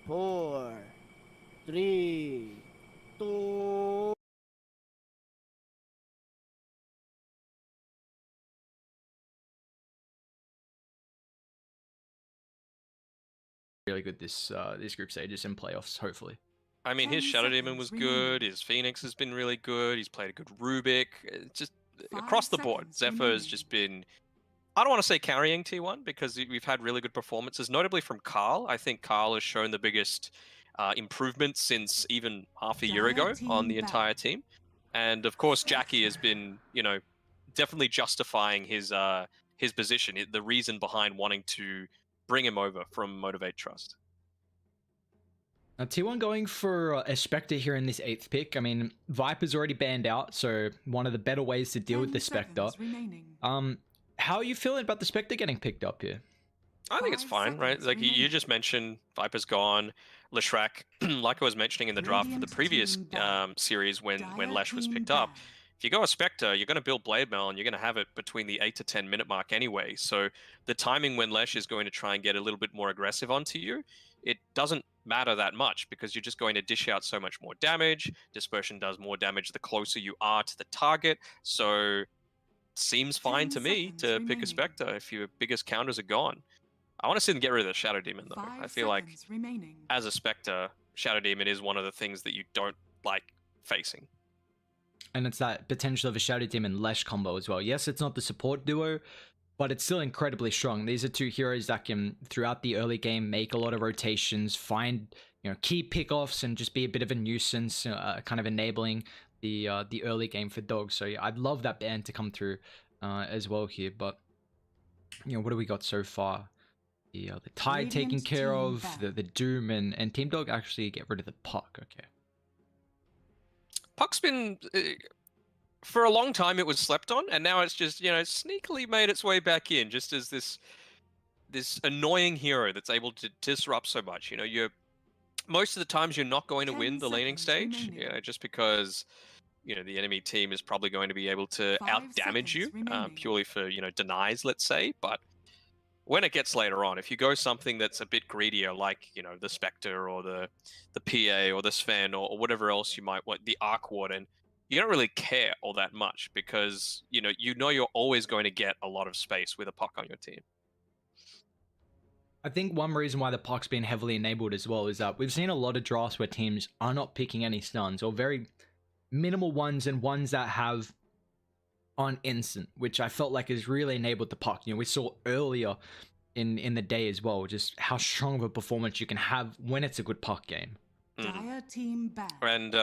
4, 3, 2. Really good this group stages and playoffs, hopefully. I mean, his Shadow Demon was good. His Phoenix has been really good. He's played a good Rubik. Just across the board, Zephyr has just been. I don't want to say carrying T1 because we've had really good performances, notably from Carl. I think Carl has shown the biggest improvement since even half a year ago on the entire team. And of course, Jackie has been, definitely justifying his position, the reason behind wanting to bring him over from Motivate Trust. Now, T1 going for a Spectre here in this 8th pick. I mean, Viper's already banned out, so one of the better ways to deal with the Spectre. How are you feeling about the Spectre getting picked up here? I think it's fine, right? Like you just mentioned, Viper's gone. Leshrac, like I was mentioning in the draft for the previous series when Lesh was picked up, if you go a Spectre, you're going to build Blade Mail and you're going to have it between the 8 to 10 minute mark anyway. So the timing when Lesh is going to try and get a little bit more aggressive onto you, it doesn't matter that much because you're just going to dish out so much more damage. Dispersion does more damage the closer you are to the target. So seems fine to me to pick a Spectre if your biggest counters are gone. I want to see them get rid of the Shadow Demon, though. I feel like, as a Spectre, Shadow Demon is one of the things that you don't like facing. And it's that potential of a Shadow Demon Lesh combo as well. Yes, it's not the support duo, but it's still incredibly strong. These are two heroes that can, throughout the early game, make a lot of rotations, find key pickoffs, and just be a bit of a nuisance, kind of enabling the early game for dogs. So yeah, I'd love that ban to come through as well here. But what do we got so far? The Tide taken care of, the Doom and Team Dog actually get rid of the Puck. Okay. Puck's been for a long time it was slept on, and now it's just sneakily made its way back in, just as this annoying hero that's able to disrupt so much. You're most of the times you're not going to win the laning stage, just because the enemy team is probably going to be able to out damage you purely for denies, let's say. But when it gets later on, if you go something that's a bit greedier, like the Spectre or the PA or the Sven or whatever else you might want, the Arc Warden, you don't really care all that much because you're always going to get a lot of space with a Puck on your team. I think one reason why the Puck's been heavily enabled as well is that we've seen a lot of drafts where teams are not picking any stuns or very minimal ones, and ones that have on instant, which I felt like has really enabled the Puck. We saw earlier in the day as well, just how strong of a performance you can have when it's a good Puck game. Team back. And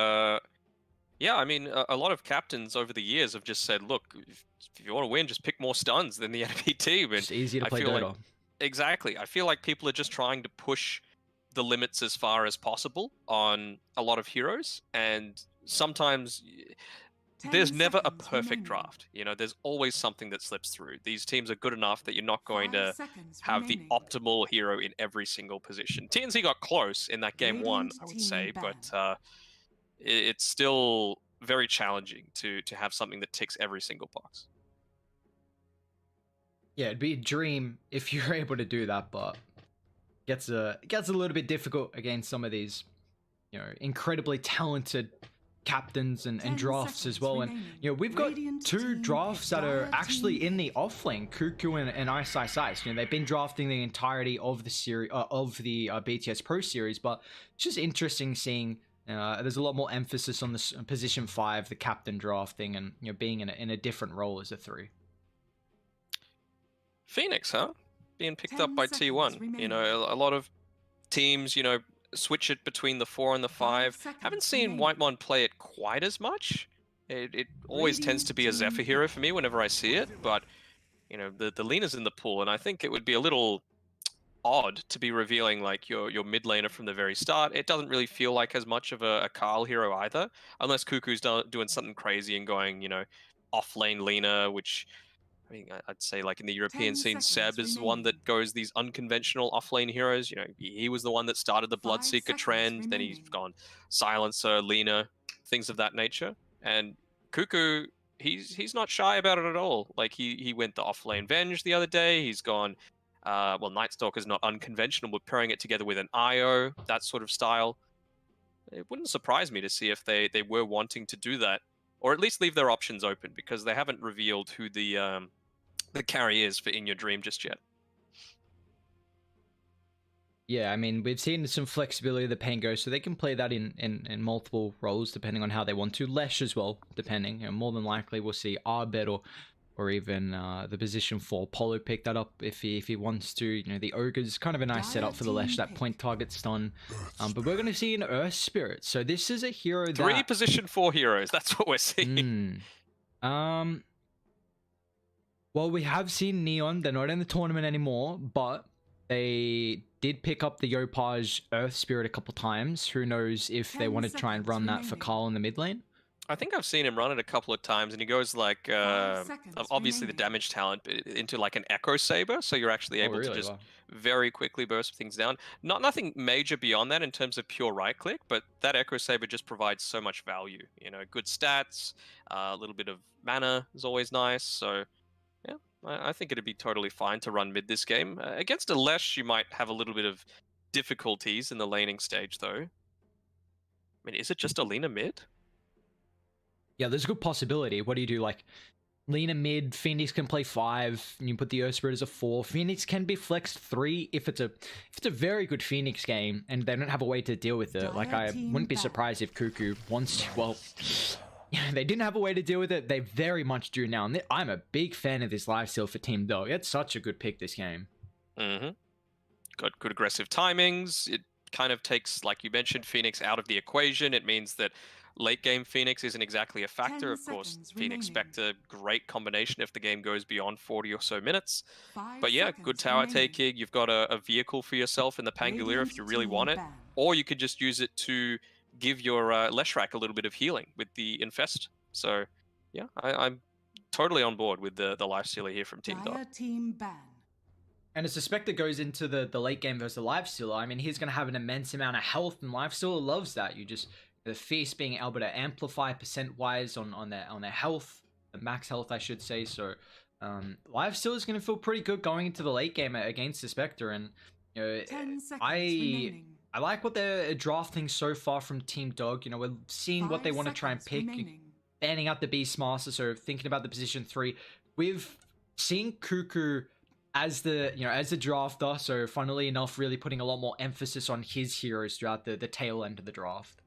yeah, I mean, a lot of captains over the years have just said, look, if you want to win, just pick more stuns than the enemy team. And it's easier to play Dota. Exactly. I feel like people are just trying to push the limits as far as possible on a lot of heroes, and sometimes there's never a perfect draft. There's always something that slips through. These teams are good enough that you're not going to have the optimal hero in every single position. TNC got close in that game 1, I would say, but it's still very challenging to have something that ticks every single box. Yeah, it'd be a dream if you're able to do that, but gets a little bit difficult against some of these, incredibly talented captains and drafts as well. And we've got 2 drafts that are actually in the offlane, Cuckoo and Ice Ice Ice. They've been drafting the entirety of the series of the BTS Pro series, but it's just interesting seeing there's a lot more emphasis on this position 5, the captain drafting, and being in a different role as a 3. Phoenix, huh? Being picked up by T1. A lot of teams, switch it between the 4 and the 5. Haven't seen Whitemon play it quite as much. It always tends to be a Zephyr hero for me whenever I see it, but the Lena's in the pool, and I think it would be a little odd to be revealing like your mid laner from the very start. It doesn't really feel like as much of a Carl hero either, unless Cuckoo's doing something crazy and going off lane Lena, which I mean, I'd say like in the European scene, Seb is the one that goes these unconventional offlane heroes. He was the one that started the Bloodseeker trend. Then he's gone Silencer, Lena, things of that nature. And Cuckoo, he's not shy about it at all. Like he went the offlane Venge the other day. He's gone Well, Night Stalker's not unconventional, but pairing it together with an IO, that sort of style. It wouldn't surprise me to see if they were wanting to do that, or at least leave their options open, because they haven't revealed who the carry is for In Your Dream just yet. Yeah, I mean, we've seen some flexibility of the Pango, so they can play that in multiple roles depending on how they want to. Lesh as well, depending. You know, more than likely, we'll see Arbet or even the position 4 Polo pick that up if he wants to. You know, the Ogre's kind of a nice setup for the Lesh, that point target stun. But we're going to see an Earth Spirit. So this is a hero that... 3 position 4 heroes, that's what we're seeing. Well, we have seen Neon. They're not in the tournament anymore, but they did pick up the Yopaj Earth Spirit a couple times. Who knows if they want to try and run that for Carl in the mid lane? I think I've seen him run it a couple of times, and he goes like, obviously the damage talent, but into like an Echo Saber, so you're actually able to just very quickly burst things down. Nothing major beyond that in terms of pure right click, but that Echo Saber just provides so much value. You know, good stats, a little bit of mana is always nice, so yeah, I think it'd be totally fine to run mid this game. Against a Lesh, you might have a little bit of difficulties in the laning stage, though. I mean, is it just Alina mid? Yeah, there's a good possibility. What do you do? Like, Lina mid, Phoenix can play 5, and you put the Earth Spirit as a 4. Phoenix can be flexed 3 if it's a very good Phoenix game, and they don't have a way to deal with it. Like, I wouldn't be surprised if Cuckoo wants to, well... Yeah, they didn't have a way to deal with it. They very much do now. And I'm a big fan of this lifesteal for Team Dog. It's such a good pick this game. Got good aggressive timings. It kind of takes, like you mentioned, Phoenix out of the equation. It means that late game Phoenix isn't exactly a factor. Of course, Phoenix Spectre, great combination if the game goes beyond 40 or so minutes. But yeah, good tower taking. You've got a vehicle for yourself in the Pangolier if you really want it. Or you could just use it to give your Leshrac a little bit of healing with the Infest. So yeah, I'm totally on board with the lifestealer here from Team Dot. And as the Spectre goes into the late game versus the lifestealer, I mean, he's going to have an immense amount of health, and lifestealer loves that. You just, the Feast being able to amplify percent-wise on their health, the max health, I should say. So lifestealer is going to feel pretty good going into the late game against the Spectre. And you know, I like what they're drafting so far from Team Dog. You know, we're seeing what they want to try and pick, banning out the Beastmaster, so thinking about the position 3. We've seen Cuckoo as the drafter, so funnily enough, really putting a lot more emphasis on his heroes throughout the tail end of the draft.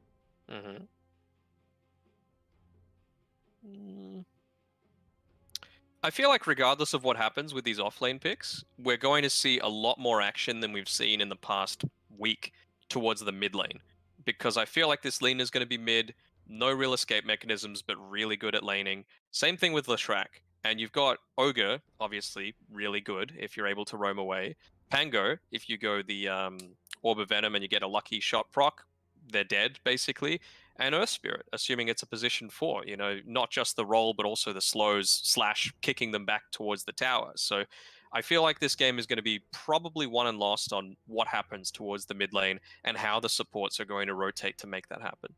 I feel like regardless of what happens with these offlane picks, we're going to see a lot more action than we've seen in the past week towards the mid lane, because I feel like this lane is going to be mid, no real escape mechanisms, but really good at laning. Same thing with Leshrac. And you've got Ogre, obviously, really good if you're able to roam away. Pango, if you go the Orb of Venom and you get a lucky shot proc, they're dead, basically. And Earth Spirit, assuming it's a position 4, you know, not just the roll, but also the slows / kicking them back towards the tower. So I feel like this game is going to be probably won and lost on what happens towards the mid lane and how the supports are going to rotate to make that happen.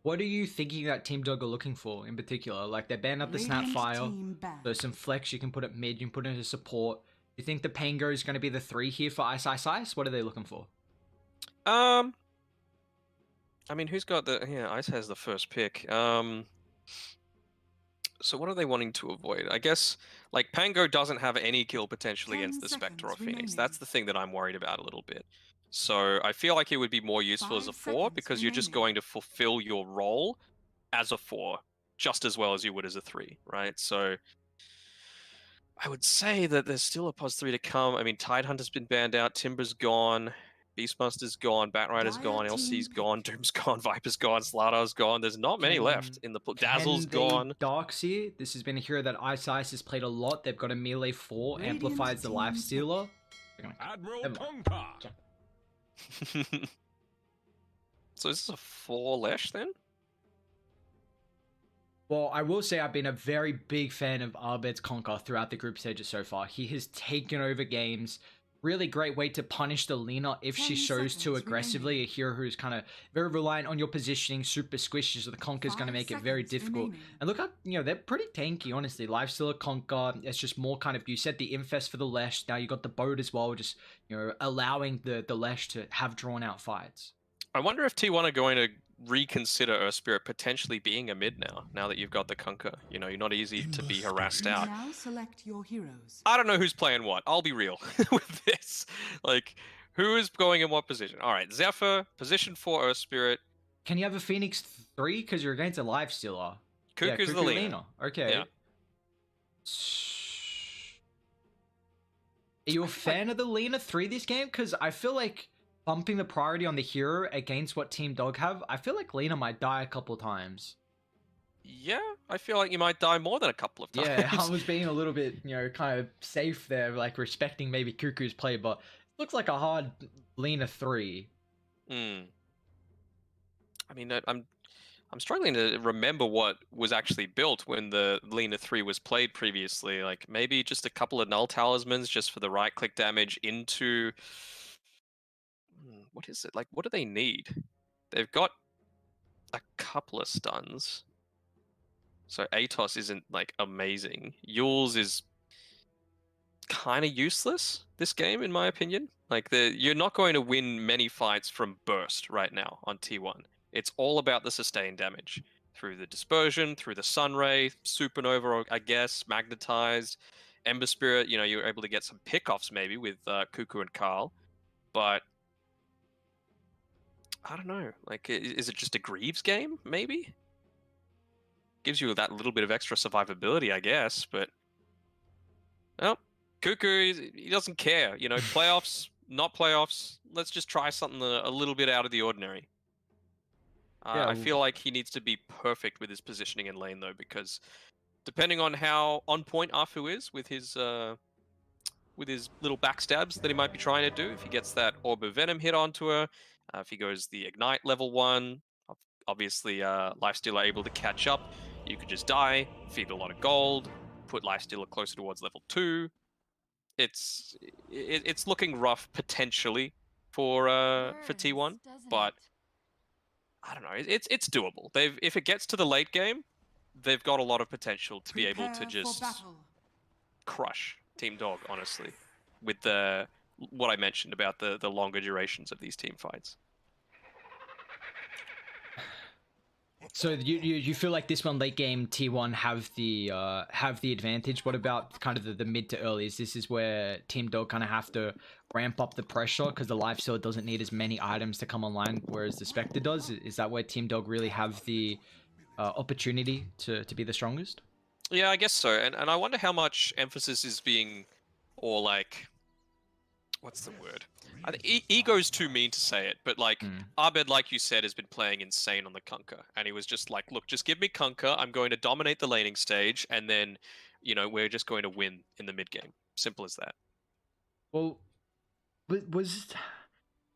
What are you thinking that Team Dog are looking for in particular? Like, they banned up the Snapfire, so some flex you can put at mid, you can put it into support. Do you think the Pango is going to be the 3 here for Ice Ice Ice? What are they looking for? I mean, who's got the... Yeah, Ice has the first pick. So what are they wanting to avoid? I guess, like, Pango doesn't have any kill potential against the Spectre or Phoenix. That's the thing that I'm worried about a little bit. So I feel like it would be more useful as a 4 because you're just going to fulfill your role as a 4 just as well as you would as a 3, right? So I would say that there's still a pos 3 to come. I mean, Tidehunter's been banned out, Timber's gone, Beastmaster's gone, Batrider's gone, LC's gone, Doom's gone, Viper's gone, Sladar's gone. There's not many left in the... Dazzle's gone. Darkseer, this has been a hero that Ice Ice has played a lot. They've got a melee 4, amplifies the lifestealer. Admiral Tonka. So is this a 4 Lesh then? Well, I will say I've been a very big fan of Arbet's Conquer throughout the group stages so far. He has taken over games. really great way to punish the Lina if she 10 shows too seconds aggressively. remaining. A hero who's kind of very reliant on your positioning, super squishy, so the Conker's going to 5 make it very seconds difficult. remaining. And look at, they're pretty tanky, honestly. Lifestealer, Conker, it's just more kind of, you set the Infest for the Lesh, now you got the boat as well, just, allowing the Lesh to have drawn out fights. I wonder if T1 are going to reconsider Earth Spirit potentially being a mid now that you've got the Conquer. You're not easy to be harassed out. Now select your heroes. I don't know who's playing what. I'll be real with this. Like, who is going in what position? All right, Zephyr, position 4 Earth Spirit. Can you have a Phoenix 3? Because you're against a Lifestealer. Cuckoo's the Lina. Okay. Yeah. Are you a fan of the Lina 3 this game? Because I feel like bumping the priority on the hero against what Team Dog have, I feel like Lina might die a couple times. Yeah, I feel like you might die more than a couple of times. Yeah, I was being a little bit, kind of safe there, like respecting maybe Cuckoo's play, but it looks like a hard Lina 3. I mean, I'm struggling to remember what was actually built when the Lina 3 was played previously. Like, maybe just a couple of null talismans just for the right-click damage into... What is it? Like, what do they need? They've got a couple of stuns. So Atos isn't, like, amazing. Yules is kind of useless, this game, in my opinion. Like, you're not going to win many fights from Burst right now on T1. It's all about the sustained damage. Through the Dispersion, through the Sunray, Supernova, I guess, Magnetized, Ember Spirit, you're able to get some pickoffs maybe with Cuckoo and Carl. But I don't know. Like, is it just a Greaves game, maybe? Gives you that little bit of extra survivability, I guess, but... Well, Cuckoo, he doesn't care. Playoffs, not playoffs. Let's just try something a little bit out of the ordinary. Yeah, I feel like he needs to be perfect with his positioning in lane, though, because depending on how on point Afu is with his little backstabs that he might be trying to do, if he gets that Orb of Venom hit onto her, if he goes the Ignite level 1, obviously Lifestealer able to catch up, you could just die, feed a lot of gold, put Lifestealer closer towards level 2. It's looking rough potentially for T1, but I don't know. It's doable. If it gets to the late game, they've got a lot of potential to be able to just crush Team Dog, honestly, with what I mentioned about the longer durations of these team fights. So you feel like this one late game T1 have the advantage? What about kind of the mid to early? This is where Team Dog kind of have to ramp up the pressure because the Lifestealer doesn't need as many items to come online, whereas the Spectre does. Is that where Team Dog really have the opportunity to be the strongest? Yeah, I guess so. And I wonder how much emphasis is being, or like, what's the word? I think ego's too mean to say it, but like Abed, like you said, has been playing insane on the Kunkka, and he was just like, "Look, just give me Kunkka. I'm going to dominate the laning stage, and then, we're just going to win in the mid game. Simple as that." Well, was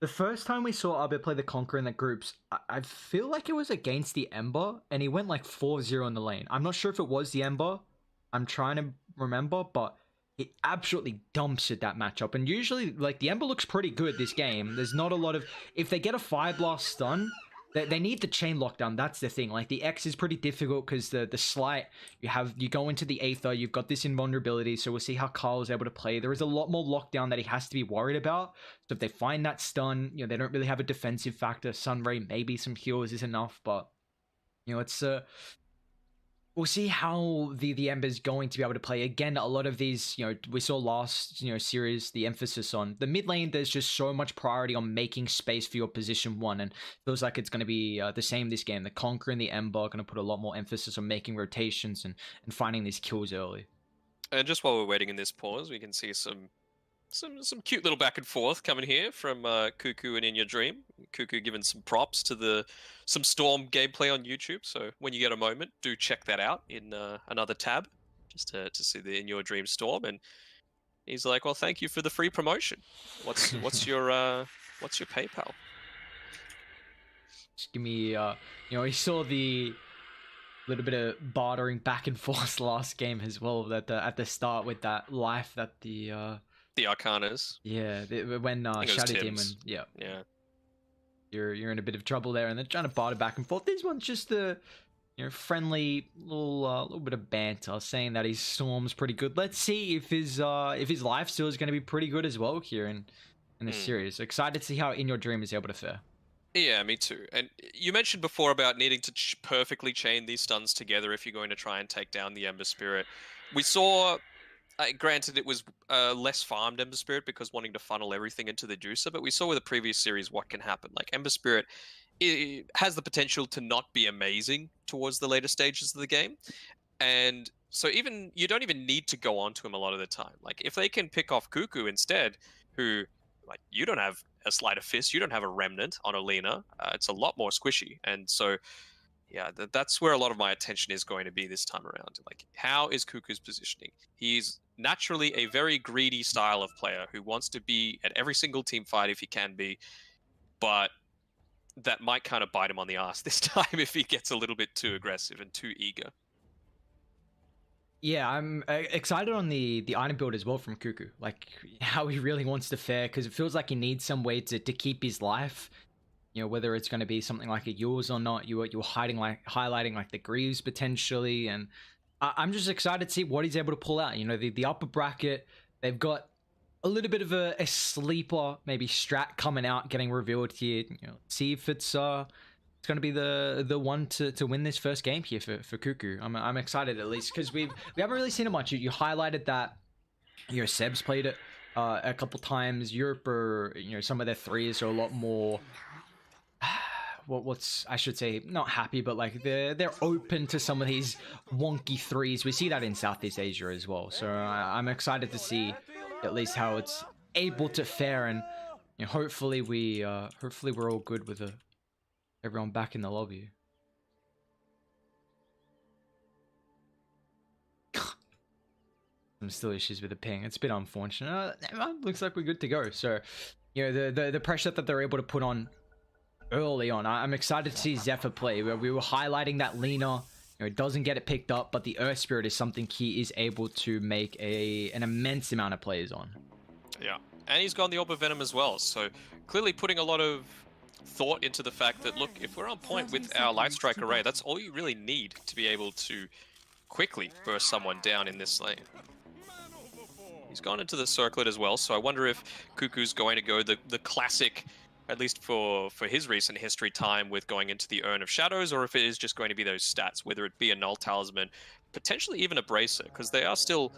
the first time we saw Abed play the Conqueror in the groups? I feel like it was against the Ember, and he went like 4-0 in the lane. I'm not sure if it was the Ember. I'm trying to remember, but it absolutely dumps at that matchup. And usually, like, the Ember looks pretty good this game. There's not a lot of... If they get a Fire Blast stun, they need the chain lockdown. That's the thing. Like, the X is pretty difficult because the Slight, you go into the Aether, you've got this invulnerability, so we'll see how Carl is able to play. There is a lot more lockdown that he has to be worried about. So if they find that stun, they don't really have a defensive factor. Sunray, maybe some heals is enough, but, it's... We'll see how the Ember's going to be able to play. Again, a lot of these, we saw last, series, the emphasis on the mid lane. There's just so much priority on making space for your position 1, and feels like it's going to be the same this game. The Conqueror and the Ember are going to put a lot more emphasis on making rotations and finding these kills early. And just while we're waiting in this pause, we can see some cute little back and forth coming here from Cuckoo and In Your Dream. Cuckoo giving some props to some Storm gameplay on YouTube. So when you get a moment, do check that out in another tab, just to see the In Your Dream Storm. And he's like, "Well, thank you for the free promotion. What's your PayPal?" Just give me he saw the little bit of bartering back and forth last game as well at the start with that life that the The Arcanas. Yeah, when I think it was Shadow Demon, Tim's. yeah, Yeah. you're in a bit of trouble there, and they're trying to barter back and forth. This one's just a friendly little bit of banter, saying that his Storm's pretty good. Let's see if his life steal is going to be pretty good as well here in this series. Excited to see how In Your Dream is able to fare. Yeah, me too. And you mentioned before about needing to perfectly chain these stuns together if you're going to try and take down the Ember Spirit. We saw, granted it was less farmed Ember Spirit because wanting to funnel everything into the juicer, but we saw with the previous series what can happen. Like Ember Spirit, it has the potential to not be amazing towards the later stages of the game. And so even you don't even need to go on to him a lot of the time. Like if they can pick off Cuckoo instead, who, like, you don't have a Sleight of Fist, you don't have a Remnant on Alina, it's a lot more squishy. And so, yeah, that's where a lot of my attention is going to be this time around. Like, how is Cuckoo's positioning? He's naturally a very greedy style of player who wants to be at every single team fight if he can be, but that might kind of bite him on the ass this time if he gets a little bit too aggressive and too eager. Yeah, I'm excited on the item build as well from Cuckoo. Like how he really wants to fare, because it feels like he needs some way to keep his life. You know, whether it's going to be something like a yours or not. You're highlighting like the Greaves potentially, and I'm just excited to see what he's able to pull out. You know, the upper bracket, they've got a little bit of a sleeper, maybe strat coming out, getting revealed here. You know, see if it's going to be the one to win this first game here for Cuckoo. I'm excited, at least, because we haven't really seen it much. You highlighted that, you know, Seb's played it a couple times. Europe, or some of their threes are a lot more what's I should say, not happy, but like they're open to some of these wonky threes. We see that in Southeast Asia as well, so I'm excited to see at least how it's able to fare, and hopefully we're all good with everyone back in the lobby. Some still issues with the ping. It's a bit unfortunate. Looks like we're good to go. So, the pressure that they're able to put on early on, I'm excited to see Zephyr play. We were highlighting that Lina, it doesn't get it picked up, but the Earth Spirit is something he is able to make an immense amount of plays on. Yeah, and he's got the Orb of Venom as well. So clearly putting a lot of thought into the fact that, look, if we're on point with our Light Strike array, that's all you really need to be able to quickly burst someone down in this lane. He's gone into the circlet as well, so I wonder if Cuckoo's going to go the classic, at least for his recent history, time with going into the Urn of Shadows, or if it is just going to be those stats, whether it be a Null Talisman, potentially even a Bracer, because they are still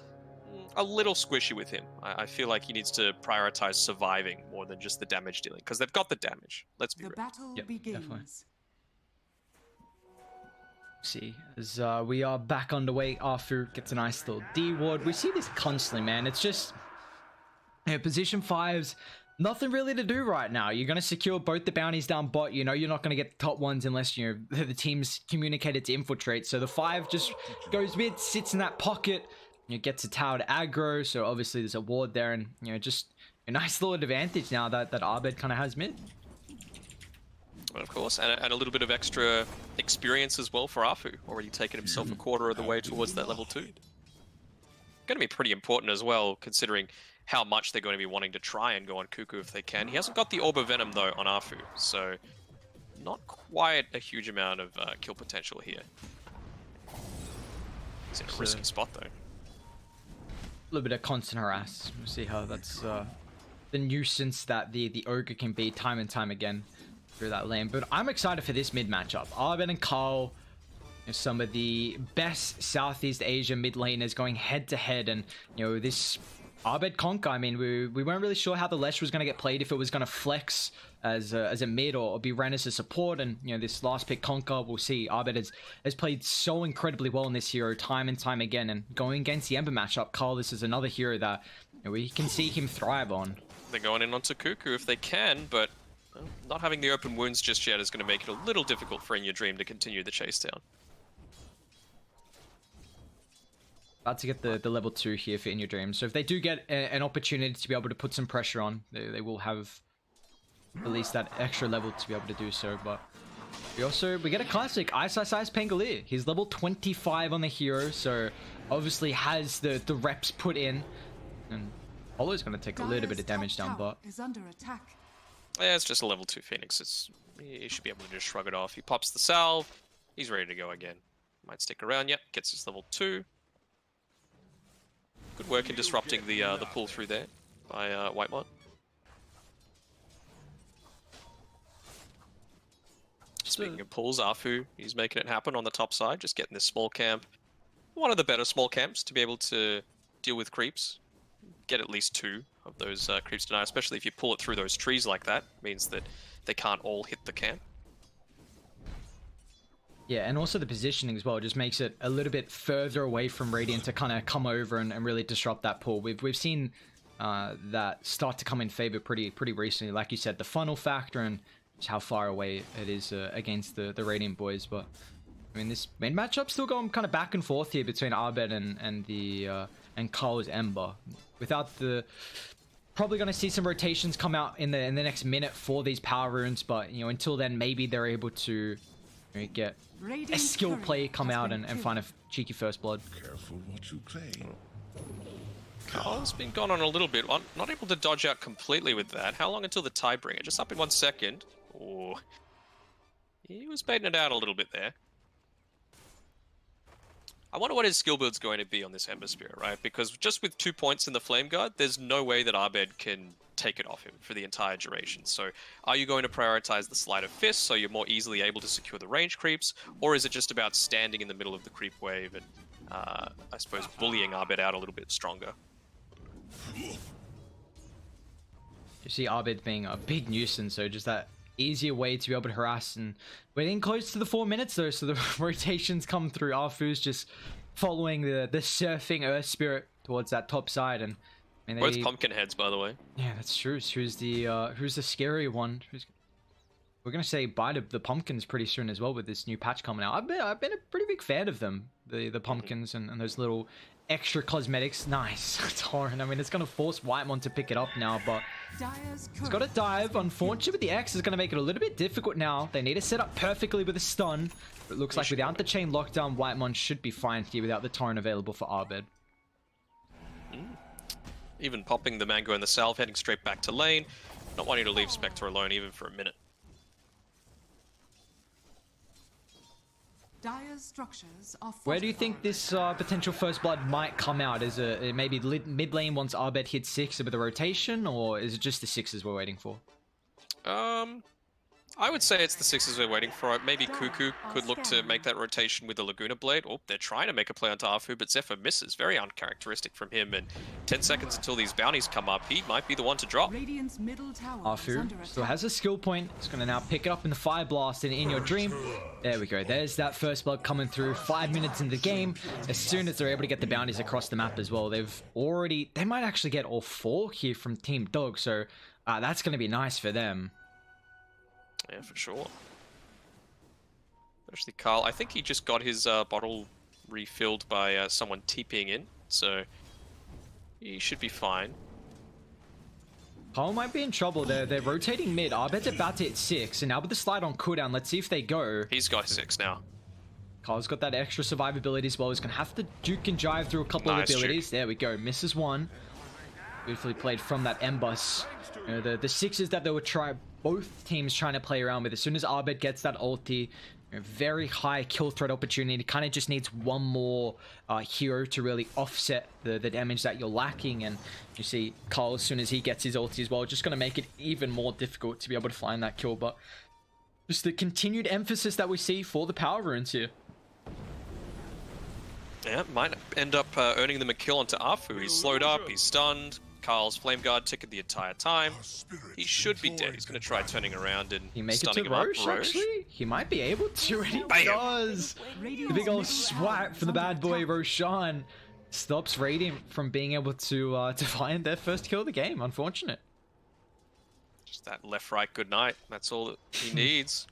a little squishy with him. I feel like he needs to prioritize surviving more than just the damage dealing, because they've got the damage. Let's be real. The battle begins. Definitely. See, as we are back underway, Arfu gets a nice little D ward. We see this constantly, man. It's just position 5's nothing really to do right now. You're going to secure both the bounties down bot. You're not going to get the top ones unless the team's communicated to infiltrate. So the 5 just goes mid, sits in that pocket, gets a tower to aggro. So obviously there's a ward there, and just a nice little advantage now that Abed kind of has mid. Well, of course, and a little bit of extra experience as well for Arfu, already taken himself a quarter of the way towards that level 2. Going to be pretty important as well, considering how much they're going to be wanting to try and go on Cuckoo if they can. He hasn't got the Orb of Venom, though, on Arfu, so not quite a huge amount of kill potential here. He's in a risky spot, though. A little bit of constant harass. We'll see how that's the nuisance that the Ogre can be time and time again through that lane. But I'm excited for this mid matchup. Arbed and Carl, some of the best Southeast Asia mid laners going head to head, and this Arbed Conker, I mean, we weren't really sure how the Lesh was going to get played, if it was going to flex as a mid or be ran as a support. And this last pick Conker, we'll see. Arbed has played so incredibly well in this hero time and time again, and going against the Ember matchup, Carl, this is another hero that we can see him thrive on. They're going in onto Cuckoo if they can, but not having the open wounds just yet is going to make it a little difficult for In Your Dream to continue the chase down. About to get the level 2 here for In Your Dream. So if they do get an opportunity to be able to put some pressure on, they will have at least that extra level to be able to do so. But we get a classic Ice Pangolier. He's level 25 on the hero, so obviously has the reps put in. And Apollo's going to take a little bit of damage down, but is under attack. Yeah, it's just a level 2 Phoenix. He should be able to just shrug it off. He pops the salve. He's ready to go again. Might stick around. Yep, gets his level 2. Good work in disrupting the pull through there by Whitemon. Speaking of pulls, Afu, he's making it happen on the top side, just getting this small camp. One of the better small camps to be able to deal with creeps. Get at least 2 of those creeps tonight, especially if you pull it through those trees like that. Means that they can't all hit the camp. yeah, and also the positioning as well just makes it a little bit further away from Radiant to kind of come over and really disrupt that pull. We've seen that start to come in favor pretty recently. Like you said, the funnel factor and just how far away it is against the Radiant boys. But I mean, this main matchup still going kind of back and forth here between Abed and Carl's Ember. Without the probably going to see some rotations come out in the next minute for these power runes, but you know, until then maybe they're able to get a skill play come out and find a cheeky first blood. Careful what you claim. Carl's been gone on a little bit. Not able to dodge out completely with that. How long until the Tidebringer? Just up in 1 second. Oh, he was baiting it out a little bit there. I wonder what his skill build's going to be on this Ember Spirit, right? Because just with 2 points in the Flame Guard, there's no way that Abed can take it off him for the entire duration. So are you going to prioritize the Sleight of Fist so you're more easily able to secure the range creeps? Or is it just about standing in the middle of the creep wave and, I suppose, bullying Abed out a little bit stronger? You see Abed being a big nuisance, so just that easier way to be able to harass. And we're getting close to the 4 minutes though, so the rotations come through. Afu's just following the surfing Earth Spirit towards that top side, and I mean, both pumpkin heads, by the way. Yeah, that's true. So who's the scary one? We're gonna say bye to the pumpkins pretty soon as well with this new patch coming out. I've been a pretty big fan of them, the pumpkins and those little extra cosmetics. Nice. Torrent. I mean, it's gonna force Whitemon to pick it up now, but he's got to dive. Unfortunately, the X is gonna make it a little bit difficult now. They need to set up perfectly with a stun. But it looks like without the chain lockdown, Whitemon should be fine here without the torrent available for Abed. Even popping the Mango and the Salve, heading straight back to lane. Not wanting to leave Spectre alone even for a minute. Dire's structures are Where do you think this potential first blood might come out? Is it maybe mid lane once Abed hits 6 with a rotation, or is it just the 6s we're waiting for? I would say it's the 6s we're waiting for. Maybe Cuckoo could look to make that rotation with the Laguna Blade. Oh, they're trying to make a play onto Afu, but Zephyr misses. Very uncharacteristic from him. And 10 seconds until these bounties come up, he might be the one to drop. Radiant's middle tower Afu still has a skill point. He's going to now pick it up in the Fire Blast and in your dream. There we go. There's that first blood coming through 5 minutes into the game. As soon as they're able to get the bounties across the map as well, they might actually get all 4 here from Team Dog. So that's going to be nice for them. Yeah, for sure. Especially Carl. I think he just got his bottle refilled by someone TPing in, so he should be fine. Carl might be in trouble. They're rotating mid. Abed's about to hit 6, and now with the slide on cooldown, let's see if they go. He's got 6 now. Carl's got that extra survivability as well. He's going to have to juke and jive through a couple of abilities. Juke. There we go. Misses 1. Beautifully played from that Embus. You know, the 6s that they would try, both teams trying to play around with. As soon as Abed gets that ulti, very high kill threat opportunity. Kind of just needs one more hero to really offset the damage that you're lacking. And you see Carl, as soon as he gets his ulti as well, just going to make it even more difficult to be able to find that kill. But just the continued emphasis that we see for the power runes here. Yeah, might end up earning them a kill onto Afu. He's slowed up, he's stunned. Carl's Flame Guard ticking the entire time. He should be dead. He's going to try turning around and he make stunning it to him Roche, up. actually? He might be able to, and he does! The big old swipe from the bad boy Roshan stops Radiant from being able to find their first kill of the game. Unfortunate. Just that left, right, good night. That's all that he needs.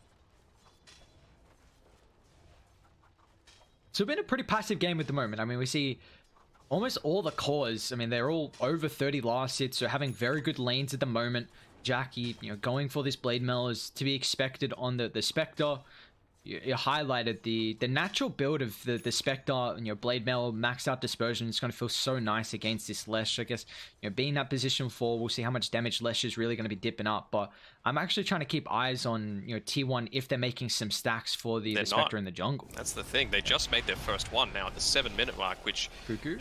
So it's been a pretty passive game at the moment. I mean, we see almost all the cores. I mean, they're all over 30 last hits, so having very good lanes at the moment. Jackie, going for this Blade Mail is to be expected on the Spectre. you highlighted the natural build of the Spectre and your Blade Mail maxed out dispersion is going to feel so nice against this Lesh. I guess, being in that position 4, we'll see how much damage Lesh is really going to be dipping up. But I'm actually trying to keep eyes on T1 if they're making some stacks for the Spectre in the jungle. That's the thing. They just made their first one now at the 7-minute mark, which Cuckoo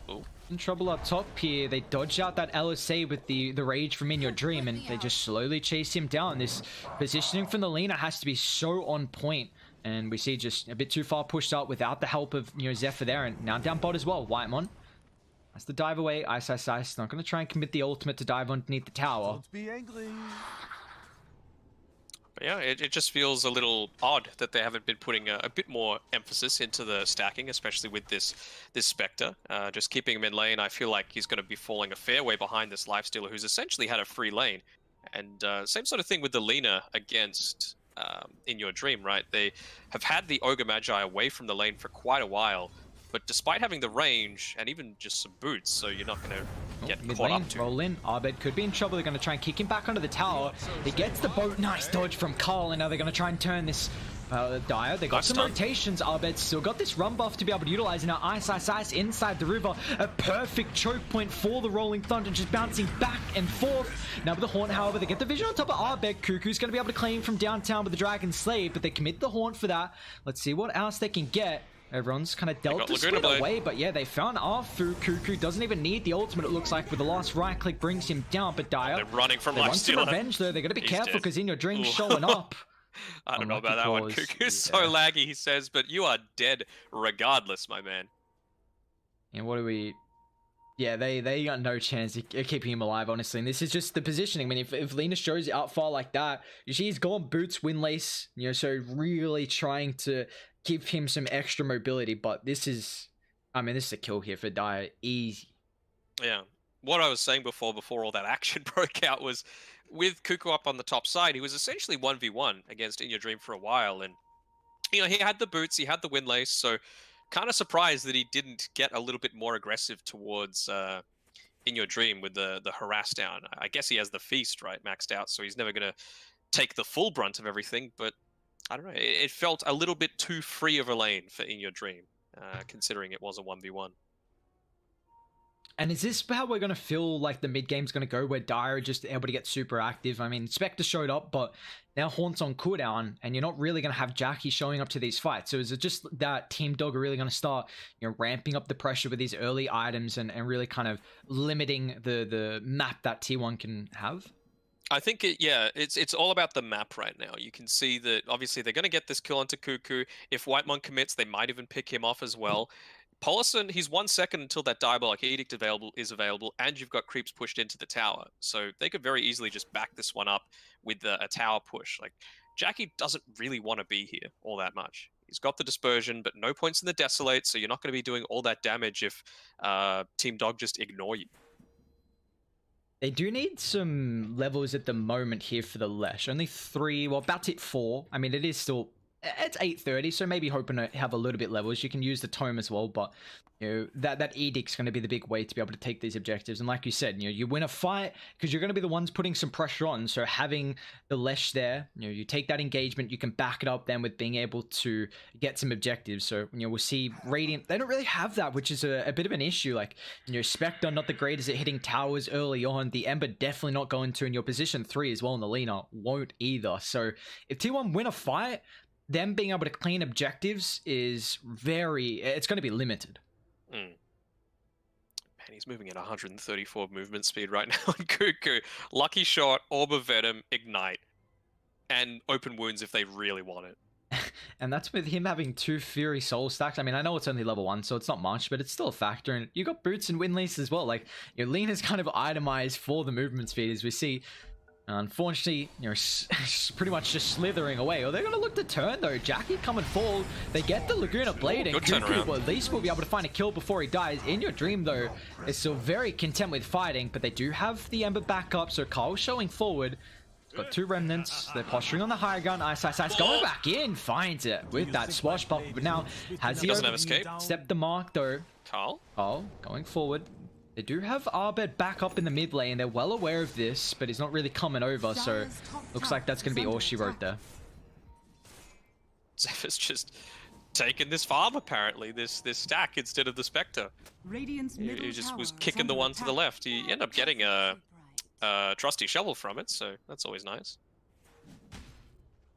oh. in trouble up top here. They dodge out that LSA with the rage from In Your Dream, and they just slowly chase him down. This positioning from the Lina has to be so on point, and we see just a bit too far pushed up without the help of Zephyr there, and now down bot as well. Whitemon has to dive away. Ice. Not going to try and commit the ultimate to dive underneath the tower. Don't be angry. Yeah, it just feels a little odd that they haven't been putting a bit more emphasis into the stacking, especially with this Spectre. Just keeping him in lane, I feel like he's going to be falling a fair way behind this Lifestealer, who's essentially had a free lane. And same sort of thing with the Lina against In Your Dream, right? They have had the Ogre Magi away from the lane for quite a while, but despite having the range and even just some boots, so you're not going to get Mid caught lane, up to. roll in. Arbed could be in trouble. They're going to try and kick him back onto the tower. He gets the boat. Nice dodge from Carl, and now they're going to try and turn this Dire. They got Nice some stun. rotations. Arbed's still got this run buff to be able to utilize. Now Ice inside the river. A perfect choke point for the Rolling Thunder, just bouncing back and forth. Now with the Haunt, however, they get the vision on top of Arbed. Cuckoo's going to be able to claim from downtown with the Dragon Slave, but they commit the Haunt for that. Let's see what else they can get. Everyone's kind of dealt the split away, but yeah, they found Arthur. Cuckoo doesn't even need the ultimate, it looks like, with the last right click brings him down, but Dire, They're running from they want some Lifestealer. revenge though. They're going to be He's careful dead. because In Your Dream's Ooh. showing up. I don't know Unlucky about that one. claws. Cuckoo's so laggy, he says, but you are dead regardless, my man. And what do we... Yeah, they got no chance of keeping him alive, honestly. And this is just the positioning. I mean, if Lina shows out far like that, she's gone boots, windlace, so really trying to give him some extra mobility. But this is, this is a kill here for Dire. Easy. Yeah. What I was saying before all that action broke out was, with Cuckoo up on the top side, he was essentially 1v1 against In Your Dream for a while. And, he had the boots, he had the windlace, so kind of surprised that he didn't get a little bit more aggressive towards In Your Dream with the harass down. I guess he has the feast, right, maxed out, so he's never going to take the full brunt of everything, but I don't know, it felt a little bit too free of a lane for In Your Dream, considering it was a 1v1. And is this how we're going to feel like the mid game's going to go, where Dire are just able to get super active? I mean, Spectre showed up, but now Haunt's on cooldown, and you're not really going to have Jackie showing up to these fights. So is it just that Team Dog are really going to start, ramping up the pressure with these early items and really kind of limiting the map that T1 can have? I think it's all about the map right now. You can see that obviously they're going to get this kill onto Cuckoo. If Whitemon commits, they might even pick him off as well. Polison, he's 1 second until that Diabolic Edict is available, and you've got creeps pushed into the tower. So they could very easily just back this one up with a tower push. Like, Jackie doesn't really want to be here all that much. He's got the dispersion, but no points in the Desolate, so you're not going to be doing all that damage if Team Dog just ignore you. They do need some levels at the moment here for the Lesh. Only 3, well, about to hit 4. I mean, it is still... It's 8:30, so maybe hoping to have a little bit levels. You can use the tome as well, but that edict's going to be the big way to be able to take these objectives. And like you said, you win a fight because you're going to be the ones putting some pressure on. So having the Lesh there, you take that engagement, you can back it up then with being able to get some objectives. So we'll see Radiant. They don't really have that, which is a bit of an issue. Like Spectre not the greatest at hitting towers early on. The Ember definitely not going to, in your position 3 as well, and the Lina won't either. So if T1 win a fight, them being able to clean objectives it's going to be limited. Man, he's moving at 134 movement speed right now on Cuckoo. Lucky Shot, Orb of Venom, Ignite, and Open Wounds if they really want it. And that's with him having 2 Fury Soul stacks. I mean, I know it's only level 1, so it's not much, but it's still a factor. And you got Boots and Windlace as well. Like, Lena's kind of itemized for the movement speed, as we see. Unfortunately, pretty much just slithering away. Or they're going to look to turn, though. Jackie coming forward. They get the Laguna Blade, and Cuckoo, well, at least will be able to find a kill before he dies. In Your Dream, though, is still very content with fighting, but they do have the Ember back up, so Carl showing forward. Got 2 remnants. They're posturing on the high ground. Ice going back in. Finds it with that swashbuckle, but now has Doesn't have escape. Stepped the mark, though. Carl Going forward. They do have Arbed back up in the mid lane. They're well aware of this, but he's not really coming over, so looks like that's going to be all she wrote there. Zephyr's just taken this farm apparently, this stack instead of the Spectre. Radiant's He middle just tower was is kicking the under one to the attack. left. He ended up getting a trusty shovel from it, so that's always nice.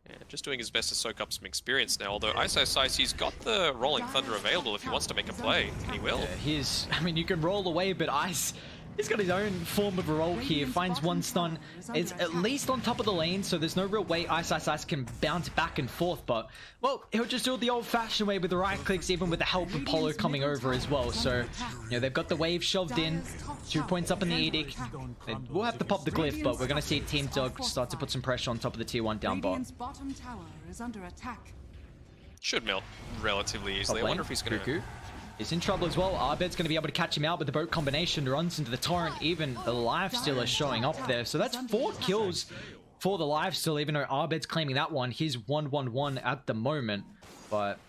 Yeah, just doing his best to soak up some experience now, although he's got the Rolling Thunder available if he wants to make a play, and he will. Yeah, I mean, you can roll away, but he's got his own form of a roll here. Finds one stun. It's at least on top of the lane, so there's no real way Ice can bounce back and forth, but, well, he'll just do it the old-fashioned way with the right clicks, even with the help of Polo coming over as well. So, you know, they've got the wave shoved in, 2 points up in the Edict. We'll have to pop the glyph, but we're going to see Team Dog start to put some pressure on top of the tier 1 down bot. Radiant's bottom tower is under attack. Should melt relatively easily. I wonder if he's going to... Cuckoo is in trouble as well. Arbed's going to be able to catch him out with the boat combination. Runs into the torrent. Even the Lifestealer showing up there. So that's 4 kills for the Lifestealer, even though Arbed's claiming that one. He's 1-1-1 at the moment. But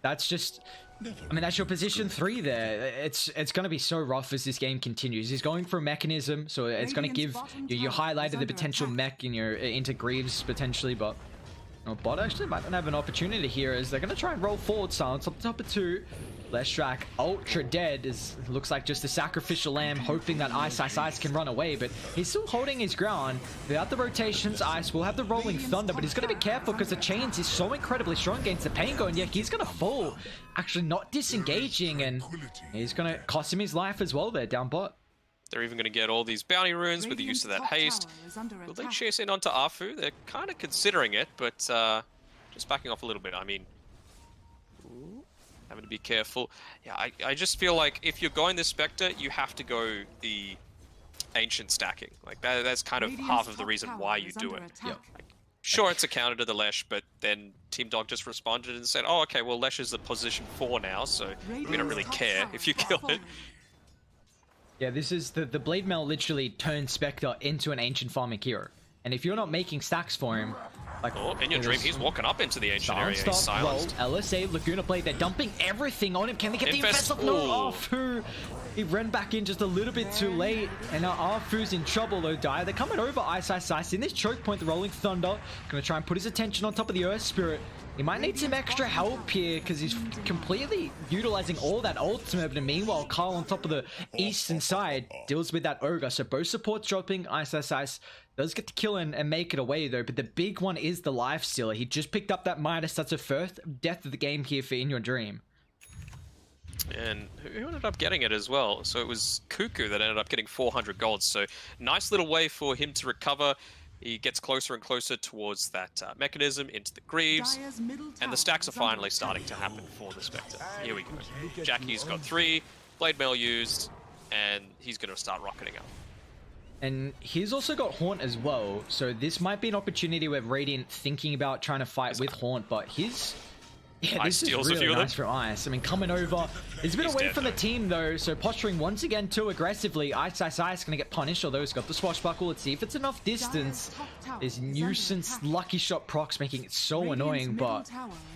that's just... I mean, that's your position 3 there. It's going to be so rough as this game continues. He's going for a mechanism, so it's going to give... You highlighted the potential mech in into Greaves, potentially, but... Bot actually might not have an opportunity here as they're going to try and roll forward. Silence up the top of 2. Leshrac ultra dead looks like just a sacrificial lamb, hoping that Ice can run away, but he's still holding his ground. Without the rotations, Ice will have the Rolling Thunder, but he's going to be careful because the chains is so incredibly strong against the Pango, and yet he's going to fall. Actually not disengaging, and he's going to cost him his life as well there, down bot. They're even going to get all these bounty runes with the use of that haste. Will they chase in onto Afu? They're kind of considering it, but just backing off a little bit. I mean, having to be careful. Yeah, I just feel like if you're going this Spectre, you have to go the Ancient stacking. Like that's kind of half of the reason why you do it. Yep. Like, sure, it's a counter to the Lesh, but then Team Dog just responded and said, "Oh, okay, well Lesh is the position 4 now, so we don't really care if you kill it." Yeah, this is the Blade Mail literally turns Spectre into an Ancient farming hero. And if you're not making stacks for him, like... Oh, in your dream, he's walking up into the Ancient area. He's silenced. LSA, Laguna Blade, they're dumping everything on him. Can they get the Infest up? No, Afu! He ran back in just a little bit too late. And now Afu's in trouble though, Dire. They're coming over Ice. In this choke point, the Rolling Thunder. Gonna try and put his attention on top of the Earth Spirit. He might need some extra help here because he's completely utilizing all that ultimate. But meanwhile, Carl on top of the eastern side deals with that Ogre. So both supports dropping. Ice does get the kill and make it away though. But the big one is the Lifestealer. He just picked up that Midas. That's a first death of the game here for In Your Dream. And who ended up getting it as well? So it was Cuckoo that ended up getting 400 gold. So nice little way for him to recover. He gets closer and closer towards that mechanism into the Greaves, and the stacks are finally starting to happen for the Spectre. Here we go. Jackie's got 3, Blade Mail used, and he's going to start rocketing up. And he's also got Haunt as well, so this might be an opportunity where Radiant thinking about trying to fight with Haunt, but his... Yeah, this is really nice for Ice. I mean, coming over. He's a bit away from the team, though, so posturing once again too aggressively. Ice is going to get punished, although he's got the Swashbuckle. Let's see if it's enough distance. This nuisance Lucky Shot procs making it so annoying, but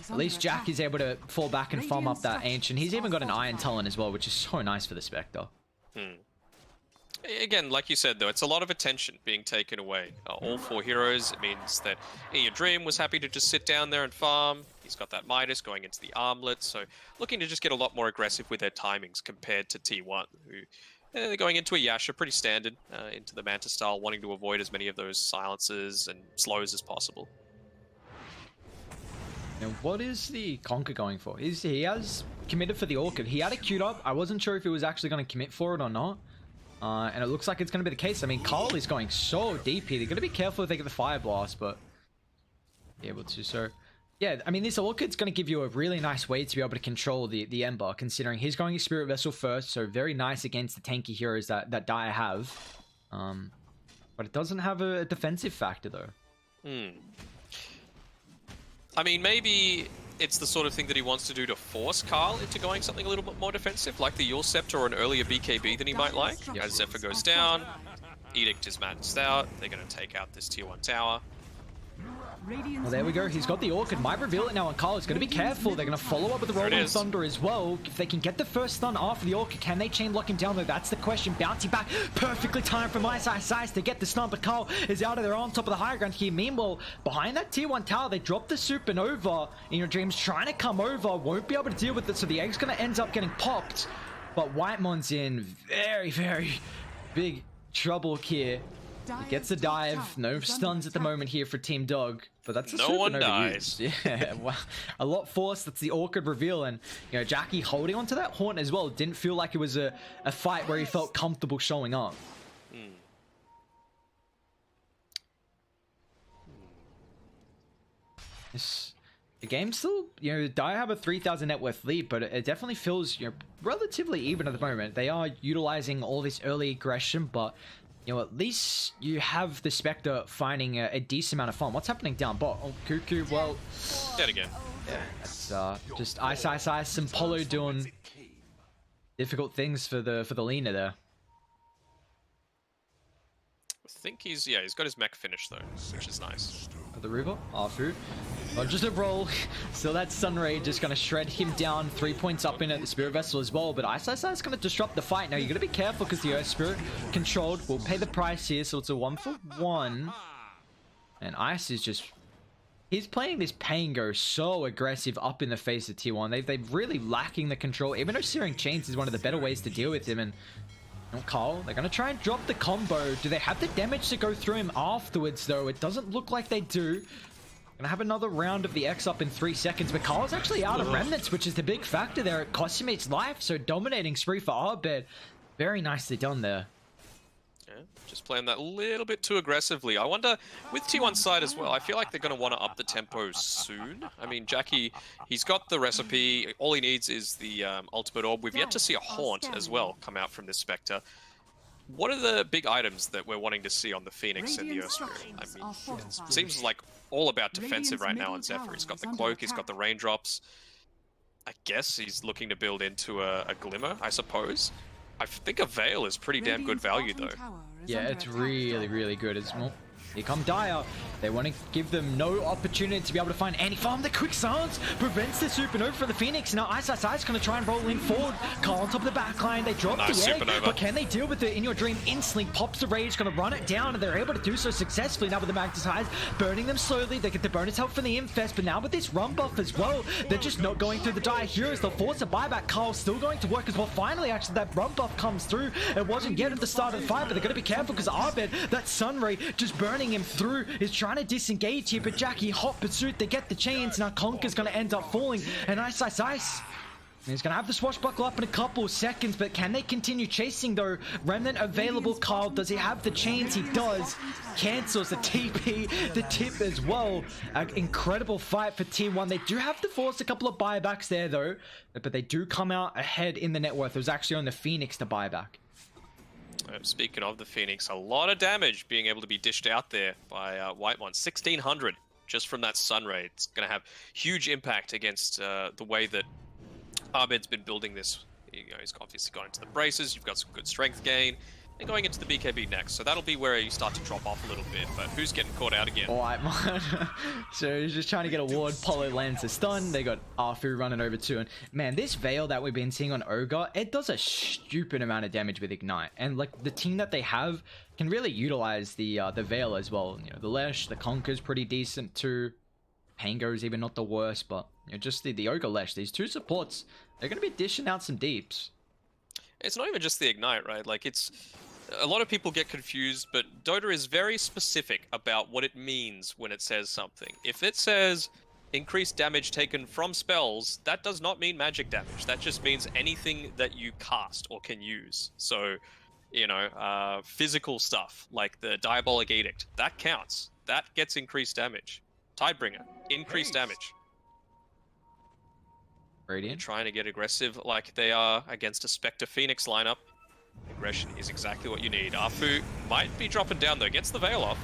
at least Jack is able to fall back and farm up that Ancient. He's even got an Iron Talon as well, which is so nice for the Spectre. Again, like you said, though, it's a lot of attention being taken away. All 4 heroes, it means that In Your Dream was happy to just sit down there and farm. He's got that Midas going into the Armlet, so looking to just get a lot more aggressive with their timings compared to T1, who they're going into a Yasha, pretty standard, into the Manta style, wanting to avoid as many of those silences and slows as possible. Now, what is the Conquer going for? He has committed for the Orchid. He had it queued up. I wasn't sure if he was actually going to commit for it or not. And it looks like it's going to be the case. I mean, Carl is going so deep here. They're going to be careful if they get the Fire Blast, but be able to. So, yeah, I mean, this Orchid's going to give you a really nice way to be able to control the Ember, considering he's going his Spirit Vessel first, so very nice against the tanky heroes that Dire have. But it doesn't have a defensive factor, though. I mean, maybe it's the sort of thing that he wants to do to force Carl into going something a little bit more defensive, like the Yule Scepter or an earlier BKB than he might like. Yeah, Zephyr goes down, Edict is maxed out, they're going to take out this tier 1 tower. Well, there we go. He's got the Orchid. Might reveal it now on Carl. He's going to be careful. They're going to follow up with the There it Rolling is. Thunder as well. If they can get the first stun after the Orchid, can they chain lock him down though? That's the question. Bounty back. Perfectly timed from Ice to get the stun, but Carl is out of there on top of the high ground here. Meanwhile, behind that tier 1 tower, they drop the Supernova. In your dreams, trying to come over. Won't be able to deal with it, so the egg's going to end up getting popped. But Whitemon's in very, very big trouble here. He gets the dive. No stuns at the moment here for Team Dog, but that's a No one Supernova dies. use. Yeah, well, a lot forced. That's the Orchid reveal, and Jackie holding onto that Haunt as well. Didn't feel like it was a fight where he felt comfortable showing up. The game still, Dire have a 3,000 net worth lead, but it definitely feels, relatively even at the moment. They are utilizing all this early aggression, but, at least you have the Spectre finding a decent amount of fun. What's happening down bot? Oh, Cuckoo, well... Dead again. Yeah, that's just Ice, and Polo doing difficult things for the leaner there. I think he's got his mech finished though, which is nice. For the River, Arfu. Oh, just a roll. Still that Sunray just gonna shred him down. 3 points up in at the Spirit Vessel as well, but Ice is gonna disrupt the fight. Now you're gonna be careful because the Earth Spirit controlled will pay the price here, so it's a 1-for-1. And Ice is just... He's playing this Pango so aggressive up in the face of tier 1. They're really lacking the control, even though Searing Chains is one of the better ways to deal with him. And Carl, they're going to try and drop the combo. Do they have the damage to go through him afterwards, though? It doesn't look like they do. Going to have another round of the X up in 3 seconds, but Carl's actually out of remnants, which is the big factor there. It costs him its life, so dominating spree for Arbed. Very nicely done there. Yeah, just playing that a little bit too aggressively. I wonder, with T1 side as well, I feel like they're going to want to up the tempo soon. I mean, Jackie, he's got the recipe. All he needs is the ultimate orb. We've yet to see a Haunt as well come out from this Spectre. What are the big items that we're wanting to see on the Phoenix and the Earth Spirit? I mean, it seems like all about defensive right now on Zephyr. He's got the cloak, he's got the raindrops. I guess he's looking to build into a Glimmer, I suppose. I think a Veil is pretty damn good value, though. Yeah, it's really, really good. It's more... Here come Dire. They want to give them no opportunity to be able to find any farm. The quick silence prevents the Supernova for the Phoenix. Now Ice going to try and roll in forward. Carl on top of the back line. They drop Nice the egg, Supernova. but can they deal with it? In Your Dream instantly pops the rage, going to run it down, and they're able to do so successfully now with the Magnetize, burning them slowly. They get the bonus help from the Infest, but now with this run buff as well, they're just not going through the Dire Heroes. They'll force a buyback. Carl's still going to work as well. Finally, actually, that run buff comes through. It wasn't yet at the start of the fight, but they're going to be careful because Arbed, that Sunray, just burning him through, is trying to disengage here, but Jackie, hot pursuit, they get the chains. Now Conker's going to end up falling, and Ice. He's going to have the swashbuckle up in a couple of seconds, but can they continue chasing though? Remnant available, Carl. Does he have the chains? He does. Cancels the TP, the tip as well. An incredible fight for Team 1. They do have to force a couple of buybacks there though, but they do come out ahead in the net worth. It was actually on the Phoenix to buy back. Speaking of the Phoenix, a lot of damage being able to be dished out there by Whitemon. 1,600 just from that Sunray. It's going to have huge impact against the way that Arbed's been building this. He's obviously gone into the braces. You've got some good strength gain. And going into the BKB next. So that'll be where you start to drop off a little bit. But who's getting caught out again? Whitemon. So he's just trying to get a ward. Polo lands a stun. They got Arfu running over too. And man, this Veil that we've been seeing on Ogre, it does a stupid amount of damage with Ignite. And like the team that they have can really utilize the Veil as well. The Lesh, the Conker's pretty decent too. Pango's even not the worst, but just the Ogre Lesh, these two supports, they're going to be dishing out some deeps. It's not even just the Ignite, right? Like, it's... A lot of people get confused, but Dota is very specific about what it means when it says something. If it says increased damage taken from spells, that does not mean magic damage. That just means anything that you cast or can use. So, physical stuff, like the Diabolic Edict, that counts. That gets increased damage. Tidebringer, increased damage. Radiant. Trying to get aggressive like they are against a Spectre Phoenix lineup. Aggression is exactly what you need. Arfu might be dropping down though, gets the Veil off.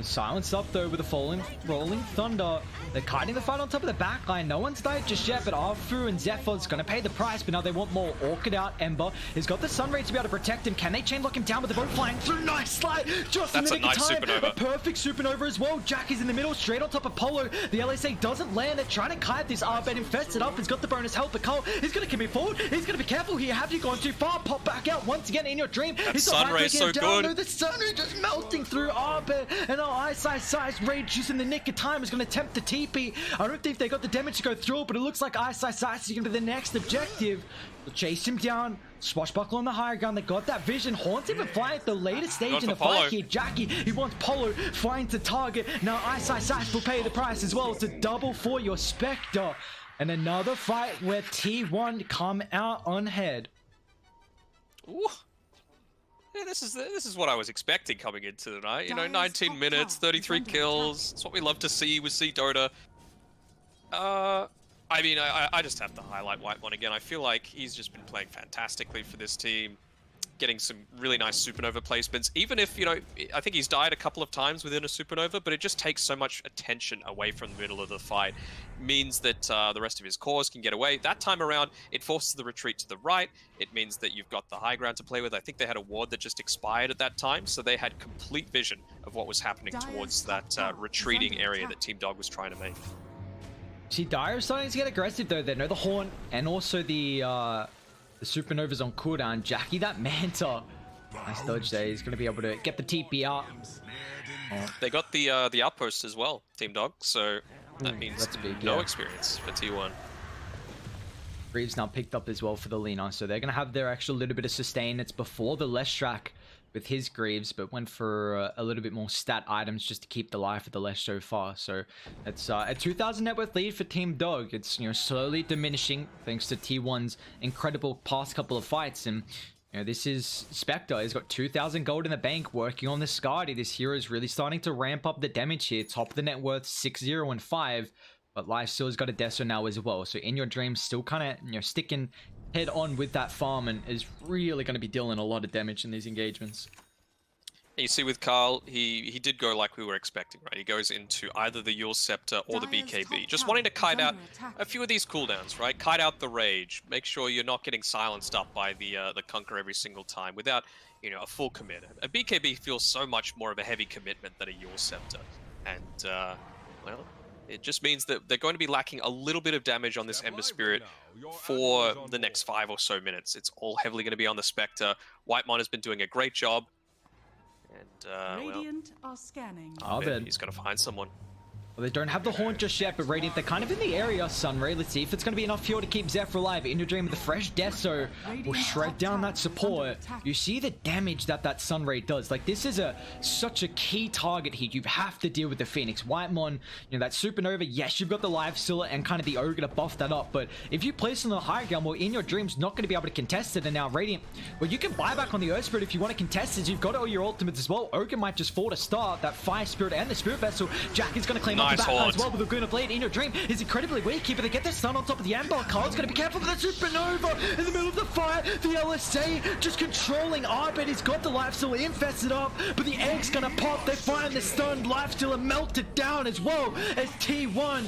Silenced up though with a rolling thunder. They're kiting the fight on top of the back line. No one's died just yet, but Arfu and Zephyr's gonna pay the price, but now they want more. Orchid out, Ember. He's got the Sunray to be able to protect him. Can they chain lock him down with the boat flying through? Nice slide! Just in the nick of time. Supernova. A perfect supernova as well. Jackie's in the middle, straight on top of Polo. The LSA doesn't land. They're trying to kite this Arbed infested up. He's got the bonus help, but Cole, he's gonna commit forward. He's gonna be careful here. Have you gone too far? Pop back out once again in your dream. He's not Sunray is so down. good. No, the Sunray just melting through Arbed, and our eyesight Rage just in the nick of time is going to attempt the TP. I don't think they got the damage to go through, but it looks like Eyesight is going to be the next objective. They'll chase him down. Swashbuckle on the higher ground. They got that vision. Haun's even flying at the later stage in the fight here. Jackie, he wants Polo flying to target. Now Eyesight will pay the price as well. It's a double for your Spectre. And another fight where T1 come out on head. Ooh. Yeah, this is what I was expecting coming into the night. You know, 19 minutes, 33 kills. It's what we love to see with Dota. I mean, I just have to highlight Whitemon again. I feel like he's just been playing fantastically for this team, getting some really nice supernova placements. Even if, you know, I think he's died a couple of times within a supernova, but it just takes so much attention away from the middle of the fight. Means that the rest of his cores can get away. That time around, it forces the retreat to the right. It means that you've got the high ground to play with. I think they had a ward that just expired at that time, so they had complete vision of what was happening towards that retreating area that Team Dog was trying to make. See, Dire's starting to get aggressive though. They know the Haunt and also the Supernovas on cooldown. Jackie, that Manta. Nice dodge there. He's going to be able to get the TP out. They got the outpost as well, Team Dog, so that means big, no experience for T1. Greaves now picked up as well for the Lina, so they're going to have their extra little bit of sustain. It's before the Leshrac with his Greaves, but went for a little bit more stat items just to keep the life of the Lesh so far. So it's a 2,000 net worth lead for Team Dog. It's, you know, slowly diminishing thanks to T1's incredible past couple of fights. And you know, this is Spectre. He's got 2,000 gold in the bank working on the Skadi. This hero is really starting to ramp up the damage here. Top of the net worth 6-0 and 5, but Lifesteal's got a Deso now as well. So In Your Dream still kind of, you know, sticking head on with that farm and is really going to be dealing a lot of damage in these engagements. You see with Carl, he did go like we were expecting, right? He goes into either the Yule Scepter or the BKB, just wanting to kite out a few of these cooldowns, right? Kite out the Rage, make sure you're not getting silenced up by the Conquer every single time without, you know, a full commit. A BKB feels so much more of a heavy commitment than a Yule Scepter, and well, it just means that they're going to be lacking a little bit of damage on this Ember Spirit for the next 5 or so minutes. It's all heavily going to be on the Spectre. Whitemon has been doing a great job. And, Radiant are scanning. he's got to find someone. Well, they don't have the Haunt just yet, but Radiant, they're kind of in the area. Sunray, let's see if it's going to be enough fuel to keep Zephyr alive. In Your Dream with the fresh Deso will shred down that support. You see the damage that Sunray does. Like, this is such a key target here. You have to deal with the Phoenix. Whitemon, you know, that Supernova, yes, you've got the Lifestealer and kind of the Ogre to buff that up, but if you place on the high ground, well, In Your Dream's not going to be able to contest it, and now Radiant, well, you can buy back on the Earth Spirit if you want to contest it. You've got all your ultimates as well. Ogre might just fall to start. That Fire Spirit and the Spirit Vessel. Jack is going to claim up the back line as well with the Laguna Blade. In Your Dream is incredibly weak here, but they get the stun on top of the Ember. Carl's going to be careful for the Supernova in the middle of the fire. The LSA just controlling Arbed. He's got the Lifestealer infested up, but the egg's going to pop. They find the stunned Lifestealer melted down as well as T1.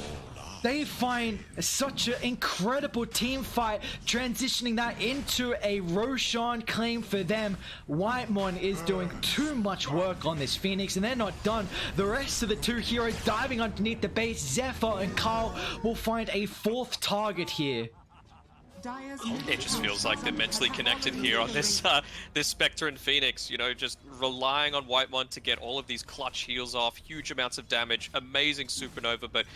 They find such an incredible team fight, transitioning that into a Roshan claim for them. Whitemon is doing too much work on this Phoenix, and they're not done. The rest of the two heroes diving underneath the base. Zephyr and Carl will find a 4th target here. It just feels like they're mentally connected here on this this Spectre and Phoenix, you know, just relying on Whitemon to get all of these clutch heals off, huge amounts of damage, amazing Supernova, but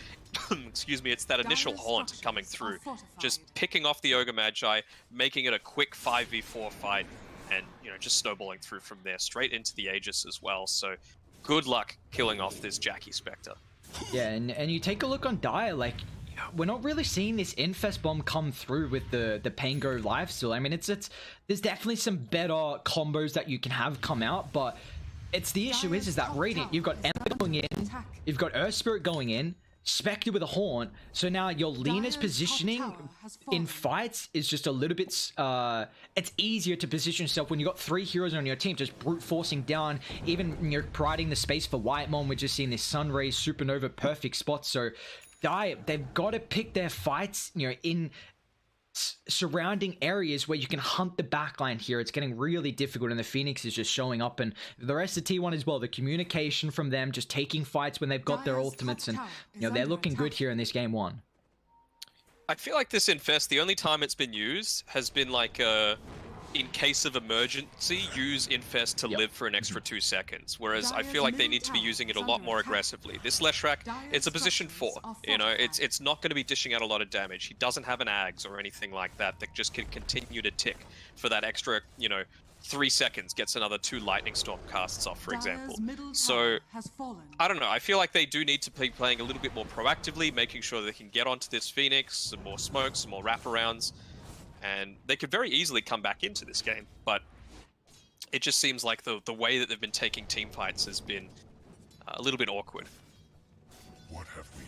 excuse me, it's that initial Haunt coming through, just picking off the Ogre Magi, making it a quick 5v4 fight, and, you know, just snowballing through from there, straight into the Aegis as well, so good luck killing off this Jackie Spectre. Yeah, and you take a look on Dire, like, we're not really seeing this Infest Bomb come through with the Pango Lifesteal. I mean, there's definitely some better combos that you can have come out, but it's the issue is that Radiant, you've got Ember going in, you've got Earth Spirit going in, Spectre with a Haunt, so now your Lena's Dire's top positioning tower has in fallen. fights is just a little bit, it's easier to position yourself when you've got 3 heroes on your team, just brute forcing down, even you're providing the space for Whitemon. We're just seeing this Sunray, Supernova, perfect spots. So they've got to pick their fights, in surrounding areas where you can hunt the backline here. It's getting really difficult, and the Phoenix is just showing up, and the rest of T1 as well. The communication from them, just taking fights when they've got their Dire's ultimates, top and tower is they're under looking good attack. here in this game 1. I feel like this Infest, the only time it's been used has been like in case of emergency, use Infest to live for an extra 2 seconds. Whereas I feel like they need to be using it a lot more aggressively. This Leshrac, it's a position 4. It's not going to be dishing out a lot of damage. He doesn't have an Ags or anything like that that just can continue to tick for that extra, 3 seconds, gets another 2 Lightning Storm casts off, for example. So, I don't know. I feel like they do need to be playing a little bit more proactively, making sure they can get onto this Phoenix, some more smokes, some more wraparounds. And they could very easily come back into this game, but it just seems like the way that they've been taking team fights has been a little bit awkward. What have we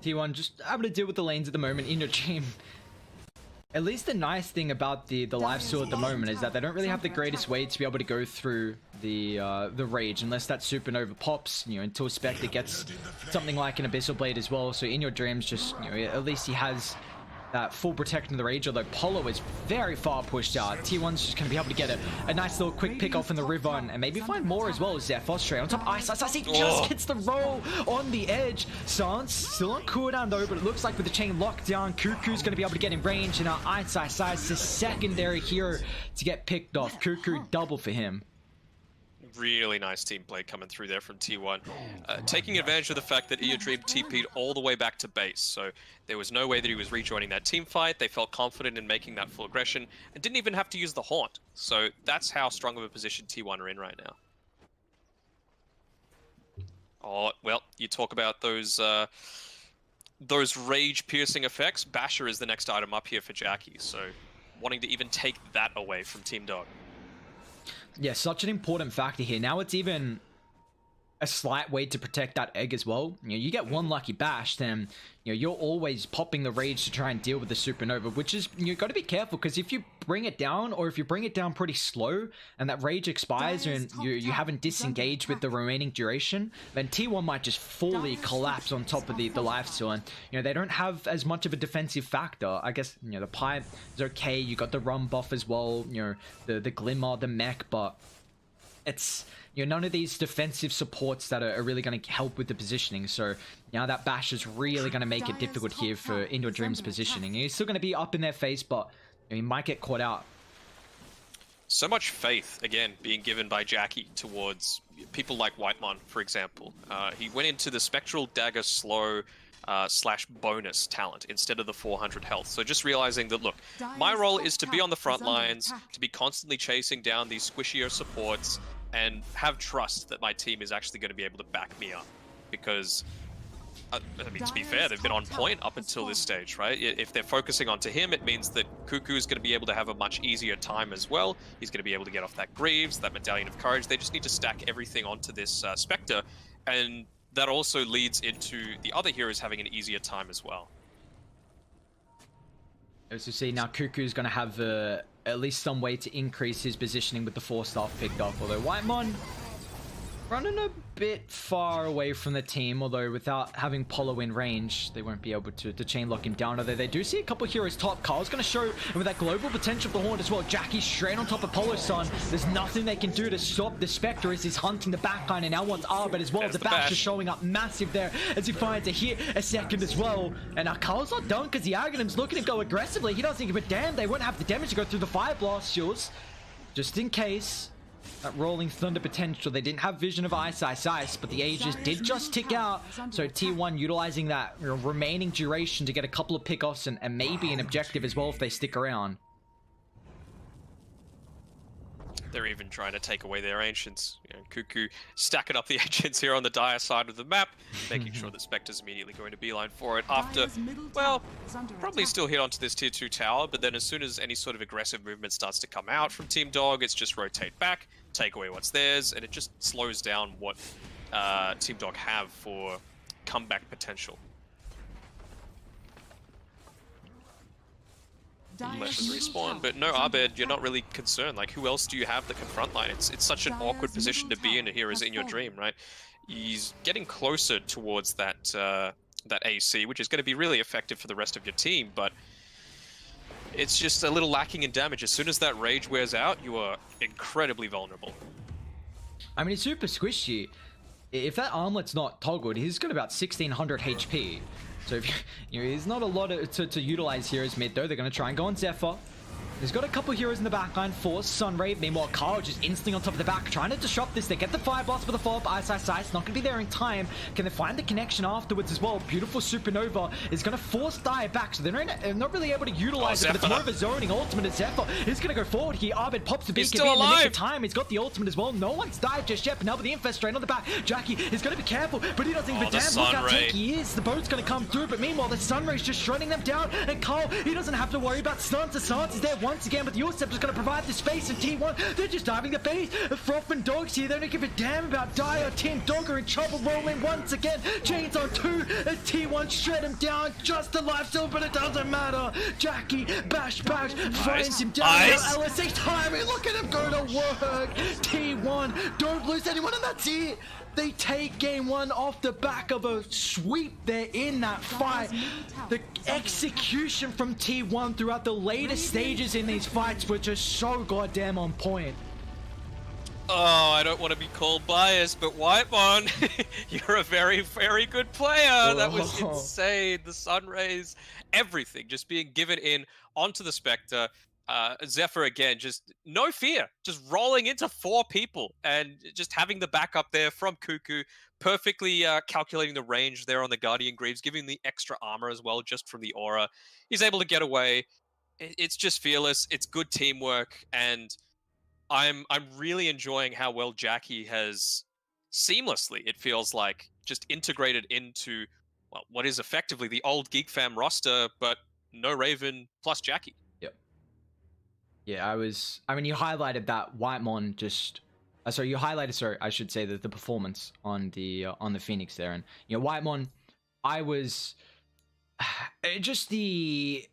here? T1 just able to deal with the lanes at the moment in your team. At least the nice thing about the live steal at the moment is that they don't really have the greatest way to be able to go through the rage unless that Supernova pops, until Spectre gets something like an Abyssal Blade as well. So in your dreams, just at least he has that full protection of the rage, although Polo is very far pushed out. T1's just going to be able to get a nice little quick pick off in the river, and maybe find more as well. Zephyr straight on top. Ice, he just gets the roll on the edge. Silence still on cooldown though, but it looks like with the chain locked down, Cuckoo's going to be able to get in range, and now Ice is the secondary hero to get picked off. Cuckoo double for him. Really nice team play coming through there from T1. Taking advantage of the fact that Eodream TP'd all the way back to base, so there was no way that he was rejoining that team fight. They felt confident in making that full aggression, and didn't even have to use the Haunt. So that's how strong of a position T1 are in right now. Oh, well, you talk about those rage-piercing effects. Basher is the next item up here for Jackie, so wanting to even take that away from Team Dog. Yeah, such an important factor here. Now it's even a slight way to protect that egg as well. You get one lucky bash, then you're always popping the rage to try and deal with the Supernova, which is, you've got to be careful, because if you bring it down, or if you bring it down pretty slow and that rage expires and you haven't disengaged with the remaining duration, then T1 might just fully collapse on top of the lifesteal, and they don't have as much of a defensive factor. I guess the pipe is okay, you got the run buff as well, the glimmer, the mech, but it's none of these defensive supports that are really going to help with the positioning. So now that bash is really going to make it difficult here for Indoor Dream's positioning. He's still going to be up in their face, but he might get caught out. So much faith, again, being given by Jackie towards people like Whitemon, for example. He went into the Spectral Dagger slow slash bonus talent instead of the 400 health. So just realizing that, look, my role is to be on the front lines, to be constantly chasing down these squishier supports, and have trust that my team is actually going to be able to back me up. Because, I mean, to be fair, they've been on point up until this stage, right? If they're focusing onto him, it means that Cuckoo is going to be able to have a much easier time as well. He's going to be able to get off that Greaves, that Medallion of Courage. They just need to stack everything onto this Spectre, and that also leads into the other heroes having an easier time as well. As you see, now Cuckoo's going to have at least some way to increase his positioning with the 4-star picked up, although Whitemon running a bit far away from the team, although without having Polo in range, they won't be able to chain lock him down, although they do see a couple heroes top. Carl's going to show, and with that global potential of the Haunt as well, Jackie straight on top of Polo's son. There's nothing they can do to stop the Spectre as he's hunting the backline, and now wants Arbit as well. There's The the bash bash. is showing up massive there as he finds a hit, a second as well. And now Carl's not done, because the Aghanim's looking to go aggressively. He doesn't give a damn. They won't have the damage to go through the Fire Blast shields, just in case. That Rolling Thunder potential. They didn't have vision of Ice, but the Aegis did just tick out. So T1 utilizing that remaining duration to get a couple of pickoffs and maybe an objective as well if they stick around. They're even trying to take away their ancients. You know, Cuckoo stacking up the ancients here on the dire side of the map, making sure that Spectre's immediately going to beeline for it after, Dire's middle well, tower is under probably attack. still hit onto this tier 2 tower, but then as soon as any sort of aggressive movement starts to come out from Team Dog, it's just rotate back, take away what's theirs, and it just slows down what Team Dog have for comeback potential. Unless Dire's it's middle respawn, tower but no, is under Abed, you're not attack. really concerned. Like, who else do you have that can frontline? It's such an awkward Dire's position to middle be in tower here as has in your fallen. dream, right? He's getting closer towards that that AC, which is going to be really effective for the rest of your team, but it's just a little lacking in damage. As soon as that rage wears out, you are incredibly vulnerable. I mean, he's super squishy. If that armlet's not toggled, he's got about 1600 HP. So if you know, there's not a lot to utilize here as mid though. They're going to try and go on Zephyr. He's got a couple heroes in the backline for Sunray. Meanwhile, Carl just instantly on top of the back, trying to disrupt this. They get the Fire Blast for the follow-up. Ice. It's not going to be there in time. Can they find the connection afterwards as well? Beautiful Supernova is going to force Dire back, so they're not really able to utilize it, but it's more of a zoning ultimate as Zephyr is going to go forward here. Abed pops the He's BKB still in the nick alive. of time. He's got the ultimate as well. No one's died just yet, but now with the Infest on the back, Jackie is going to be careful, but he doesn't give a the damn. Look how Sunray. tanky he is. The boat's going to come through, but meanwhile, the Sunray's just shredding them down, and Carl, he doesn't have to worry about stuns. Assange is there once again, but the Scepter's going to provide the space, and T1, they're just diving the base. Froth and Dogs here, they don't give a damn about Dire. Team Dog are in trouble, rolling once again. Chains on 2, and T1 shred him down, just a life steal, but it doesn't matter. Jackie, bash, finds him down. Nice. LSA timing, look at him go to work. T1, don't lose anyone, and that's it. They take game 1 off the back of a sweep. They're in that fight. The execution from T1 throughout the later stages in these fights were just so goddamn on point. Oh, I don't want to be called biased, but Whitemon, you're a very, very good player. That was Oh. insane. The Sunrays, everything just being given in onto the Spectre. Zephyr again, just no fear, just rolling into 4 people and just having the backup there from Cuckoo, perfectly calculating the range there on the Guardian Greaves, giving the extra armor as well just from the aura. He's able to get away. It's just fearless. It's good teamwork, and I'm really enjoying how well Jackie has seamlessly, it feels like, just integrated into what is effectively the old Geek Fam roster, but no Raven plus Jackie. Yeah, I mean, you highlighted that Whitemon just... you highlighted, sorry, I should say, the performance on the Phoenix there. And, you know, Whitemon, I was... just the...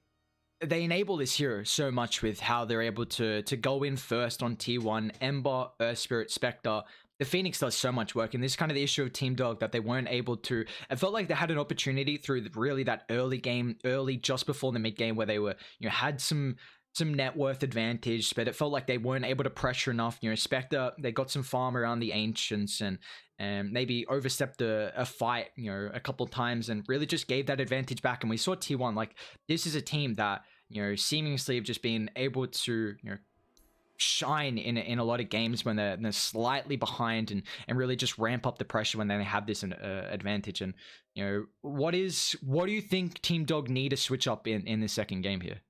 They enable this hero so much with how they're able to go in first on tier 1, Ember, Earth Spirit, Spectre. The Phoenix does so much work, and this is kind of the issue of Team Dog, that they weren't able to... It felt like they had an opportunity through really that early just before the mid game, where they were, you know, had some net worth advantage, but it felt like they weren't able to pressure enough. You know, Spectre, they got some farm around the Ancients and maybe overstepped a fight, you know, a couple of times, and really just gave that advantage back. And we saw T1, like, this is a team that, you know, seemingly have just been able to, you know, shine in a lot of games when they're slightly behind, and really just ramp up the pressure when they have this advantage. And, you know, what do you think Team Dog need to switch up in the second game here?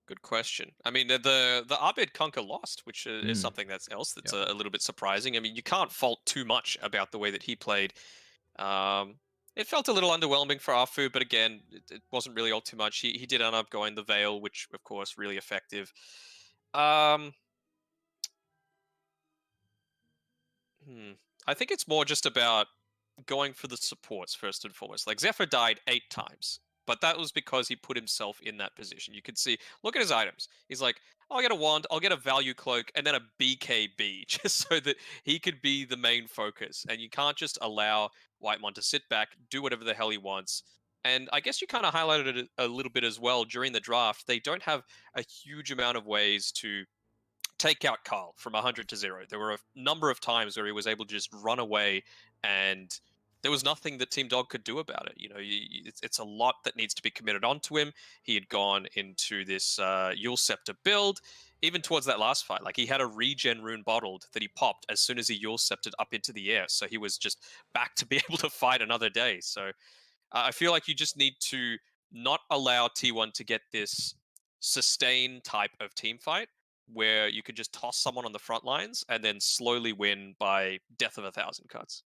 Good question. I mean, the Abed Conquer lost, which is something that's a little bit surprising. I mean, you can't fault too much about the way that he played. It felt a little underwhelming for Afu, but again, it wasn't really all too much. He did end up going the Veil, which of course really effective. I think it's more just about going for the supports first and foremost. Like, Zephyr died 8 times. But that was because he put himself in that position. You could see, look at his items. He's like, I'll get a wand, I'll get a value cloak, and then a BKB, just so that he could be the main focus. And you can't just allow Whitemon to sit back, do whatever the hell he wants. And I guess you kind of highlighted it a little bit as well during the draft. They don't have a huge amount of ways to take out Carl from 100 to 0. There were a number of times where he was able to just run away, and there was nothing that Team Dog could do about it. You know, it's a lot that needs to be committed onto him. He had gone into this Yule Scepter build, even towards that last fight. Like, he had a regen rune bottled that he popped as soon as he Yule Sceptered up into the air. So he was just back to be able to fight another day. So I feel like you just need to not allow T1 to get this sustain type of team fight where you could just toss someone on the front lines and then slowly win by death of 1,000 cuts.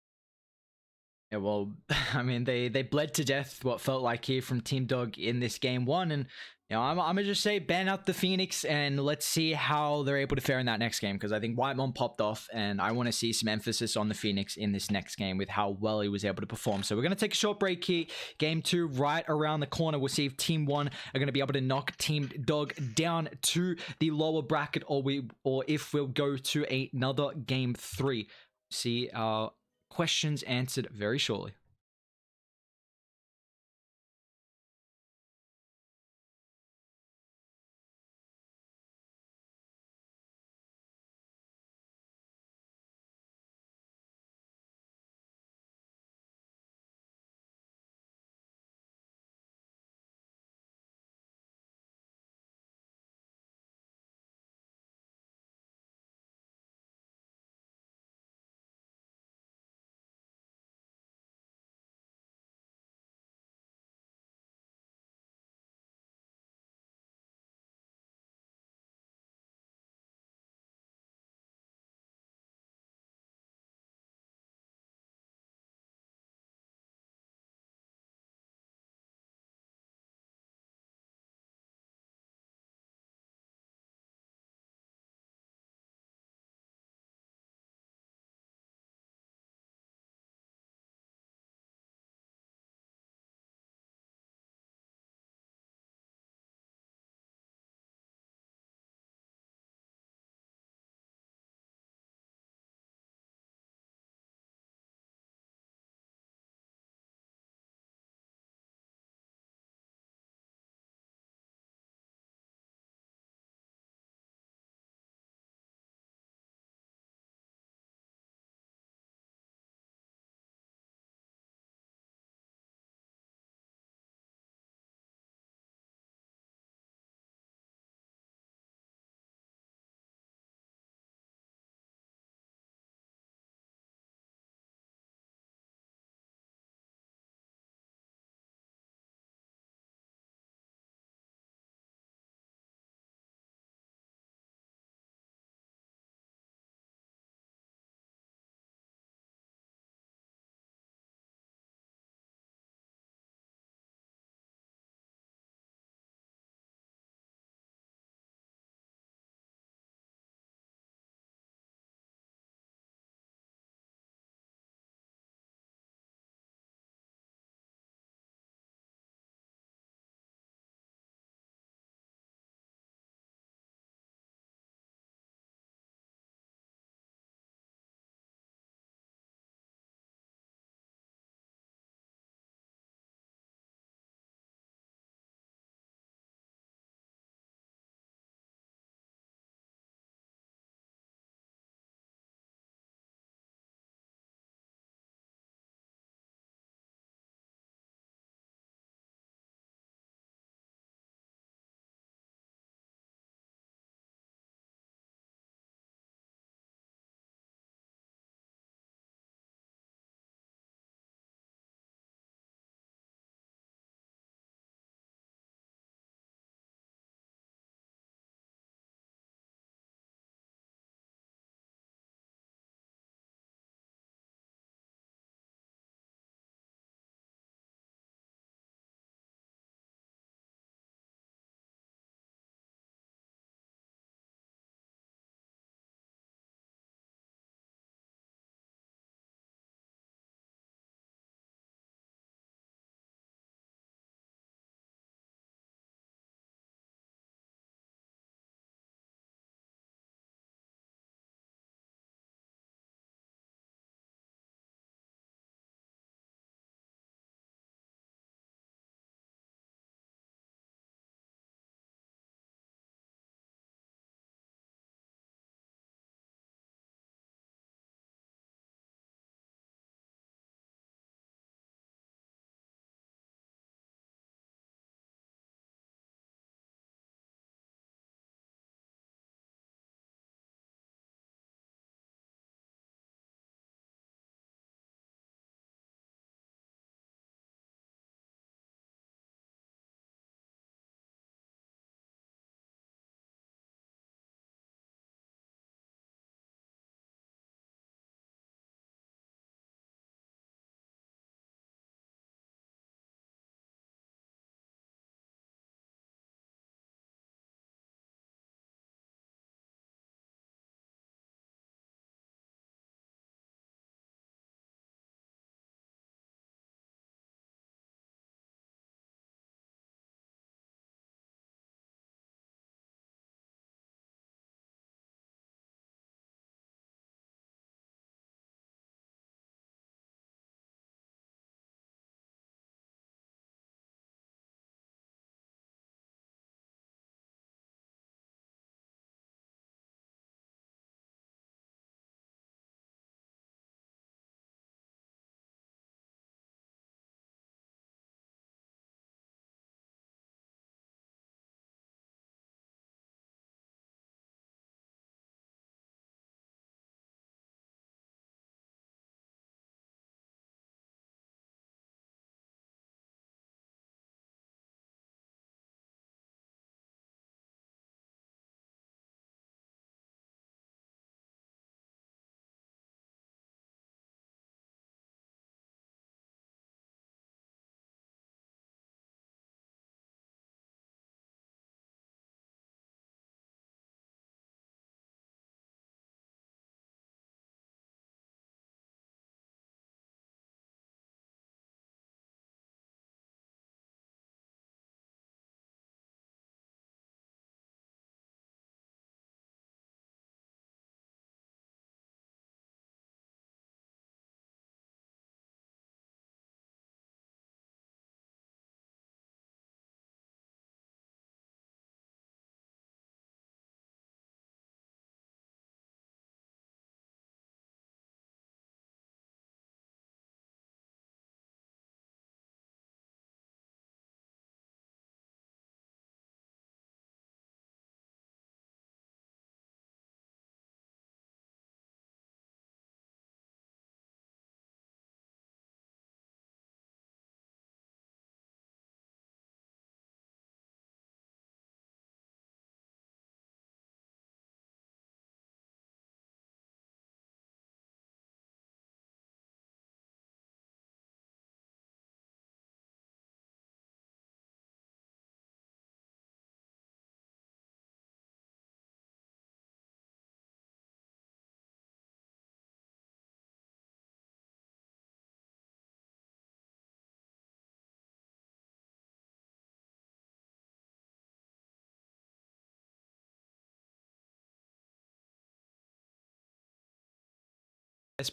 Yeah, well, I mean, they bled to death what felt like here from Team Dog in this game one, and I'm gonna just say ban out the Phoenix and let's see how they're able to fare in that next game, because I think Whitemon popped off, and I want to see some emphasis on the Phoenix in this next game with how well he was able to perform. So we're gonna take a short break here. Game 2 right around the corner. We'll see if Team 1 are gonna be able to knock Team Dog down to the lower bracket, or if we'll go to another Game 3. See our questions answered very shortly.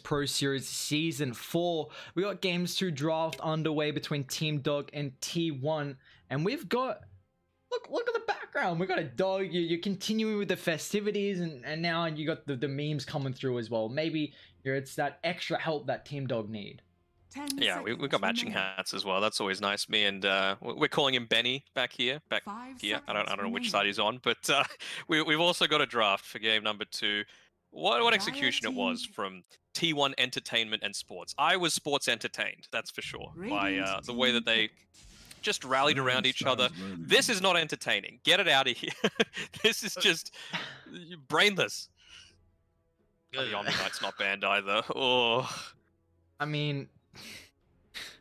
Pro Series Season 4. We got Games 2 draft underway between Team Dog and T1. And we've got... Look at the background. We got a dog. You're continuing with the festivities, and now you got the memes coming through as well. Maybe it's that extra help that Team Dog need. Yeah, we got matching hats as well. That's always nice. Me and we're calling him Benny back here. I don't know which side he's on, but we've also got a draft for game number 2. What execution it was from T1 Entertainment and Sports. I was sports entertained, that's for sure, by the way that they just rallied around each other. This is not entertaining. Get it out of here. This is just brainless. The Omni Knight's not banned either. Oh. I mean,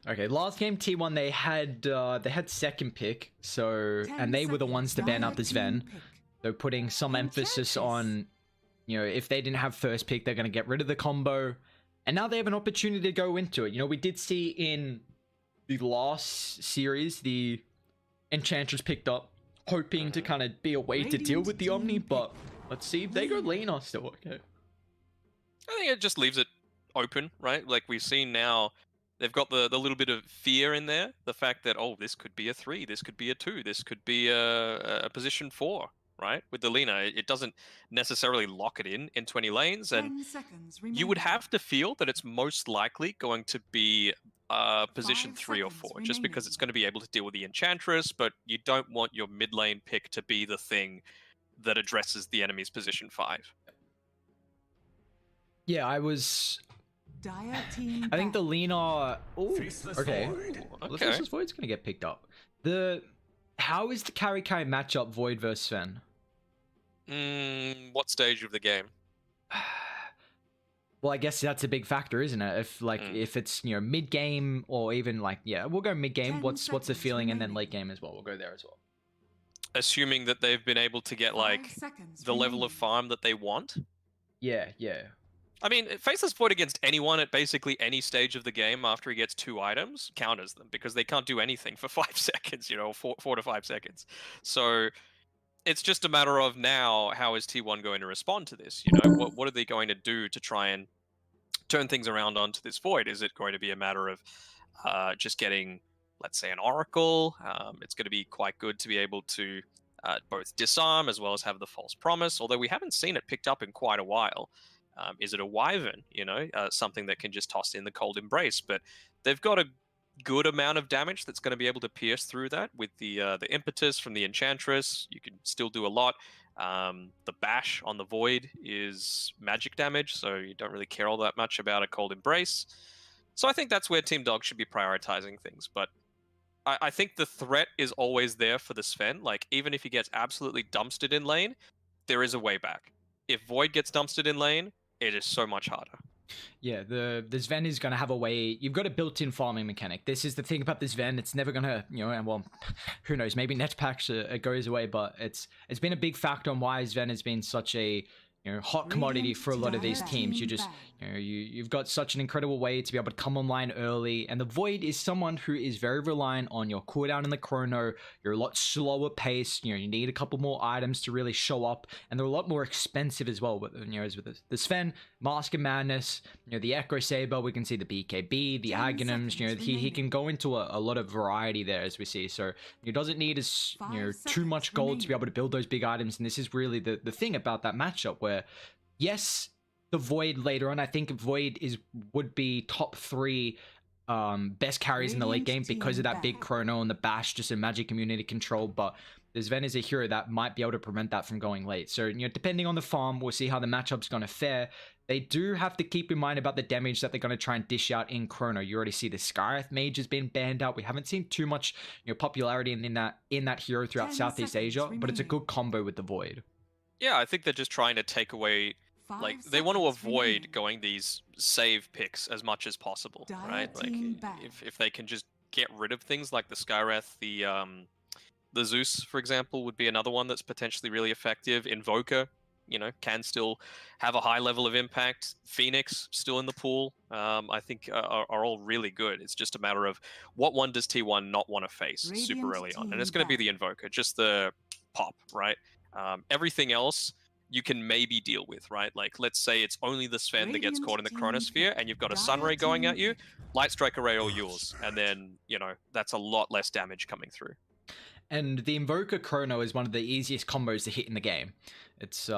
okay. Last game T1 they had second pick, so and they were the ones to ban out the Sven. So putting some emphasis on, you know, if they didn't have first pick, they're gonna get rid of the combo, and now they have an opportunity to go into it. You know, we did see in the last series, the Enchantress picked up, hoping to kind of be a way to deal with the Omni, but let's see if they go Lina still. Okay. I think it just leaves it open, right? Like we've seen now, they've got the little bit of fear in there. The fact that, oh, this could be a 3, this could be a 2, this could be a position 4, right? With the Lina, it doesn't necessarily lock it in 20 lanes, and you would have to feel that it's most likely going to be position 3 or 4, just because it's going to be able to deal with the Enchantress, but you don't want your mid lane pick to be the thing that addresses the enemy's position 5. Yeah, I think the Lina... Ooh, okay. The Faceless Void's going to get picked up. How is the carry matchup Void versus Sven? What stage of the game? Well, I guess that's a big factor, isn't it? If it's, you know, mid game, or even like, yeah, we'll go mid game. What's the feeling, and then late game as well. We'll go there as well. Assuming that they've been able to get like the level of farm that they want. Yeah. I mean, Faceless Void against anyone at basically any stage of the game after he gets 2 items counters them, because they can't do anything for 5 seconds, you know, 4 to 5 seconds. So it's just a matter of now, how is T1 going to respond to this? You know, what are they going to do to try and turn things around onto this Void? Is it going to be a matter of just getting, let's say, an Oracle? It's going to be quite good to be able to both disarm as well as have the False Promise, although we haven't seen it picked up in quite a while. Is it a Wyvern, you know, something that can just toss in the Cold Embrace? But they've got a good amount of damage that's going to be able to pierce through that with the Impetus from the Enchantress. You can still do a lot. The Bash on the Void is magic damage, so you don't really care all that much about a Cold Embrace. So I think that's where Team Dog should be prioritizing things. But I think the threat is always there for the Sven. Like, even if he gets absolutely dumpstered in lane, there is a way back. If Void gets dumpstered in lane, it is so much harder. Yeah, the Sven is going to have a way. You've got a built-in farming mechanic. This is the thing about the Sven. It's never going to, you know, and well, who knows, maybe net packs it goes away, but it's been a big factor on why Sven has been such a, you know, hot commodity for a lot of these teams. You just, you know, you've got such an incredible way to be able to come online early, and the Void is someone who is very reliant on your cooldown in the chrono. You're a lot slower paced. You know, you need a couple more items to really show up, and they're a lot more expensive as well. With, you know, as with the Sven, Mask of Madness, you know, the Echo Saber, we can see the BKB, the Aghanims. You know, he can go into a lot of variety there, as we see. So he doesn't need as, you know, too much gold to be able to build those big items, and this is really the thing about that matchup where, yes, the Void later on, I think Void would be top 3 best carries in the late game because of that big chrono and the Bash, just a magic community control, but the Sven is a hero that might be able to prevent that from going late. So, you know, depending on the farm, we'll see how the matchup's going to fare. They do have to keep in mind about the damage that they're going to try and dish out in chrono. You already see the Skyreth Mage has been banned out. We haven't seen too much, you know, popularity in that hero throughout Southeast Asia, but it's a good combo with the Void. Yeah, I think they're just trying to take away, like, they want to avoid going these save picks as much as possible, right? Like, if they can just get rid of things like the Skyreth, the Zeus, for example, would be another one that's potentially really effective. Invoker, you know, can still have a high level of impact. Phoenix still in the pool, I think are all really good. It's just a matter of what one does T1 not want to face super early on, and it's going to be the Invoker, just the pop, right? Everything else you can maybe deal with, right? Like, let's say it's only the Sven that gets Radiant caught in the team chronosphere, pick. and you've got a Dire Sunray going team at you, pick. Light Strike Array all yours, and then, you know, that's a lot less damage coming through. And the Invoker Chrono is one of the easiest combos to hit in the game. It's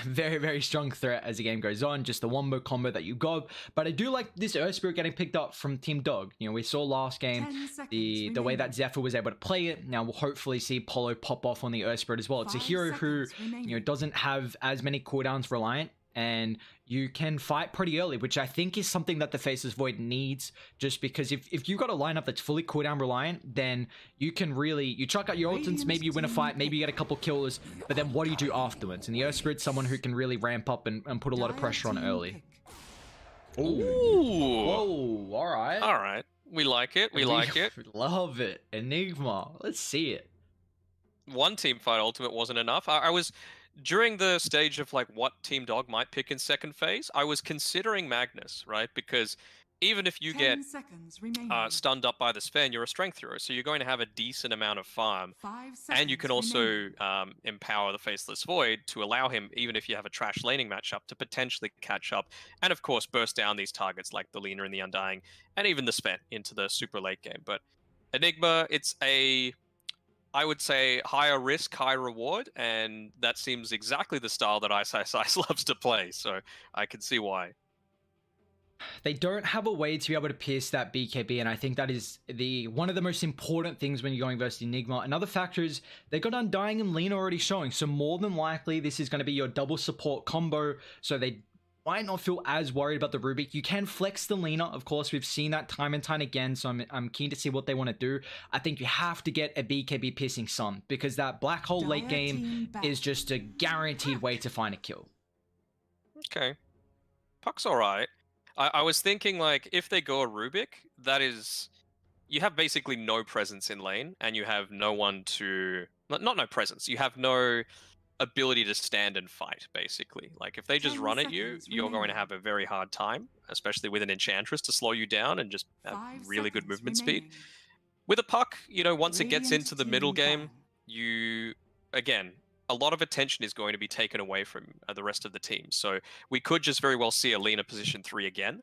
very, very strong threat as the game goes on, just the wombo combo that you got. But I do like this Earth Spirit getting picked up from Team Dog. You know, we saw last game 10 seconds the way that remaining. Zephyr was able to play it. Now we'll hopefully see Polo pop off on the Earth Spirit as well. It's a 5 hero who, seconds remaining. you know, doesn't have as many cooldowns reliant, and you can fight pretty early, which I think is something that the Faceless Void needs, just because if you've got a lineup that's fully cooldown reliant, then you can really, you chuck out your ultants, maybe you win a fight, maybe you get a couple kills, but then what do you do afterwards? And the Earth Spirit's someone who can really ramp up and put a lot of Dire pressure on team early. pick. Ooh! Whoa, alright. Alright, we like it, we like it. Love it. Enigma, let's see it. One team fight ultimate wasn't enough. I was during the stage of like what Team Dog might pick in second phase, I was considering Magnus, right? Because even if you 10 get seconds remaining. stunned up by the Sven, you're a strength hero, so you're going to have a decent amount of farm. 5 seconds And you can also remaining. empower the Faceless Void to allow him, even if you have a trash laning matchup, to potentially catch up. And of course, burst down these targets like the Lina and the Undying, and even the Sven into the super late game. But Enigma, it's a, I would say, higher risk, high reward, and that seems exactly the style that Ice loves to play, so I can see why. They don't have a way to be able to pierce that BKB, and I think that is the one of the most important things when you're going versus Enigma. Another factor is they got Undying and Lina already showing, so more than likely this is going to be your double support combo, so they might not feel as worried about the Rubik. You can flex the Lina, of course, we've seen that time and time again, so I'm keen to see what they want to do. I think you have to get a BKB piercing Sun, because that Black Hole late Dire game team back. is just a guaranteed way to find a kill. Okay. Puck's alright. I was thinking, like, if they go a Rubik, that is... You have basically no presence in lane, and you have no one to... Not no presence, you have no ability to stand and fight, basically. Like, if they just 10 run at you, seconds you're going to remaining. have a very hard time, especially with an Enchantress to slow you down and just have 5 really good seconds movement speed. remaining. With a Puck, you know, once it gets Radiant into the middle team game, ban. you... Again, a lot of attention is going to be taken away from the rest of the team. So we could just very well see a Lina position 3 again.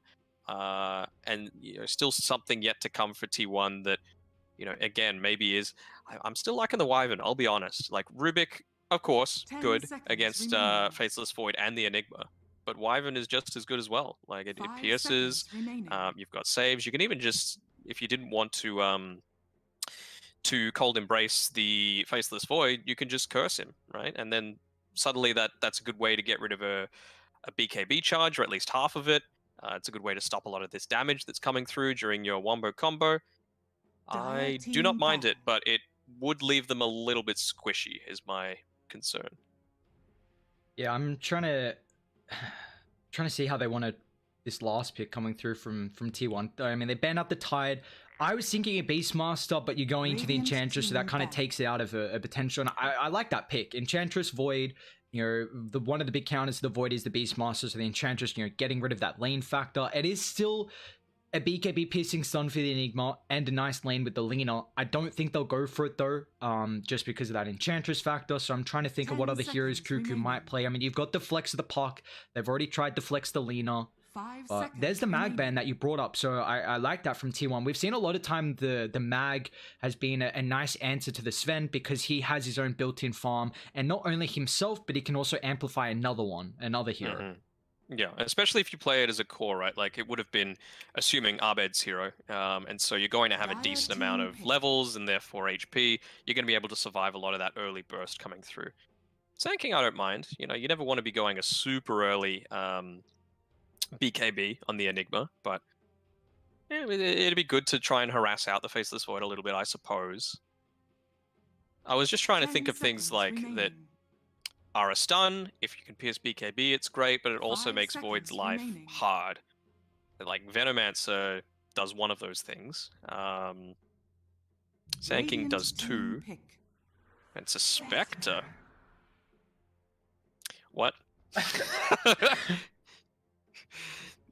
And you know, still something yet to come for T1 that, you know, again, maybe is... I'm still liking the Wyvern, I'll be honest. Like, Rubik, of course, 10 good seconds against remaining. Faceless Void and the Enigma. But Wyvern is just as good as well. Like, it 5 pierces, seconds remaining. you've got saves. You can even just, if you didn't want to Cold Embrace the Faceless Void, you can just curse him, right? And then suddenly that's a good way to get rid of a BKB charge, or at least half of it. It's a good way to stop a lot of this damage that's coming through during your wombo combo. I do not team mind ban. it, but it would leave them a little bit squishy, is my concern. Yeah, I'm trying to see how they want to this last pick coming through from T1. I mean, they banned up the Tide. I was thinking a Beastmaster, but you're going to the Radiant Enchantress, so that team kind of ban. takes it out of a potential. And I like that pick. Enchantress, Void, you know, one of the big counters to the Void is the Beastmaster, so the Enchantress, you know, getting rid of that lane factor. It is still a BKB piercing stun for the Enigma and a nice lane with the Lina. I don't think they'll go for it though, just because of that Enchantress factor. So I'm trying to think of 10 what other heroes seconds Cuckoo might remaining. play. I mean, you've got the flex of the Puck. They've already tried to flex the Lina. 5 But seconds there's the mag remaining. ban that you brought up, so I like that from T1. We've seen a lot of time the mag has been a nice answer to the Sven, because he has his own built-in farm, and not only himself, but he can also amplify another hero. Mhm. Yeah, especially if you play it as a core, right? Like, it would have been assuming Abed's hero, and so you're going to have a Dire decent amount team of pick. levels and therefore HP. You're going to be able to survive a lot of that early burst coming through. Sanking, I don't mind. You know, you never want to be going a super early BKB on the Enigma, but yeah, it'd be good to try and harass out the Faceless Void a little bit, I suppose. I was just trying to 10 think of things seconds like that remaining. are a stun. If you can pierce BKB, it's great, but it also 5 makes Void's seconds life remaining. hard. Like, Venomancer does one of those things. Sand King Radiant does team two. pick. And it's a Spectre. What?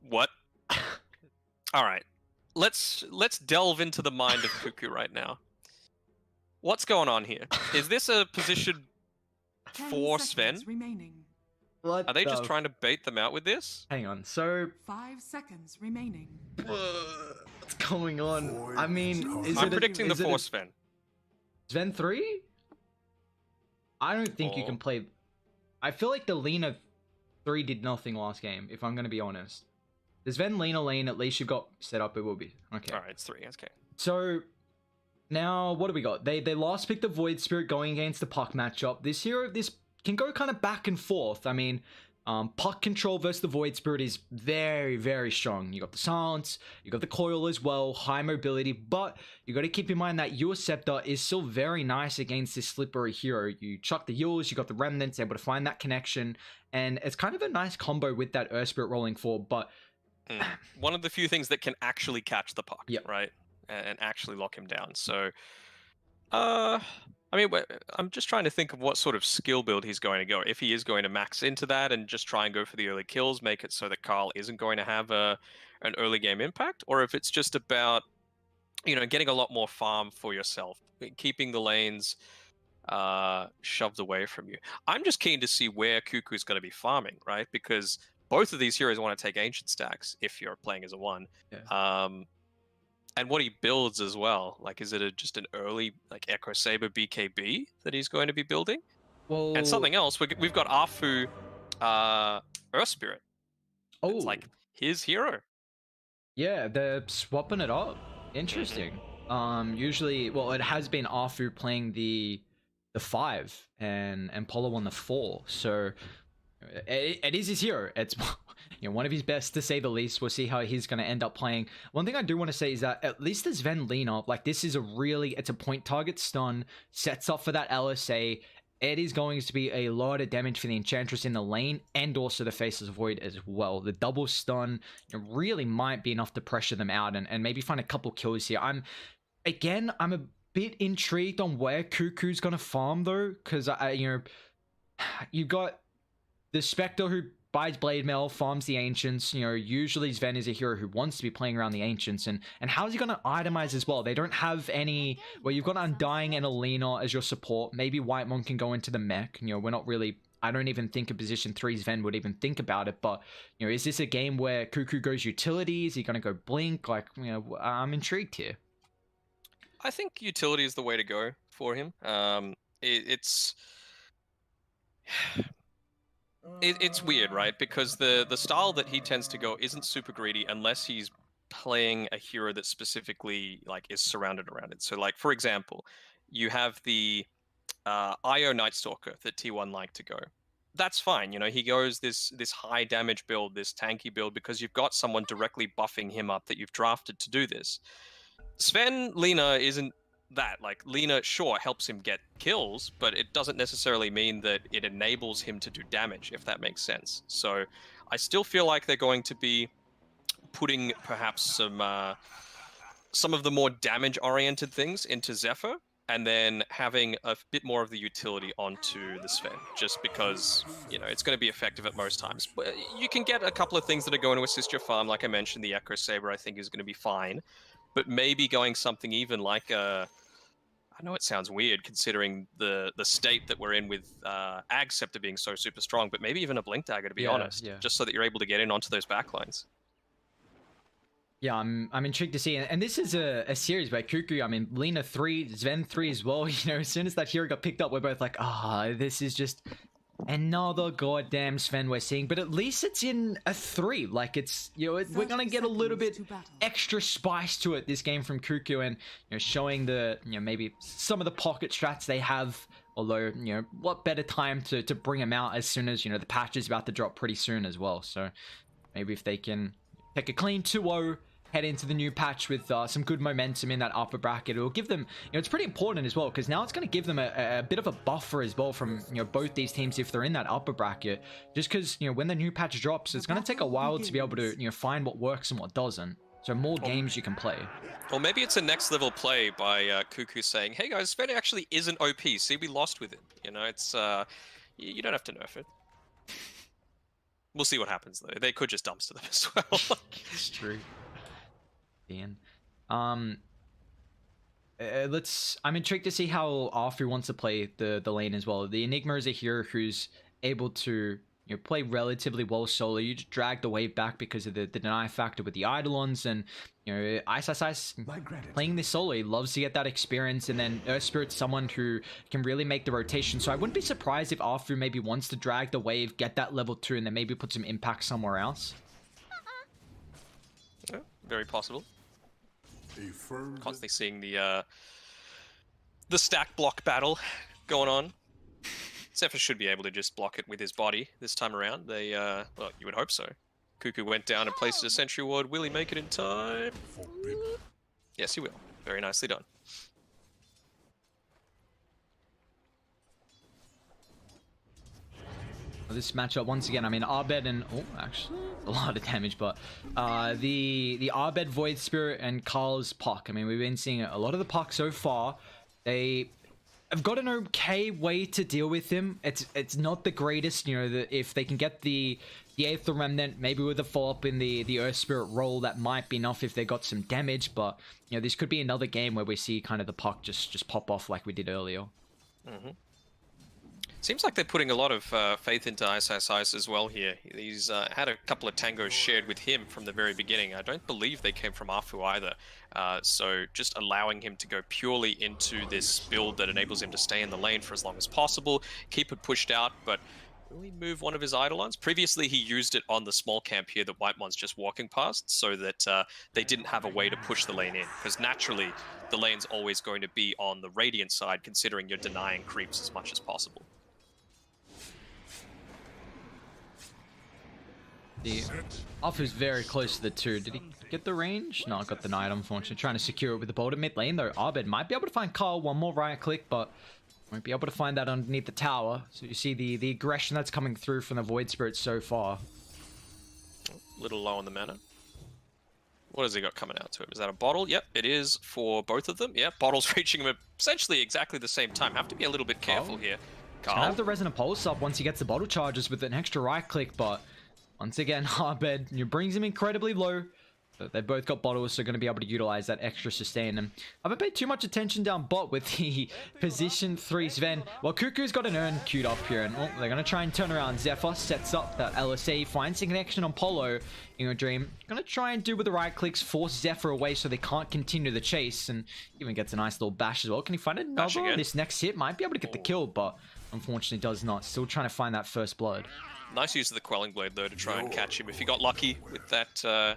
What? Alright. Let's delve into the mind of Cuckoo right now. What's going on here? Is this a position 10 For seconds Sven? remaining. What Are they just the trying to bait them out with this? Hang on. So 5 seconds remaining. what's going on? I mean, is I'm it predicting the is it for Sven. Sven 3? I don't think you Or- can play. I feel like the Lena 3 did nothing last game, if I'm going to be honest. The Sven Lena lane, at least you've got set up, it will be. Okay. Alright, it's 3, okay. So, now, what do we got? They last picked the Void Spirit going against the Puck matchup. This hero, this can go kind of back and forth. I mean, Puck control versus the Void Spirit is very, very strong. You got the silence, you got the coil as well, high mobility, but you got to keep in mind that your Scepter is still very nice against this slippery hero. You chuck the Yules, you got the Remnants, able to find that connection, and it's kind of a nice combo with that Earth Spirit rolling forward, but One of the few things that can actually catch the puck, Yep. right? And actually lock him down. So, I mean, I'm just trying to think of what sort of skill build he's going to go. If he is going to max into that and just try and go for the early kills, make it so that Carl isn't going to have an early game impact, or if it's just about, getting a lot more farm for yourself, keeping the lanes shoved away from you. I'm just keen to see where Cuckoo's going to be farming, right? Because both of these heroes want to take ancient stacks if you're playing as a 1. Yeah. And what he builds as well. Like, is it just an early like Echo Saber BKB that he's going to be building? well, And something else, we've got Afu Earth Spirit. Oh, It's like his hero. yeah, they're swapping it up. Interesting. Usually, well, it has been Afu playing the 5 and Polo on the 4, so it is his hero. It's one of his best, to say the least. We'll see how he's going to end up playing. One thing I do want to say is that at least as Sven Lena, like, this is it's a point target stun, sets up for that LSA. It is going to be a lot of damage for the Enchantress in the lane and also the Faceless Void as well. The double stun really might be enough to pressure them out and maybe find a couple kills here. I'm a bit intrigued on where Cuckoo's going to farm though, because you got the Spectre who buys Blade Mail, farms the Ancients. Usually Sven is a hero who wants to be playing around the Ancients. And how's he going to itemize as well? They don't have any... Well, you've got Undying and Alina as your support. Maybe Whitemon can go into the mech. We're not really... I don't even think a position 3 Sven would even think about it. But, is this a game where Cuckoo goes utility? Is he going to go Blink? Like, I'm intrigued here. I think utility is the way to go for him. It's weird, right? Because the style that he tends to go isn't super greedy unless he's playing a hero that specifically like is surrounded around it. So, like, for example, you have the IO Night Stalker that T1 like to go. That's fine. He goes this high damage build, this tanky build, because you've got someone directly buffing him up that you've drafted to do this. Sven Lena isn't that. Like, Lena, sure, helps him get kills, but it doesn't necessarily mean that it enables him to do damage, if that makes sense. So I still feel like they're going to be putting perhaps some of the more damage-oriented things into Zephyr, and then having a bit more of the utility onto the Sven, just because, it's going to be effective at most times. But you can get a couple of things that are going to assist your farm. Like I mentioned, the Echo Saber, I think, is going to be fine. But maybe going something even like I know it sounds weird considering the state that we're in with Ag Scepter being so super strong, but maybe even a Blink Dagger, to be honest, just so that you're able to get in onto those backlines. Yeah, I'm intrigued to see, and this is a series where Cuckoo, Lena 3, Sven 3 as well. As soon as that hero got picked up, we're both like, this is just another goddamn Sven we're seeing. But at least it's in a 3. Like, it's we're gonna get a little bit extra spice to it this game from Cuckoo, and showing the maybe some of the pocket strats they have. Although, what better time to bring them out as soon as the patch is about to drop pretty soon as well. So maybe if they can take a clean 2-0, head into the new patch with some good momentum in that upper bracket, it'll give them, it's pretty important as well, because now it's going to give them a bit of a buffer as well from, both these teams if they're in that upper bracket, just because, when the new patch drops, it's going to take a while to be able to, find what works and what doesn't. So more games you can play. Or maybe it's a next level play by Cuckoo saying, hey guys, Sven actually isn't OP, see, we lost with it. It's, you don't have to nerf it. We'll see what happens though. They could just dumpster them as well. It's true. Ian. I'm intrigued to see how Arthur wants to play the lane as well. The Enigma is a hero who's able to play relatively well solo. You just drag the wave back because of the deny factor with the Eidolons, and Ice playing this solo, he loves to get that experience, and then Earth Spirit's someone who can really make the rotation. So I wouldn't be surprised if Arthur maybe wants to drag the wave, get that level 2, and then maybe put some impact somewhere else. Yeah, very possible. Constantly seeing the stack block battle going on. Zephyr should be able to just block it with his body this time around. They, well, you would hope so. Cuckoo went down and placed a sentry ward. Will he make it in time? Yes, he will. Very nicely done. This matchup once again, I mean, Abed and actually a lot of damage, but the Abed Void Spirit and Carl's Puck. I mean, we've been seeing a lot of the Puck so far. They have got an okay way to deal with him. It's not the greatest, if they can get the Aether Remnant, maybe with a follow-up in the Earth Spirit roll, that might be enough if they got some damage. But this could be another game where we see kind of the Puck just pop off like we did earlier. Mm-hmm. Seems like they're putting a lot of faith into Ice as well here. He's had a couple of tangos shared with him from the very beginning. I don't believe they came from Afu either. So just allowing him to go purely into this build that enables him to stay in the lane for as long as possible, keep it pushed out, but will he move one of his Eidolons? Previously, he used it on the small camp here that Whitemon's just walking past, so that they didn't have a way to push the lane in, because naturally, the lane's always going to be on the Radiant side, considering you're denying creeps as much as possible. The Afu's very close to the 2. Did he get the range? No, got the Knight, unfortunately. Trying to secure it with the boulder mid lane, though. Abed might be able to find Carl one more right click, but won't be able to find that underneath the tower. So you see the aggression that's coming through from the Void Spirit so far. A little low on the mana. What has he got coming out to him? Is that a bottle? Yep, it is for both of them. Yep, bottle's reaching him at essentially exactly the same time. Have to be a little bit careful here. Carl. Gonna have the Resonant Pulse up once he gets the bottle charges with an extra right click, but once again, Abed brings him incredibly low. But they've both got bottles, so going to be able to utilize that extra sustain. And I haven't paid too much attention down bot with the position 3 Sven. Well, Cuckoo's got an urn queued up here, and they're going to try and turn around. Zephyr sets up that LSA, finds the connection on Polo. Dream going to try and do with the right clicks, force Zephyr away so they can't continue the chase, and even gets a nice little bash as well. Can he find another? This next hit might be able to get the kill, but unfortunately does not. Still trying to find that first blood. Nice use of the Quelling Blade, though, to try and catch him. If he got lucky with that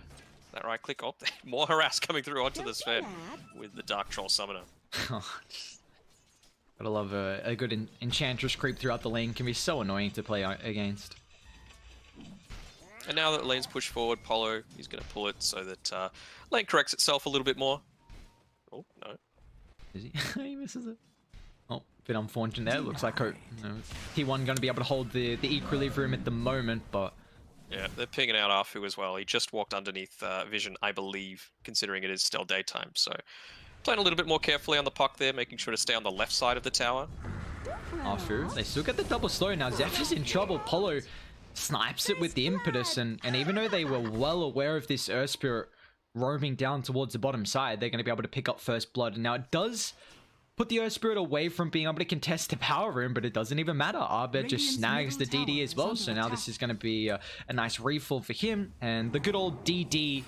that right click, more harass coming through onto the Sven with the Dark Troll Summoner. Gotta love a good Enchantress creep throughout the lane. Can be so annoying to play against. And now that lane's pushed forward, Polo, he's going to pull it so that lane corrects itself a little bit more. Oh, no. Is he? He misses it. Oh, bit unfortunate there. Looks like T1 going to be able to hold the equilibrium at the moment, but... Yeah, they're pinging out Afu as well. He just walked underneath vision, I believe, considering it is still daytime. So playing a little bit more carefully on the puck there, making sure to stay on the left side of the tower. Afu, they still get the double slow. Now Zephyr's in trouble. Polo snipes it with the impetus, and even though they were well aware of this Earth Spirit roaming down towards the bottom side, they're going to be able to pick up first blood. And now it does put the Earth Spirit away from being able to contest the power room, but it doesn't even matter. Abed just snags the DD as well, so now this is going to be a nice refill for him, and the good old DD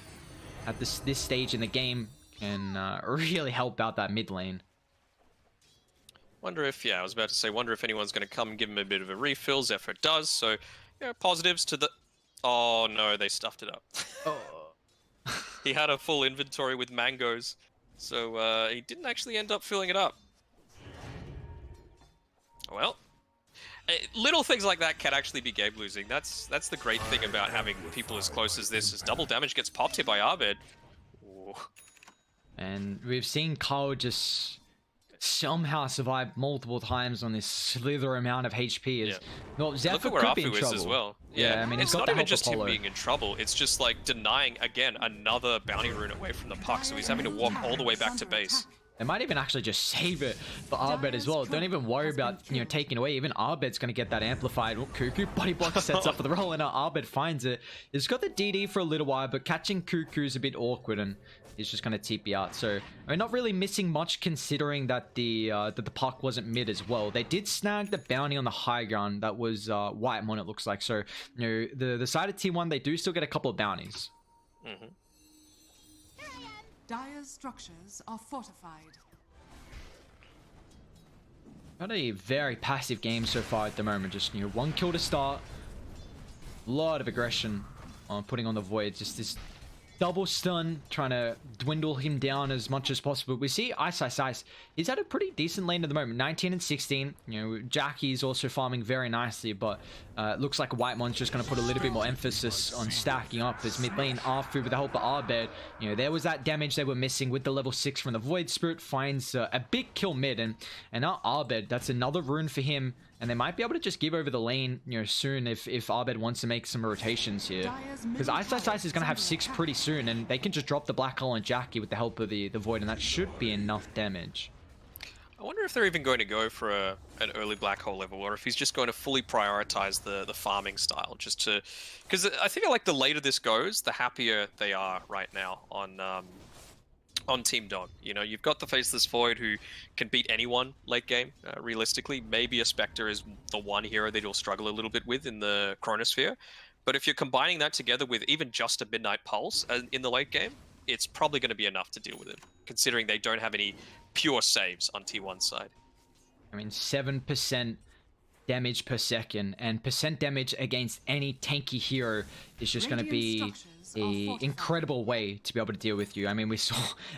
at this stage in the game can really help out that mid lane. Wonder if, I was about to say, wonder if anyone's going to come and give him a bit of a refill. Zephyr does, so positives to the... Oh no, they stuffed it up. He had a full inventory with mangoes, so he didn't actually end up filling it up. Well, little things like that can actually be game losing. That's the great thing about having people as close as this, is double damage gets popped here by Abed. Ooh. And we've seen Carl just somehow survive multiple times on this slither amount of HP. Well, Zephyr Look at where could be in Afu is trouble as well. I mean, it's not even just him being in trouble. It's just like denying, again, another bounty rune away from the puck, so he's having to walk all the way back to base. They might even actually just save it for Abed as well. Don't even worry about, taking away. Even Abed's going to get that amplified. Oh, Cuckoo body block sets up for the roll, and Abed finds it. He's got the DD for a little while, but catching Cuckoo's a bit awkward, and He's just going to TP out. So, I mean, not really missing much considering that the puck wasn't mid as well. They did snag the bounty on the high ground. That was Whitemon, it looks like. So, you know, the side of T1, they do still get a couple of bounties. Mm-hmm. Dire's structures are fortified. Got a very passive game so far at the moment. Just, you know, 1 kill to start. A lot of aggression on putting on the Void. Just this double stun, trying to dwindle him down as much as possible. We see Ice. He's at a pretty decent lane at the moment, 19 and 16. You know, Jackie's also farming very nicely, but it looks like Whitemon's just going to put a little bit more emphasis on stacking up as mid lane. Arfu with the help of Arbed. You know, there was that damage they were missing with the level 6 from the Void Spirit. Finds a big kill mid, and now Arbed, that's another rune for him. And they might be able to just give over the lane, you know, soon if Arbed wants to make some rotations here. Because Ice is going to have 6 pretty soon, and they can just drop the Black Hole on Jackie with the help of the Void, and that should be enough damage. I wonder if they're even going to go for an early Black Hole level, or if he's just going to fully prioritize the farming style, just to... Because I think like the later this goes, the happier they are right now on Team Dog. You know, you've got the Faceless Void who can beat anyone late game, realistically. Maybe a Spectre is the one hero that you'll struggle a little bit with in the Chronosphere. But if you're combining that together with even just a Midnight Pulse in the late game, it's probably going to be enough to deal with it, considering they don't have any pure saves on T1's side. I mean, 7% damage per second, and percent damage against any tanky hero is just going to be a incredible way to be able to deal with you. I mean, we saw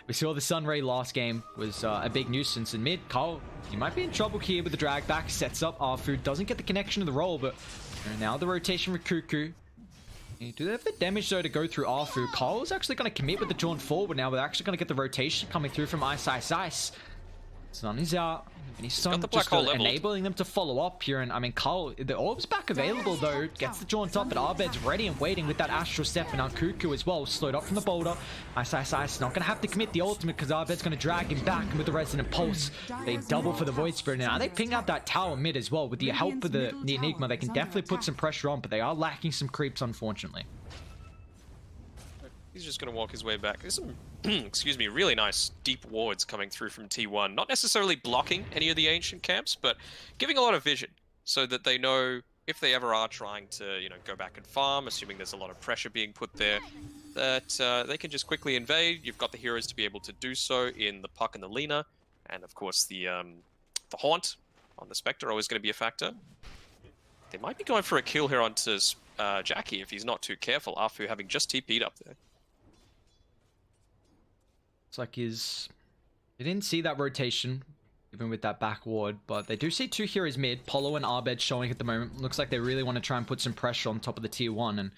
the Sunray last game was a big nuisance in mid. Carl, you might be in trouble here with the drag back. Sets up Arfu, doesn't get the connection to the roll, but now the rotation with Cuckoo. Do they have the damage though to go through Arfu? Carl's actually going to commit with the jaunt forward now. We're actually going to get the rotation coming through from Ice. Sun is out. And he's got the Black Hole leveled, enabling them to follow up here. And I mean, Carl, the orb's back available though. Gets the jaunt up, but Arbed's ready and waiting with that Astral Step. And now Cuckoo as well, slowed up from the boulder. Ice not going to have to commit the ultimate because Arbed's going to drag him back. And with the Resonant Pulse, they double for the Void Spirit. Now they ping out that tower mid as well. With the help of the Enigma, they can definitely put some pressure on, but they are lacking some creeps, unfortunately. He's just going to walk his way back. There's some, excuse me, really nice deep wards coming through from T1. Not necessarily blocking any of the ancient camps, but giving a lot of vision so that they know if they ever are trying to, you know, go back and farm, assuming there's a lot of pressure being put there, that they can just quickly invade. You've got the heroes to be able to do so in the Puck and the Lina, and of course the Haunt on the Spectre always going to be a factor. They might be going for a kill here onto Jackie if he's not too careful, after having just TP'd up there. It's like they didn't see that rotation, even with that back ward, but they do see 2 heroes mid, Polo and Arbed showing at the moment. Looks like they really want to try and put some pressure on top of the tier 1, and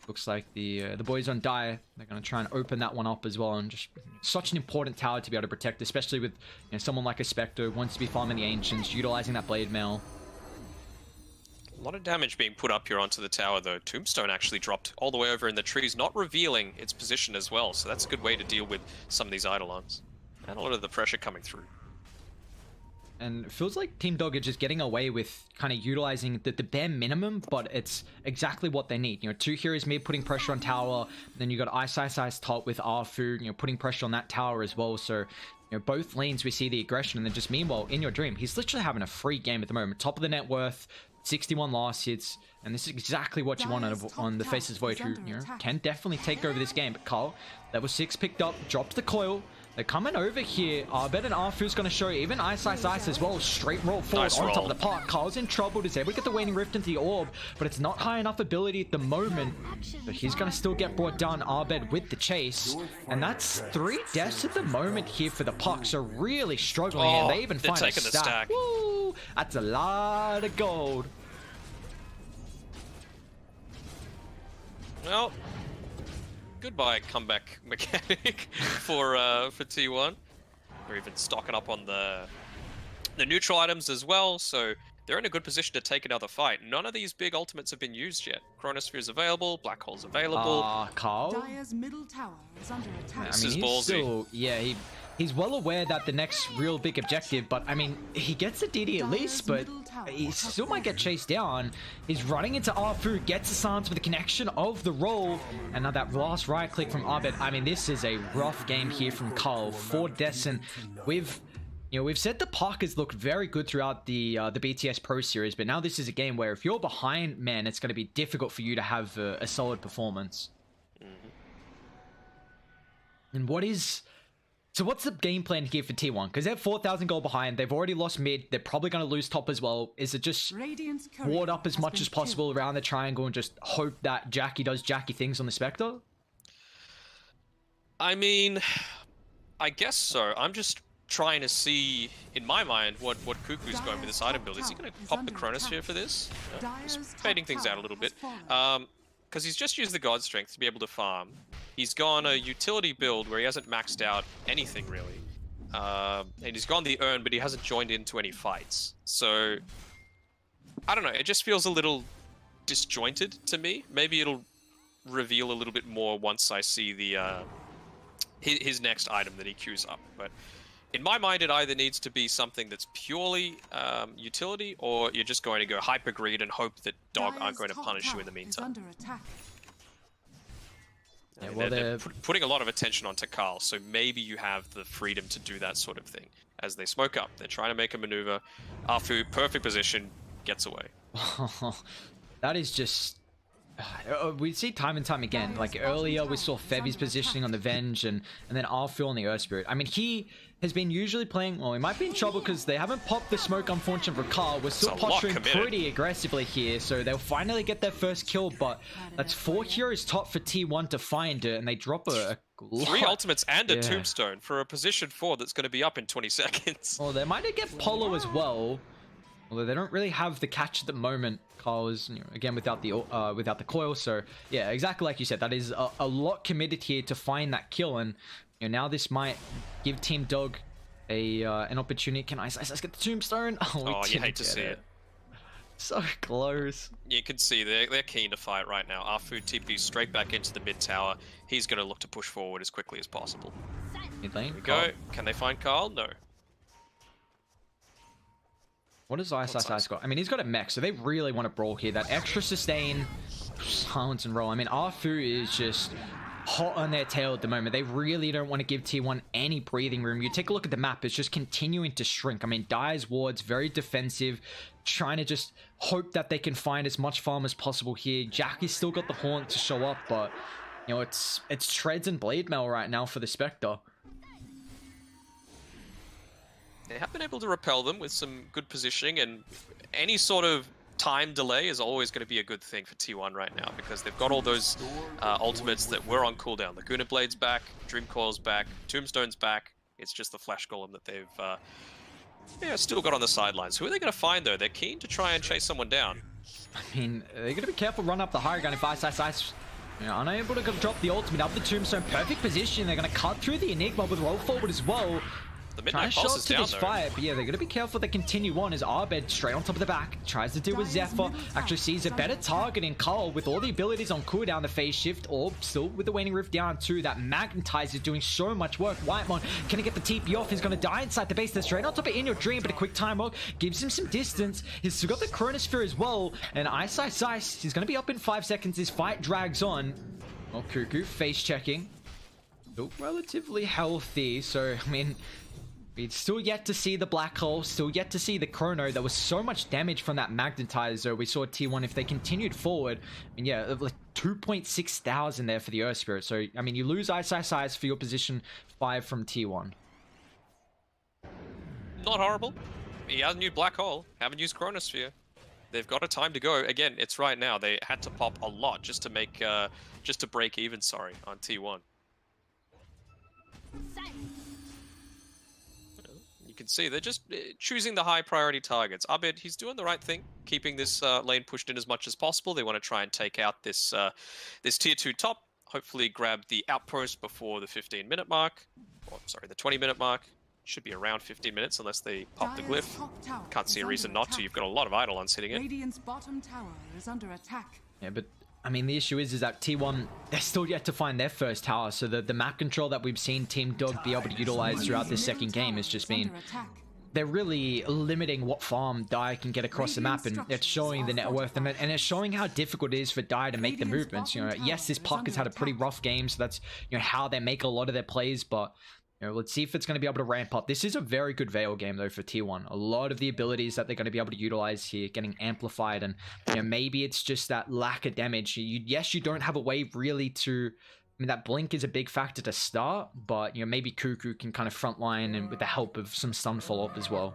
looks like the boys on Dire, they're going to try and open that one up as well, and just such an important tower to be able to protect, especially with, you know, someone like a Spectre who wants to be farming the Ancients, utilizing that Blade Mail. A lot of damage being put up here onto the tower, though. Tombstone actually dropped all the way over in the trees, not revealing its position as well. So that's a good way to deal with some of these Eidolons. And a lot of the pressure coming through. And it feels like Team Dog are just getting away with kind of utilizing the bare minimum, but it's exactly what they need. You know, 2 heroes mid putting pressure on tower, then you got Ice top with Arfu, you know, putting pressure on that tower as well. So, you know, both lanes we see the aggression, and then just meanwhile, in your dream, he's literally having a free game at the moment. Top of the net worth, 61 last hits, and this is exactly what you want on the Faceless Void, who, you know, can definitely take over this game. But Carl, level 6 picked up, drops the coil. They're coming over here. Bet and Arfu's going to show even Ice as well. Straight roll forward nice on roll. top of the park. Carl's in trouble. He's able to get the Waning Rift into the orb, but it's not high enough ability at the moment. So he's going to still get brought down. Arbed with the chase. And that's 3 deaths at the moment here for the Pucks. So really struggling. And they even find a stack. Woo! That's a lot of gold. Well, goodbye comeback mechanic for T1. They're even stocking up on the neutral items as well, so they're in a good position to take another fight. None of these big ultimates have been used yet. Chronosphere's available, Black Hole's available. Carl? Dire's middle tower is under attack. I mean, he's ballsy. still, yeah, he's well aware that the next real big objective, but I mean, he gets a DD at least, but he still might get chased down. He's running into Arfu, gets a stance with the connection of the roll, and now that last right click from Abed. I mean, this is a rough game here from Carl for Dessen. We've said the Parkers looked very good throughout the BTS Pro Series, but now this is a game where if you're behind, man, it's going to be difficult for you to have a solid performance. And so what's the game plan here for T1? Because they're 4,000 gold behind. They've already lost mid. They're probably going to lose top as well. Is it just ward up as much as possible around the triangle and just hope that Jackie does Jackie things on the Spectre? I mean, I guess so. I'm just trying to see, in my mind, what Cuckoo's going with this item build. Is he going to pop the Chronosphere for this? Just fading things out a little bit. Because he's just used the God Strength to be able to farm. He's gone a utility build where he hasn't maxed out anything really. And he's gone the Urn, but he hasn't joined into any fights. So, I don't know, it just feels a little disjointed to me. Maybe it'll reveal a little bit more once I see the his next item that he queues up. But in my mind, it either needs to be something that's purely utility, or you're just going to go hyper greed and hope that Dog aren't going to punish you in the meantime. Yeah, well, they're putting a lot of attention onto Carl, so maybe you have the freedom to do that sort of thing. As they smoke up, they're trying to make a maneuver. Afu, perfect position, gets away. That is just... we see time and time again. Like earlier, we saw Fevy's positioning on the Venge, and then Arfu on the Earth Spirit. I mean, he has been usually playing... Well, he might be in trouble because they haven't popped the smoke, unfortunately, for Carl. We're still posturing pretty aggressively here, so they'll finally get their first kill, but that's 4 heroes top for T1 to find it, and they drop a lot. 3 ultimates and a tombstone for a position 4 that's going to be up in 20 seconds. Well, they might get Polo as well, although they don't really have the catch at the moment. Carl is, again, without the coil, so yeah, exactly like you said, that is a lot committed here to find that kill, and now this might give Team Dog an opportunity. Can Ice get the tombstone? Oh, you hate to see it. So close. You can see they're keen to fight right now. Arfu TP straight back into the mid tower. He's going to look to push forward as quickly as possible. Mid lane. Here we go. Can they find Carl? No. What does Ice got? I mean, he's got a mech, so they really want to brawl here. That extra sustain, silence and roll. I mean, Arfu is just hot on their tail at the moment. They really don't want to give T1 any breathing room. You take a look at the map, it's just continuing to shrink. I mean, Dire's wards, very defensive, trying to just hope that they can find as much farm as possible here. Jackie's still got the haunt to show up, but, it's Treads and Blade Mail right now for the Spectre. They have been able to repel them with some good positioning, and any sort of time delay is always going to be a good thing for T1 right now, because they've got all those ultimates that were on cooldown. Laguna Blade's back, Dream Coil's back, Tombstone's back. It's just the Flash Golem that they've still got on the sidelines. Who are they going to find, though? They're keen to try and chase someone down. I mean, they're going to be careful, run up the high ground if Ice unable to drop the ultimate up the Tombstone. Perfect position. They're going to cut through the Enigma with roll forward as well. The Midnight Pulse is down, though. Fight, but yeah, they're going to be careful they continue on as Arbed straight on top of the back. Tries to deal with Zephyr. Actually sees a better target in Carl with all the abilities on cooldown, the phase shift, or still with the Waning Rift down too. That Magnetizer is doing so much work. Whitemon, can he get the TP off? He's going to die inside the base. They're straight on top of In Your Dream, but a quick time walk gives him some distance. He's still got the Chronosphere as well. And Ice, he's going to be up in 5 seconds. This fight drags on. Oh, Cuckoo, face checking. Still relatively healthy, so, I mean... We'd still yet to see the Black Hole, still yet to see the Chrono. There was so much damage from that Magnetizer. We saw T1, if they continued forward, I mean, yeah, like 2.6 thousand there for the Earth Spirit. So, I mean, you lose Ice for your position 5 from T1. Not horrible. He has a new Black Hole. Haven't used Chronosphere. They've got a time to go. Again, it's right now. They had to pop a lot just to make, just to break even, on T1. You can see they're just choosing the high priority targets. Abed, he's doing the right thing, keeping this lane pushed in as much as possible. They want to try and take out this this tier 2 top. Hopefully grab the outpost before the 15-minute mark. Or, sorry, the 20-minute mark. Should be around 15 minutes unless they pop the glyph. Can't see a reason not to. You've got a lot of Eidolons hitting it. Radiant's bottom tower is under attack. Yeah, but I mean, the issue is that T1, they're still yet to find their first tower, so the map control that we've seen Team Dog be able to utilize throughout this second game has just been, they're really limiting what farm Dai can get across the map, and it's showing the net worth, and it's showing how difficult it is for Dai to make the movements. You know, yes, this Puck has had a pretty rough game, so that's, you know, how they make a lot of their plays, but you know, let's see if it's going to be able to ramp up. This is a very good Veil game, though, for T1. A lot of the abilities that they're going to be able to utilize here getting amplified, and you know, maybe it's just that lack of damage. Yes, you don't have a way really to... I mean, that blink is a big factor to start, but you know, maybe Cuckoo can kind of frontline and with the help of some stun follow-up as well.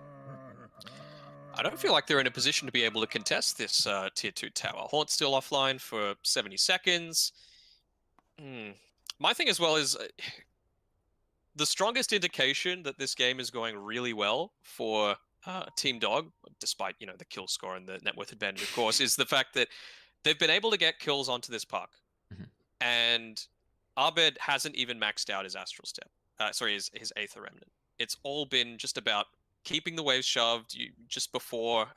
I don't feel like they're in a position to be able to contest this tier 2 tower. Haunt's still offline for 70 seconds. My thing as well is... the strongest indication that this game is going really well for Team Dog, despite, you know, the kill score and the net worth advantage, of course, is the fact that they've been able to get kills onto this Puck. And Abed hasn't even maxed out his Astral Step. His Aether Remnant. It's all been just about keeping the waves shoved. Just before,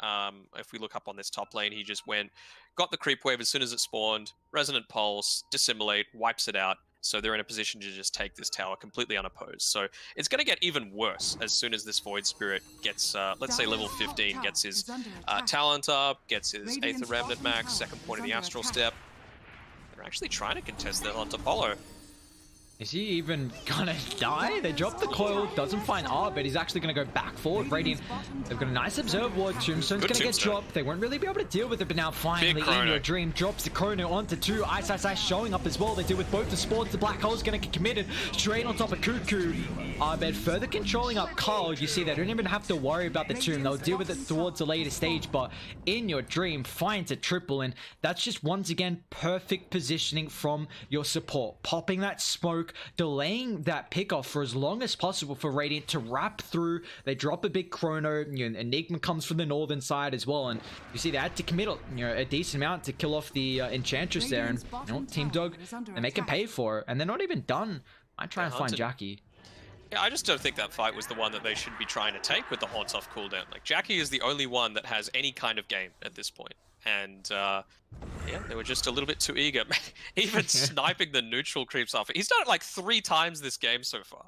if we look up on this top lane, he just got the creep wave as soon as it spawned, Resonant Pulse, Dissimulate, wipes it out. So they're in a position to just take this tower completely unopposed. So it's going to get even worse as soon as this Void Spirit gets, let's say level 15, gets his talent up, gets his Aether Remnant max, second point of the Astral Step. They're actually trying to contest that onto Apollo. Is he even gonna die? They drop the coil, doesn't find R, but he's actually gonna go back forward. Radiant, they've got a nice Observe Ward. Tombstone's gonna get dropped. They won't really be able to deal with it, but now finally In Your Dream drops the Chrono onto 2. Ice showing up as well. They do with both the sports. The Black Hole's gonna get committed straight on top of Cuckoo. Abed further controlling up Carl. You see, they don't even have to worry about the tomb. They'll deal with it towards the later stage, but In Your Dream finds a triple, and that's just once again perfect positioning from your support. Popping that smoke, delaying that pickoff for as long as possible for Radiant to wrap through. They drop a big Chrono. You know, Enigma comes from the northern side as well, and you see they had to commit a decent amount to kill off the Enchantress there, and you know, Team Dog, they make him pay for it, and they're not even done. I try and find Jackie. Yeah, I just don't think that fight was the one that they should be trying to take with the Haunts off cooldown. Like, Jackie is the only one that has any kind of game at this point. And, yeah, they were just a little bit too eager. Even sniping the neutral creeps off. He's done it like 3 times this game so far.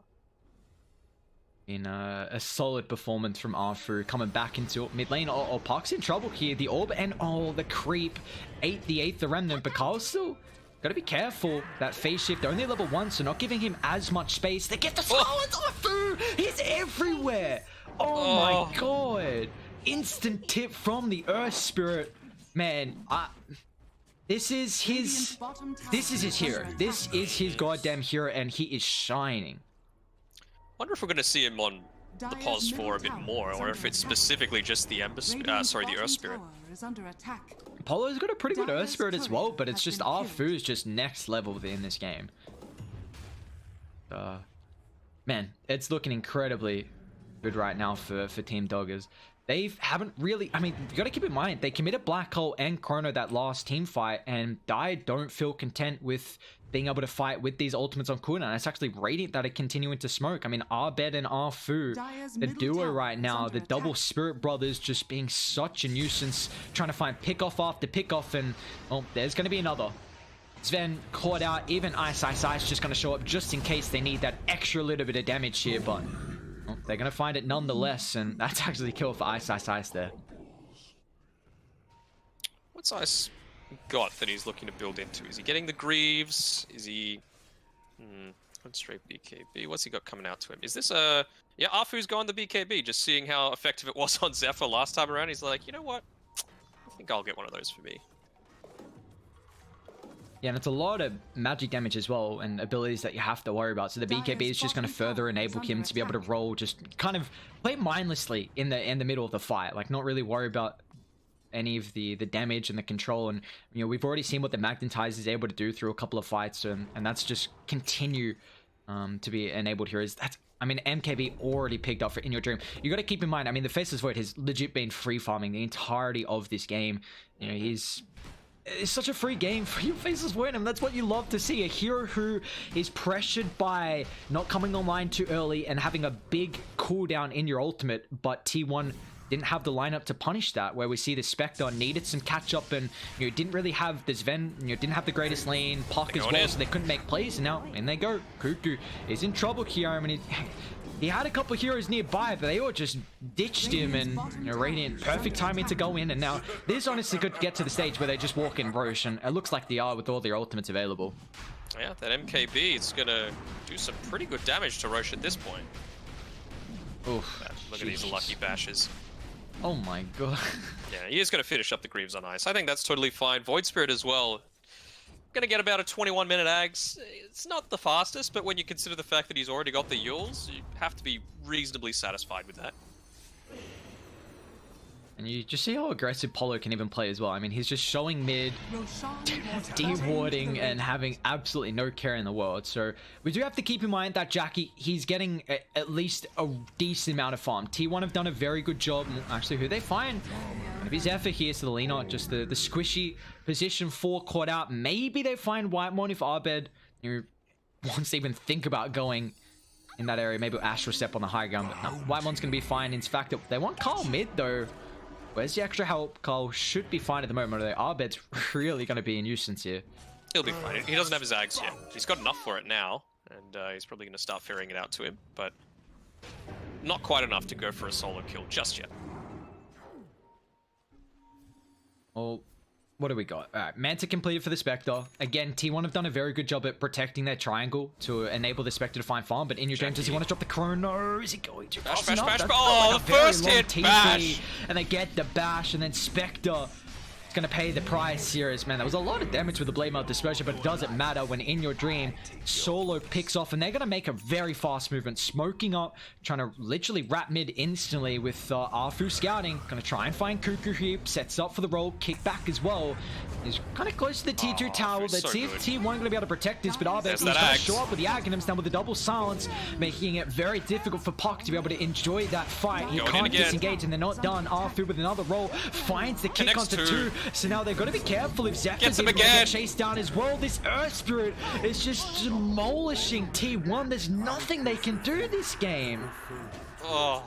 In a solid performance from Arfu, coming back into mid lane. Oh, Park's in trouble here. The orb and, the creep ate the Aether Remnant, but Carl's still... Gotta be careful. That phase shift, only level 1, so not giving him as much space. They get the silence off. He's everywhere. Oh my god. Instant tip from the Earth Spirit. Man, this is his hero. This is his goddamn hero, and he is shining. Wonder if we're gonna see him on the pause 4 a bit more, or if it's specifically just the the Earth Spirit. Apollo's got a pretty good Earth Spirit as well, but it's just Arfu's just next level in this game. Man, it's looking incredibly good right now for Team Doggers. They haven't really, I mean, you gotta keep in mind, they committed Black Hole and Chrono that last team fight, and Dai don't feel content with being able to fight with these ultimates on cooldown. It's actually Radiant that are continuing to smoke. I mean, Abed and Arfu, the duo right now, the double Spirit Brothers just being such a nuisance, trying to find pickoff after pickoff, and, well, there's gonna be another. Sven caught out, even Ice just gonna show up just in case they need that extra little bit of damage here, but... well, they're gonna find it nonetheless, and that's actually a kill for Ice there. What's Ice got that he's looking to build into? Is he getting the Greaves? Is he... straight BKB. What's he got coming out to him? Is this a... yeah, Arfu's gone the BKB, just seeing how effective it was on Zephyr last time around. He's like, you know what? I think I'll get one of those for me. Yeah, and it's a lot of magic damage as well, and abilities that you have to worry about. So the BKB is just going to further enable him to be able to roll, just kind of play mindlessly in the middle of the fight, like not really worry about any of the damage and the control. And you know, we've already seen what the Magnetize is able to do through a couple of fights, and that's just continue to be enabled here. I mean, MKB already picked up for In Your Dream. You got to keep in mind, I mean, the Faceless Void has legit been free farming the entirety of this game. You know, it's such a free game for your Faceless Void, and that's what you love to see. A hero who is pressured by not coming online too early and having a big cooldown in your ultimate, but T1 didn't have the lineup to punish that, where we see the Spectre needed some catch up and didn't really have this Ven, didn't have the greatest lane, Puck as well, so they couldn't make plays. And now in they go. Cuckoo is in trouble here. I mean, he had a couple heroes nearby, but they all just ditched him, and Radiant, perfect timing to go in. And now this honestly could get to the stage where they just walk in Roche, and it looks like they are with all their ultimates available. Yeah, that MKB is gonna do some pretty good damage to Roche at this point. Oof, look at these lucky bashes. Oh my god. Yeah, he is going to finish up the Greaves on ice. I think that's totally fine. Void Spirit as well. Going to get about a 21-minute Ags. It's not the fastest, but when you consider the fact that he's already got the Yules, you have to be reasonably satisfied with that. And you just see how aggressive Polo can even play as well. I mean, he's just showing mid, de-warding, and having absolutely no care in the world. So we do have to keep in mind that Jackie, he's getting at least a decent amount of farm. T1 have done a very good job. Actually, who they find? Maybe Zephyr here to the Lina, just the squishy position 4 caught out. Maybe they find Whitemon if Arbed wants to even think about going in that area. Maybe Astral Step on the high ground, but no, Whitemon's going to be fine. In fact, they want Carl mid though. Where's the extra help? Carl should be fine at the moment. Arbed's really going to be a nuisance here. He'll be fine. He doesn't have his Ags yet. He's got enough for it now, and he's probably going to start ferrying it out to him, but not quite enough to go for a solo kill just yet. Well, what do we got? All right, Manta completed for the Spectre. Again, T1 have done a very good job at protecting their triangle to enable the Spectre to find farm, but in your game, does he want to drop the chrono? Is he going to? Bash, bash, bash, oh, the first hit, bash! And they get the bash, and then Spectre is going to pay the price here. As, man, there was a lot of damage with the Blade Mail Dispersion, but it doesn't matter when in your dream, Solo picks off, and they're going to make a very fast movement, smoking up, trying to literally wrap mid instantly with Arfu scouting. Going to try and find Cuckoo here, sets up for the roll, kick back as well. He's kind of close to the T2 tower. Let's see if T1 going to be able to protect this, but Arbed is going to show up with the Aghanims now with the double silence, making it very difficult for Puck to be able to enjoy that fight. He can't disengage, and they're not done. Arfu with another roll finds the kick onto 2. So now they're going to be careful if Zephyr's able to get chased down as well. This Earth Spirit is just demolishing T1. There's nothing they can do this game. Oh.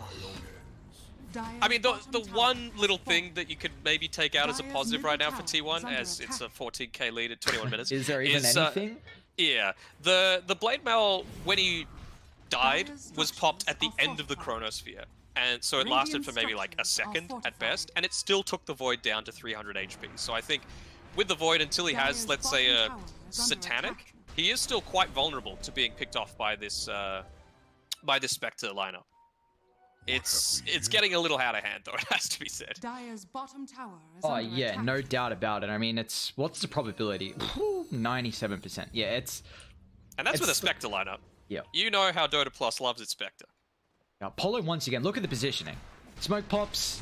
I mean, the one little thing that you could maybe take out as a positive right now for T1, as it's a 14k lead at 21 minutes. Is there even anything? Yeah. The Blade Mail, when he died, was popped at the end of the Chronosphere. And so it lasted for maybe like a second at best, and it still took the Void down to 300 HP. So I think with the Void, until he has, let's say, a Satanic, he is still quite vulnerable to being picked off by this Spectre lineup. It's getting a little out of hand, though, it has to be said. Oh yeah, no doubt about it. I mean, what's the probability? 97%. Yeah, and that's with a Spectre lineup. Yeah. You know how Dota Plus loves its Spectre. Now, Polo once again, look at the positioning. Smoke pops.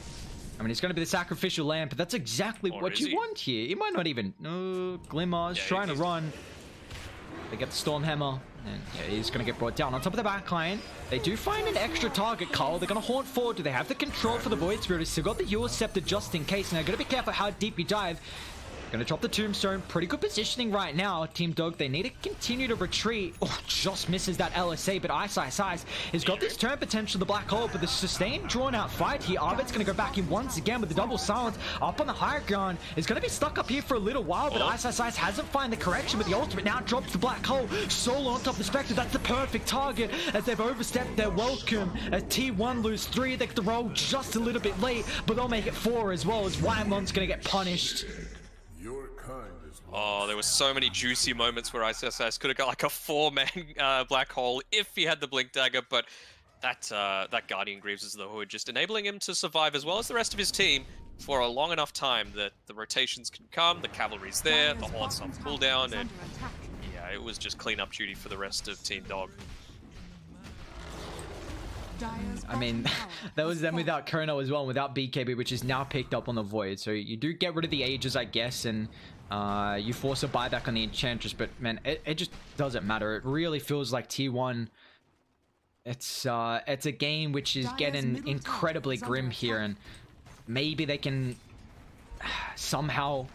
I mean, it's going to be the sacrificial lamp, but that's exactly what you want here. He might not even... Glimmer's trying to run. They get the Stormhammer, and yeah, he's going to get brought down. On top of the backline, they do find an extra target, Carl. They're going to haunt forward. Do they have the control for the Void Spirit? He's still got the Eula Scepter just in case. Now, got to be careful how deep you dive. Gonna drop the Tombstone. Pretty good positioning right now, Team Dog. They need to continue to retreat. Oh, just misses that LSA, but Ice has got this turn potential, the Black Hole, but the sustained, drawn-out fight here. Arbet's gonna go back in once again with the double silence. Up on the higher ground. Is gonna be stuck up here for a little while, but Ice hasn't found the correction with the ultimate. Now drops the Black Hole. Solo on top of the Spectre. That's the perfect target as they've overstepped their welcome. As T1 lose 3, they get the roll just a little bit late, but they'll make it 4 as well, as Whitemon's gonna get punished. Oh, there were so many juicy moments where ISS could have got like a 4-man Black Hole if he had the Blink Dagger, but that Guardian Greaves is the hood, just enabling him to survive as well as the rest of his team for a long enough time that the rotations can come, the cavalry's there, the hordes on cooldown, and yeah, it was just cleanup duty for the rest of Team Dog. I mean, that was them without Chrono as well, and without BKB, which is now picked up on the Void. So you do get rid of the Ages, I guess, and you force a buyback on the Enchantress, but man, it just doesn't matter. It really feels like T1. It's a game which is getting incredibly grim here, and maybe they can somehow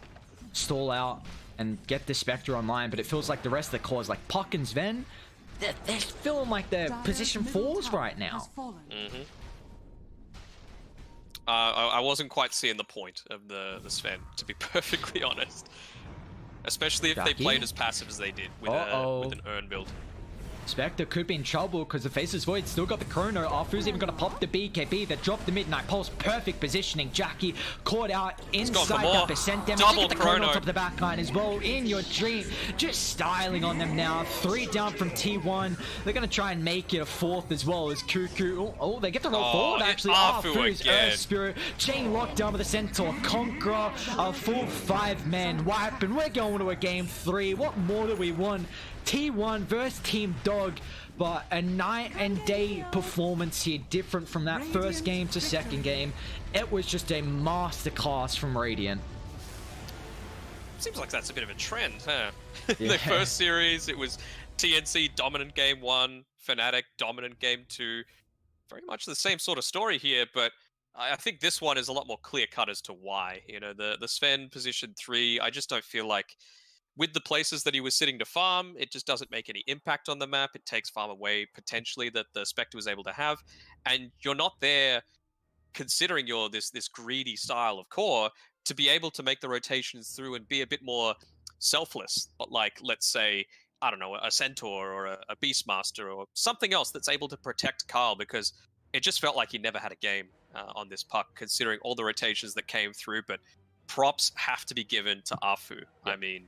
stall out and get the Spectre online, but it feels like the rest of the cores, like Puck and Sven, they're feeling like they're position 4s right now. I wasn't quite seeing the point of the Sven, to be perfectly honest. Especially if they Jackie? played as passive as they did with an Urn build. Spectre could be in trouble because the Faceless Void still got the Chrono off. Who's even going to pop the BKB that dropped the Midnight Pulse? Perfect positioning. Jackie caught out inside that percent damage. Double the Chrono on top of the backline as well. In your dream. Just styling on them now. 3 down from T1. They're going to try and make it a 4th as well as Cuckoo. Oh, they get the roll forward actually. Afu's Earth Spirit. Chain lockdown with the Centaur. Conqueror. A full 5-man wipe. And we're going to a game 3. What more do we want? T1 versus Team Dog, but a night and day performance here, different from that first game to second game. It was just a masterclass from Radiant. Seems like that's a bit of a trend, huh? Yeah. The first series, it was TNC dominant game 1, Fnatic dominant game 2. Very much the same sort of story here, but I think this one is a lot more clear-cut as to why. You know, the Sven position 3, I just don't feel like with the places that he was sitting to farm, it just doesn't make any impact on the map. It takes farm away, potentially, that the Spectre was able to have. And you're not there, considering you're this greedy style of core, to be able to make the rotations through and be a bit more selfless. But like, let's say, I don't know, a Centaur or a Beastmaster or something else that's able to protect Carl, because it just felt like he never had a game on this puck, considering all the rotations that came through. But props have to be given to Afu. Yep. I mean,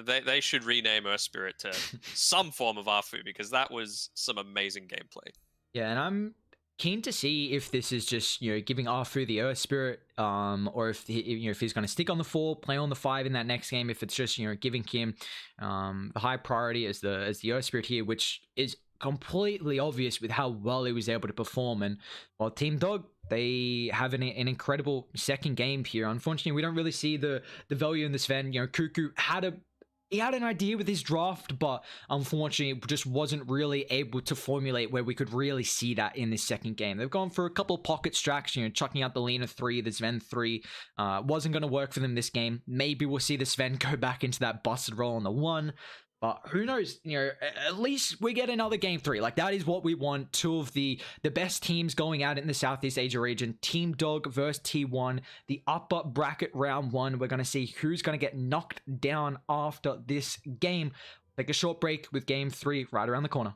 they should rename Earth Spirit to some form of Afu, because that was some amazing gameplay. Yeah, and I'm keen to see if this is just, you know, giving Afu the Earth Spirit, or if if he's going to stick on the 4, play on the 5 in that next game. If it's just, you know, giving him the high priority as the Earth Spirit here, which is completely obvious with how well he was able to perform. And while Team Dog, they have an incredible second game here. Unfortunately, we don't really see the value in the Sven. You know, Cuckoo had an idea with his draft, but unfortunately just wasn't really able to formulate where we could really see that in this second game. They've gone for a couple of pocket stracks, you know, chucking out the Lina 3, the Sven 3. Wasn't going to work for them this game. Maybe we'll see the Sven go back into that busted role on the 1. But who knows, you know, at least we get another game 3. Like, that is what we want. 2 of the best teams going at it in the Southeast Asia region. Team Dog versus T1. The upper bracket round 1. We're going to see who's going to get knocked down after this game. Take a short break with game 3 right around the corner.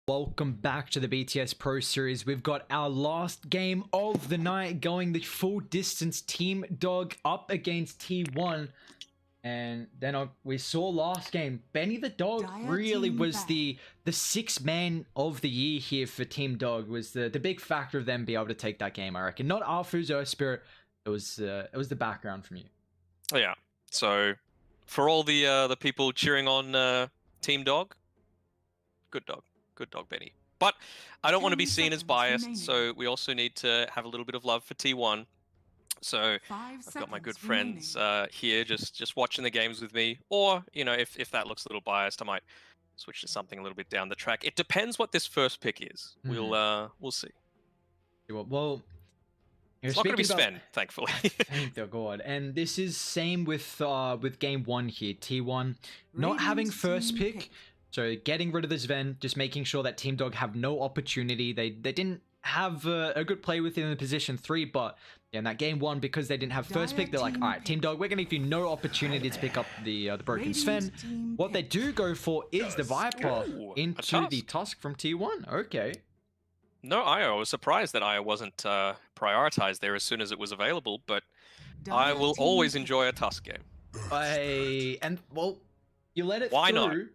Welcome back to the BTS Pro Series. We've got our last game of the night going the full distance. Team Dog up against T1. And then we saw last game, Benny the Dog really was the sixth man of the year here for Team Dog. Was the big factor of them being able to take that game, I reckon. Not Arfu's Earth Spirit. It was the background from you. Yeah. So for all the people cheering on Team Dog, good dog, Benny. But I don't want to be seen as biased, so we also need to have a little bit of love for T1. So I've got my good friends here just watching the games with me, or if that looks a little biased, I might switch to something a little bit down the track. It depends what this first pick is. We'll see. Well, it's not going to be Sven, thankfully. Thank the God. And this is same with game one here. T1 not having first pick, so getting rid of the Sven, just making sure that Team Dog have no opportunity. They didn't have a good play within the position 3, but in that game one, because they didn't have first pick, they're like, all right, Team Dog, we're going to give you no opportunity to pick up the broken Sven. What they do go for is the Viper into the Tusk from T1. Okay. No, I was surprised that Aya wasn't prioritized there as soon as it was available, but I will always enjoy a Tusk game. Well, you let it why through. Not?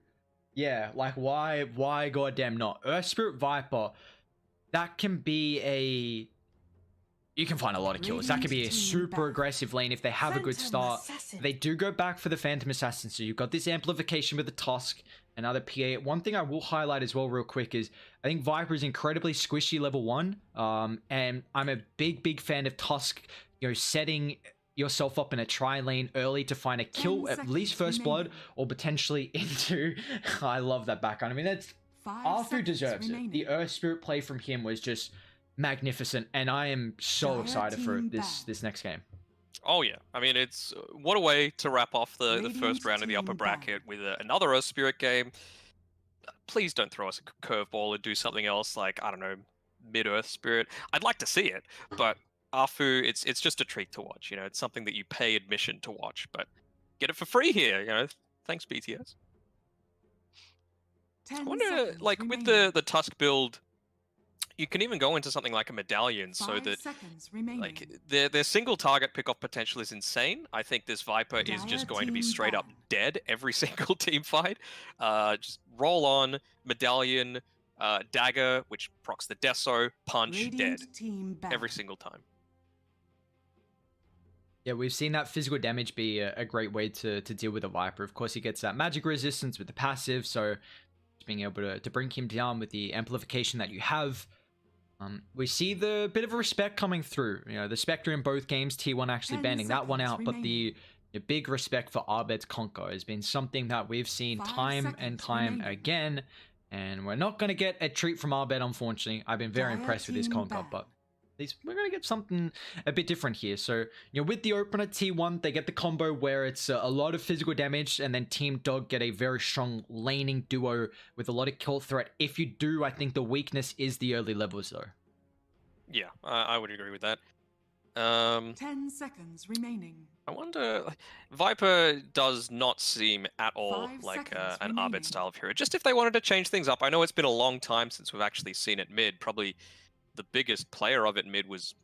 Yeah, like why goddamn not? Earth Spirit Viper, that can be you can find a lot of kills. That could be a super aggressive lane if they have a good start. They do go back for the Phantom Assassin, so you've got this amplification with the Tusk, another PA. One thing I will highlight as well real quick is I think Viper is incredibly squishy level 1, and I'm a big fan of Tusk, setting yourself up in a tri lane early to find a kill, at least first blood, or potentially into... I love that background. I mean, that's... Arfu deserves it. The Earth Spirit play from him was just magnificent, and I am so excited for this next game. Oh yeah, I mean, it's what a way to wrap off the first round of the upper bracket with another Earth Spirit game. Please don't throw us a curveball or do something else like, I don't know, mid-Earth Spirit. I'd like to see it, but Arfu, it's just a treat to watch. It's something that you pay admission to watch, but get it for free here. Thanks BTS. I wonder, like with the Tusk build, you can even go into something like a medallion, so that like their single target pickoff potential is insane. I think this Viper is just going to be straight up dead every single team fight. Just roll on medallion, dagger, which procs the Deso, punch, dead every single time. Yeah, we've seen that physical damage be a great way to deal with a Viper. Of course, he gets that magic resistance with the passive, so being able to bring him down with the amplification that you have. We see the bit of respect coming through. The Spectre in both games, T1 actually banning that one out, but the big respect for Abed's Conquer has been something that we've seen time and time again, and we're not going to get a treat from Abed, unfortunately. I've been very impressed with his Conquer, but we're going to get something a bit different here. So, with the opener T1, they get the combo where it's a lot of physical damage, and then Team Dog get a very strong laning duo with a lot of kill threat. If you do, I think the weakness is the early levels, though. Yeah, I would agree with that. 10 seconds remaining. I wonder, Viper does not seem at all like an Abed style of hero. Just if they wanted to change things up. I know it's been a long time since we've actually seen it mid. Probably the biggest player of it mid was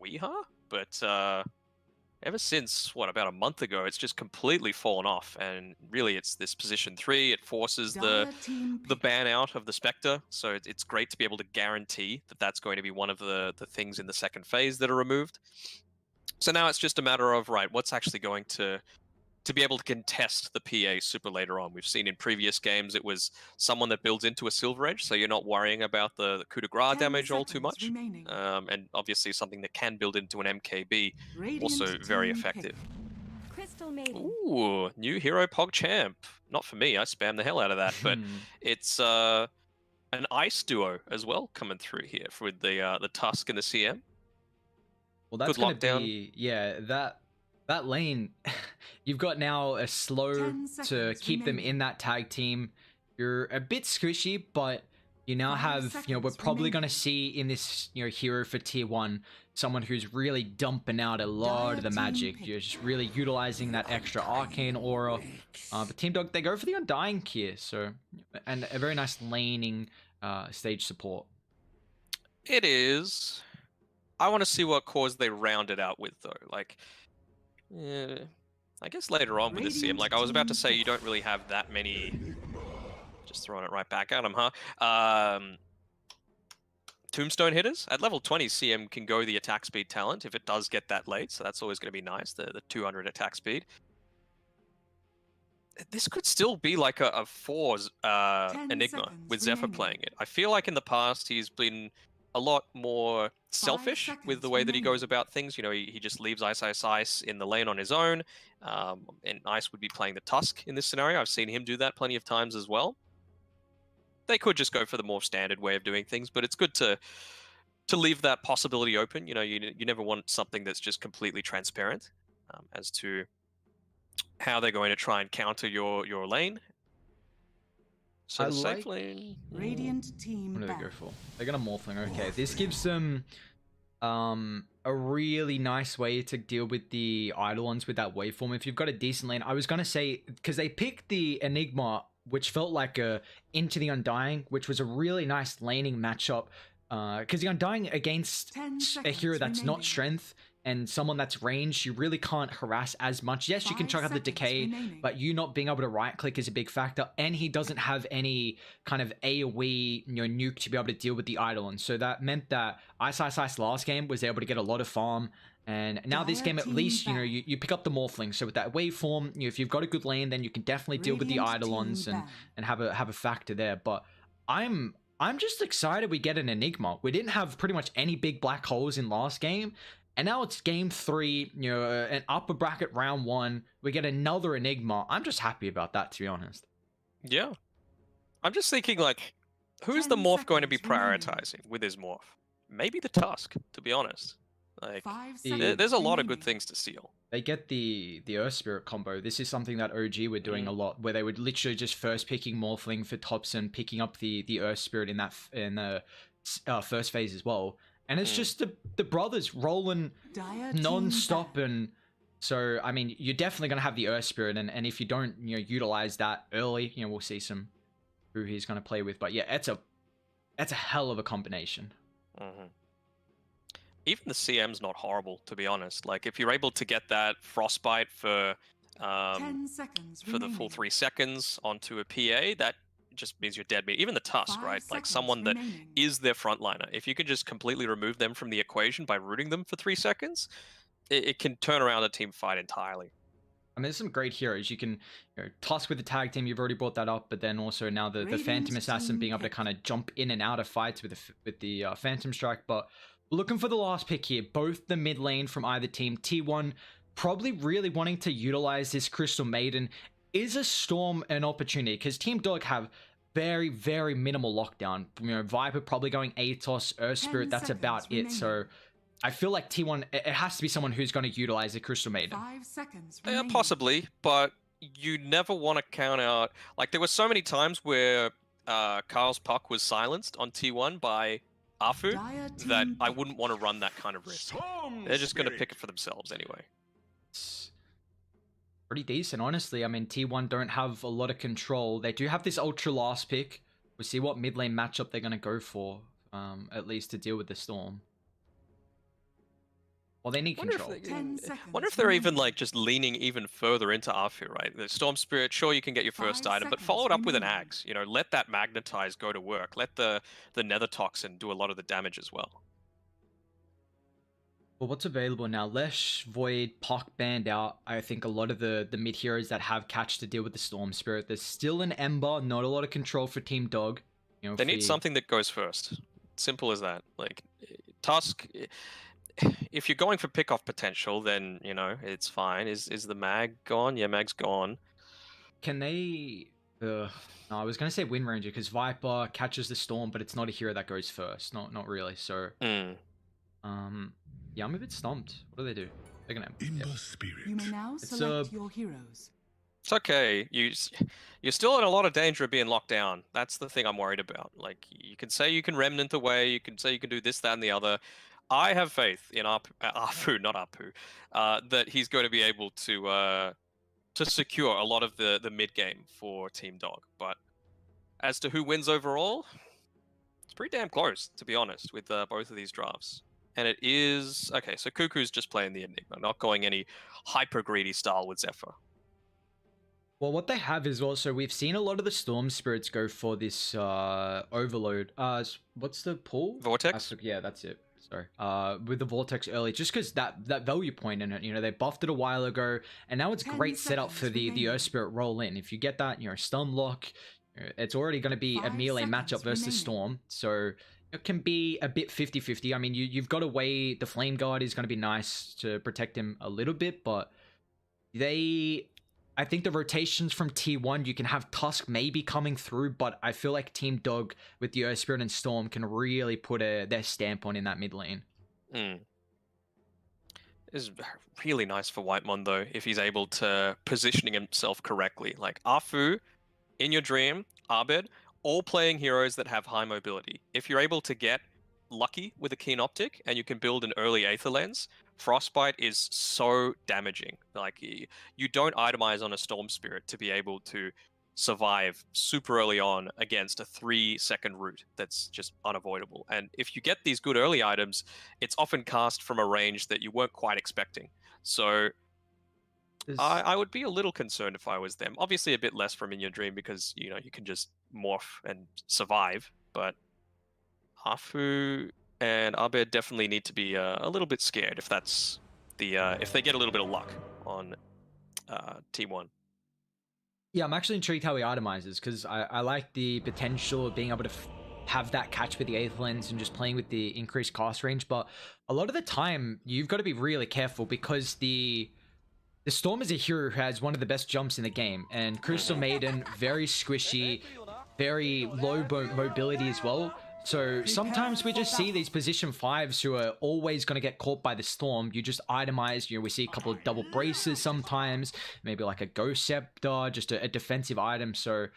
Weeha, but ever since, about a month ago, it's just completely fallen off, and really it's this position 3, it forces the ban out of the Spectre, so it's great to be able to guarantee that that's going to be one of the things in the second phase that are removed. So now it's just a matter of, right, what's actually going to be able to contest the PA super later on. We've seen in previous games it was someone that builds into a Silver Edge, so you're not worrying about the coup de grace damage all too much. And obviously something that can build into an MKB, also very effective. Ooh, new hero PogChamp. Not for me, I spam the hell out of that, but it's an ice duo as well coming through here with the Tusk and the CM. Well, that's going to be, that lane, you've got now a slow to keep them in that tag team. You're a bit squishy, but you now have, we're probably going to see in this, hero for tier 1, someone who's really dumping out a lot of the magic. You're just really utilizing that extra arcane aura. But Team Dog, they go for the Undying here, so, and a very nice laning stage support. It is. I want to see what cores they round it out with, though. Like, I guess later on with the CM, like I was about to say, you don't really have that many. Just throwing it right back at him, huh? Tombstone hitters at level 20. CM can go the attack speed talent if it does get that late, so that's always going to be nice. The 200 attack speed. This could still be like a 4's Enigma with Zephyr playing it. I feel like in the past he's been a lot more selfish with the way that he goes about things. You know, he just leaves Ice in the lane on his own. And Ice would be playing the Tusk in this scenario. I've seen him do that plenty of times as well. They could just go for the more standard way of doing things, but it's good to leave that possibility open. You know, you never want something that's just completely transparent as to how they're going to try and counter your lane. So I the safe like- lane. Radiant team What do they back. go for? They're gonna Morphling. Okay, this gives them a really nice way to deal with the Eidolons with that waveform. If you've got a decent lane, I was gonna say, because they picked the Enigma, which felt like a Into the Undying, which was a really nice laning matchup. Because the Undying against 10 a hero seconds that's remaining. not strength and someone that's ranged, you really can't harass as much. Yes, you can 5 chuck out the seconds decay, remaining. but you not being able to right click is a big factor. And he doesn't have any kind of AoE, nuke to be able to deal with the Eidolon. So that meant that Ice last game was able to get a lot of farm. And now this Dire game, at team least, back. you pick up the Morphling. So with that waveform, if you've got a good lane, then you can definitely deal with the Radiant Eidolons team and back. have a factor there. But I'm just excited we get an Enigma. We didn't have pretty much any big black holes in last game, and now it's game 3, an upper bracket round 1. We get another Enigma. I'm just happy about that, to be honest. Yeah. I'm just thinking, like, who's 10 the morph going to be seconds remaining. prioritizing with his morph? Maybe the Tusk, to be honest. Like, 5 the- seconds there's a lot of good remaining. things to steal. They get the Earth Spirit combo. This is something that OG were doing a lot, where they would literally just first picking Morphling for tops and picking up the Earth Spirit in the first phase as well. And it's just the brothers rolling Dire team non-stop. back. And so, I mean, you're definitely going to have the Earth Spirit, and if you don't utilize that early, we'll see who he's going to play with. But yeah, it's a hell of a combination. Even the CM's not horrible, to be honest. Like, if you're able to get that Frostbite for 10 seconds the full remaining. 3 seconds onto a PA, that just means you're dead meat. Even the Tusk, 5 right? Like, seconds someone that remaining. is their frontliner. If you can just completely remove them from the equation by rooting them for 3 seconds, it can turn around a team fight entirely. I mean, there's some great heroes. You can Tusk with the tag team. You've already brought that up, but then also now the Radiant Phantom Assassin team being able to pick. kind of jump in and out of fights with the Phantom Strike. But looking for the last pick here, both the mid lane from either team. T1 probably really wanting to utilize this Crystal Maiden. Is a Storm an opportunity? Because Team Dog have very, very minimal lockdown. Viper probably going Atos, Earth 10 Spirit. That's about seconds it. So I feel like T1, it has to be someone who's going to utilize the Crystal Maiden. 5 seconds remaining. Possibly, but you never want to count out. Like, there were so many times where Carl's puck was silenced on T1 by Afu Dire that team I pick. wouldn't want to run that kind of risk. They're just going to pick it for themselves anyway. It's pretty decent, honestly. I mean, T1 don't have a lot of control. They do have this ultra last pick. We'll see what mid lane matchup they're going to go for, at least to deal with the Storm. Well, they need Wonder control. if, 10 wonder if seconds they're even remaining. like just leaning even further into Afu, right? The Storm Spirit, sure, you can get your first 5 item, but seconds follow it up with an remaining. Axe. Let that Magnetize go to work. Let the Nether Toxin do a lot of the damage as well. Well, what's available now? Lesh, Void, Puck banned out. I think a lot of the mid heroes that have catch to deal with the Storm Spirit. There's still an Ember, not a lot of control for Team Dog. They need something that goes first. Simple as that. Like, Tusk, if you're going for pick-off potential, then, it's fine. Is the Mag gone? Yeah, Mag's gone. Can they... no, I was going to say Wind Ranger, because Viper catches the Storm, but it's not a hero that goes first. Not really, so... Yeah, I'm a bit stumped. What do they do? They're going to... Imber spirit. You may now It's, select your heroes. It's okay. You're still in a lot of danger of being locked down. That's the thing I'm worried about. Like, you can say you can Remnant away, you can say you can do this, that, and the other. I have faith in Apu, not Apu, that he's going to be able to secure a lot of the mid game for Team Dog. But as to who wins overall, It's pretty damn close, to be honest, with both of these drafts. And it is... Okay, so Cuckoo's just playing the Enigma, not going any hyper-greedy style with Zephyr. Well, what they have is also, we've seen a lot of the Storm Spirits go for this Overload. What's the pull? Vortex? Yeah, that's it. Sorry. With the Vortex early, just because that value point in it, you know, they buffed it a while ago, and now it's 10 great setup for the seconds Earth Spirit roll in. If you get that, you know, stun lock, it's already going to be a 5 melee seconds matchup versus remaining. Storm, so it can be a bit 50-50. I mean, you've got to weigh the Flame Guard is going to be nice to protect him a little bit, but I think the rotations from T1, you can have Tusk maybe coming through, but I feel like Team Dog with the Earth Spirit and Storm can really put their stamp on in that mid lane. Is really nice for Whitemon though, if he's able to positioning himself correctly. Like Afu, In Your Dream, Abed, all playing heroes that have high mobility. If you're able to get lucky with a keen optic and you can build an early Aether Lens, Frostbite is so damaging. Like, you don't itemize on a Storm Spirit to be able to survive super early on against a 3-second route that's just unavoidable. And if you get these good early items, it's often cast from a range that you weren't quite expecting. So I would be a little concerned if I was them. Obviously a bit less from In Your Dream because, you know, you can just morph and survive, but Afu and Abed definitely need to be a little bit scared if that's the if they get a little bit of luck on T1. Yeah, I'm actually intrigued how he itemizes, because I like the potential of being able to have that catch with the Aether Lens and just playing with the increased cast range, but a lot of the time you've got to be really careful because the Storm is a hero who has one of the best jumps in the game, and Crystal Maiden, very squishy, very low mobility as well. So sometimes we just see these position 5s who are always going to get caught by the Storm. You just itemize, you know, we see a couple of double braces sometimes, maybe like a Ghost Scepter, just a defensive item. So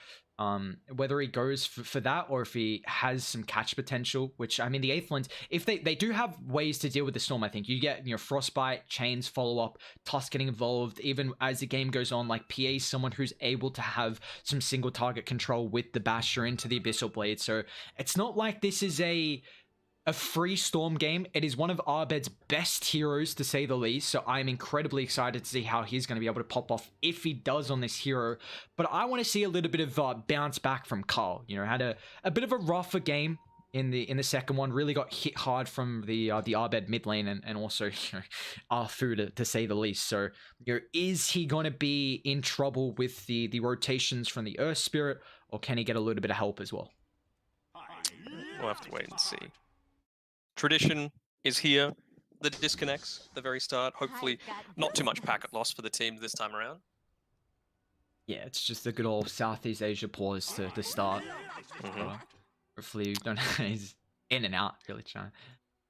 whether he goes for that or if he has some catch potential, which, I mean, the Aether Lens, if they do have ways to deal with the Storm, I think you get, you know, Frostbite, Chains follow up, Tusk getting involved, even as the game goes on, like PA is someone who's able to have some single target control with the Basher into the Abyssal Blade. So it's not like this is a free Storm game. It is one of Abed's best heroes, to say the least, so I'm incredibly excited to see how he's going to be able to pop off if he does on this hero. But I want to see a little bit of bounce back from Carl. You know, had a bit of a rougher game in the second one, really got hit hard from the Abed mid lane and also, you know, Arfu to say the least. So, you know, is he going to be in trouble with the rotations from the Earth Spirit, or can he get a little bit of help as well? We'll have to wait and see. Tradition is here. The disconnects at the very start. Hopefully not too much packet loss for the team this time around. Yeah, it's just a good old Southeast Asia pause to start. Hopefully you don't he's in and out, really trying.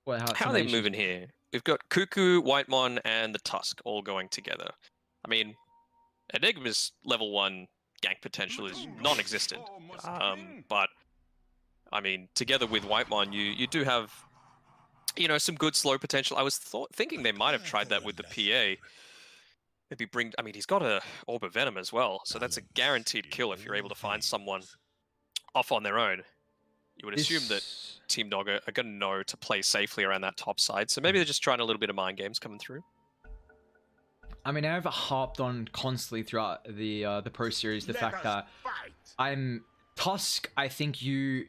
Well, how are they moving here? We've got Cuckoo, Whitemon, and the Tusk all going together. I mean, Enigma's level 1 gank potential is non-existent. But, I mean, together with Whitemon, you do have, you know, some good slow potential. I was thinking they might have tried that with the PA. Maybe bring... I mean, he's got a Orb of Venom as well, so that's a guaranteed kill if you're able to find someone off on their own. You would assume that Team Dog are going to know to play safely around that top side, so maybe they're just trying a little bit of mind games coming through. I mean, I've harped on constantly throughout the Pro Series the fact that Tusk, I think you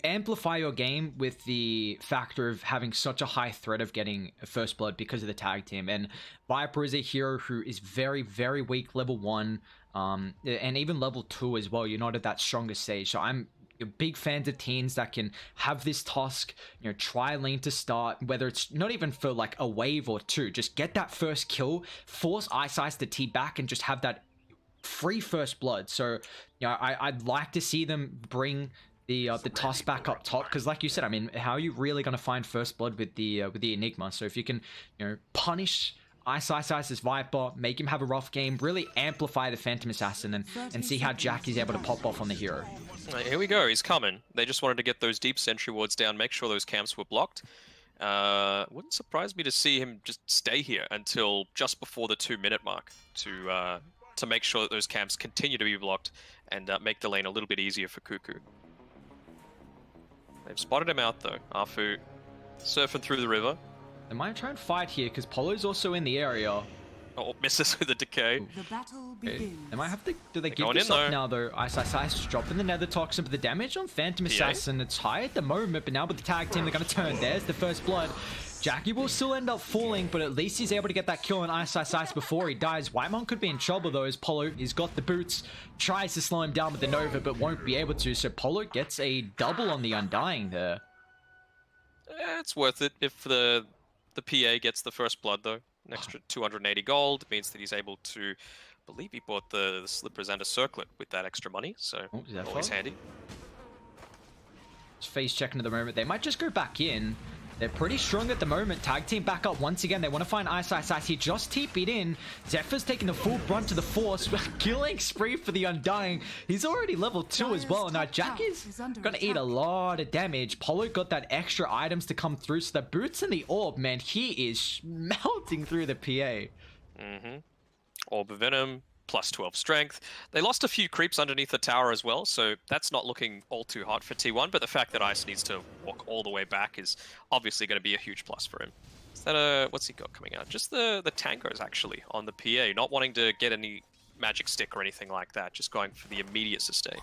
amplify your game with the factor of having such a high threat of getting first blood because of the tag team. And Viper is a hero who is very, very weak level 1, and even level 2 as well. You're not at that strongest stage. So I'm big fans of teams that can have this Tusk, you know, try lane to start, whether it's not even for like a wave or 2, just get that first kill, force Ice to tee back and just have that free first blood. So, you know, I'd like to see them bring the Tusk back up top, because like you said, I mean, how are you really going to find first blood with the Enigma? So if you can, you know, punish Ice's Viper, make him have a rough game, really amplify the Phantom Assassin, and see how Jack is able to pop off on the hero. Right, here we go, he's coming. They just wanted to get those deep sentry wards down, make sure those camps were blocked. Wouldn't surprise me to see him just stay here until just before the 2-minute mark to make sure that those camps continue to be blocked and make the lane a little bit easier for Cuckoo. They've spotted him out though. Arfu surfing through the river. They might try and fight here because Polo's also in the area. Oh, misses with a decay. The battle Okay. begins. They might have to. Do they give going this in, up though. now though? Ice dropping the Nether Toxin, but the damage on Phantom Assassin, it's high at the moment. But now with the tag team, they're going to turn. There's the first blood. Jackie will still end up falling, but at least he's able to get that kill on Ice before he dies. Whitemon could be in trouble though, as Polo, he's got the boots, tries to slow him down with the Nova, but won't be able to. So Polo gets a double on the Undying there. It's worth it if the PA gets the first blood though. An extra 280 gold means that he's able to, I believe he bought the slippers and a circlet with that extra money, so Oh, is that always far? handy. Just face checking at the moment. They might just go back in. They're pretty strong at the moment. Tag team back up once again. They want to find Ice. He just TP'd in. Zephyr's taking the full brunt to the force. Killing spree for the Undying. He's already level 2 as well. Now Jackie's gonna eat a lot of damage. Polo got that extra items to come through. So the boots and the orb, man, he is melting through the PA. Orb of Venom, plus 12 strength. They lost a few creeps underneath the tower as well, so that's not looking all too hot for T1, but the fact that Ice needs to walk all the way back is obviously going to be a huge plus for him. Is that what's he got coming out? Just the tangos, actually, on the PA, not wanting to get any magic stick or anything like that, just going for the immediate sustain.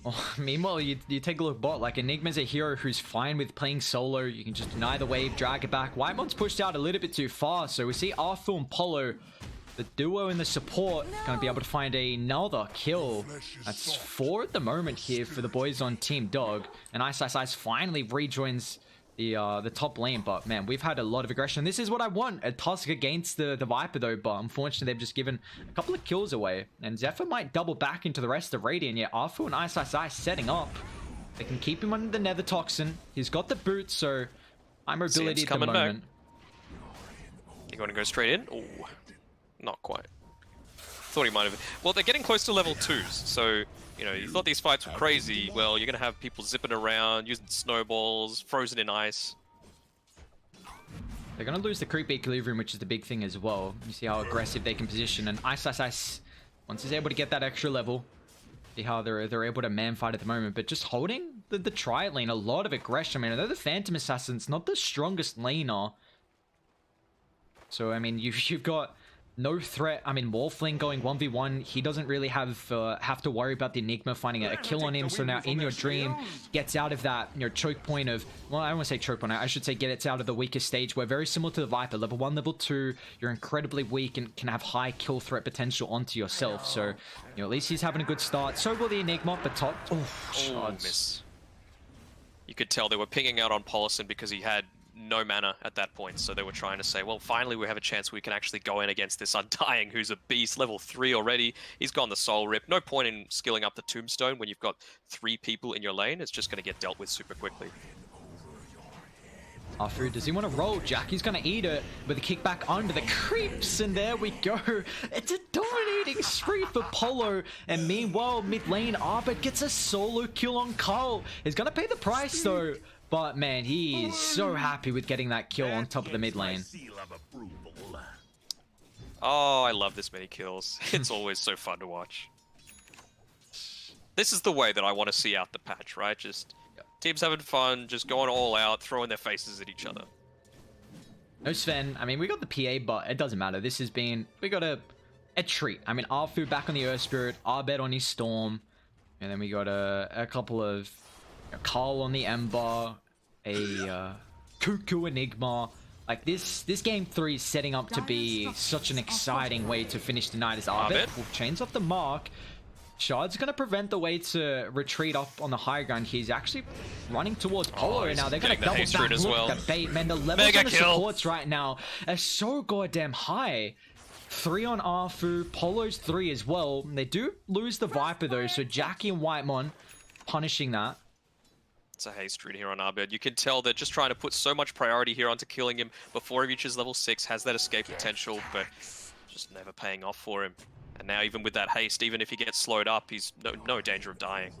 Oh, meanwhile, you take a look bot. Like, Enigma's a hero who's fine with playing solo. You can just deny the wave, drag it back. Whitemon's pushed out a little bit too far, so we see Arthur and Polo, the duo in the support, gonna be able to find another kill. That's 4 at the moment here for the boys on Team Dog. And Ice finally rejoins the top lane, but man, we've had a lot of aggression. This is what I want, a Tusk against the Viper though, but unfortunately they've just given a couple of kills away, and Zephyr might double back into the rest of Radiant. Yeah, Arfu and Ice setting up. They can keep him under the Nether Toxin. He's got the boots, so high mobility at the moment. You want to go straight in? Oh, not quite. Thought he might have. Well, they're getting close to level 2s, so you know, you thought these fights were crazy. Well, you're going to have people zipping around, using snowballs, frozen in ice. They're going to lose the creep equilibrium, which is the big thing as well. You see how aggressive they can position. And Ice, once he's able to get that extra level, see how they're able to man fight at the moment. But just holding the tri lane, a lot of aggression. I mean, they're the Phantom Assassins, not the strongest laner. So, I mean, you've got no threat. I mean, Morphling going 1v1, he doesn't really have to worry about the Enigma finding a kill on him. So now in your dream, gets out of that, choke point of, well, I don't want to say choke point, I should say gets out of the weakest stage, where very similar to the Viper, level 1, level 2, you're incredibly weak and can have high kill threat potential onto yourself. So, at least he's having a good start. So will the Enigma, but top. Oh, miss. You could tell they were pinging out on Polison because he had no mana at that point, so they were trying to say, well, finally we have a chance we can actually go in against this Undying, who's a beast, level 3 already. He's gone the soul rip. No point in skilling up the tombstone when you've got 3 people in your lane. It's just going to get dealt with super quickly. Arfu, does he want to roll? Jackie's going to eat it with a kickback under the creeps, and there we go. It's a dominating spree for Polo, and meanwhile, mid lane, Arbet gets a solo kill on Carl. He's going to pay the price though. But man, he is so happy with getting that kill on top of the mid lane. Oh, I love this many kills. It's always so fun to watch. This is the way that I want to see out the patch, right? Just teams having fun, just going all out, throwing their faces at each other. No Sven, I mean, we got the PA, but it doesn't matter. This has been, we got a treat. I mean, Arfu back on the Earth Spirit, Arbet on his Storm, and then we got a couple of Carl on the Ember, a Cuckoo Enigma. Like this game 3 is setting up to be such an exciting way to finish the night as Arbet will chains off the mark. Shard's gonna prevent the way to retreat up on the high ground. He's actually running towards Polo right now. They're gonna double back. As well. Look at the bait, man. The levels on the supports right now are so goddamn high. 3 on Arfu, Polo's 3 as well. They do lose the Viper though, so Jackie and Whitemon punishing that. It's a haste read here on Arbet. You can tell they're just trying to put so much priority here onto killing him before he reaches level 6, has that escape potential, but just never paying off for him. And now even with that haste, even if he gets slowed up, he's no danger of dying.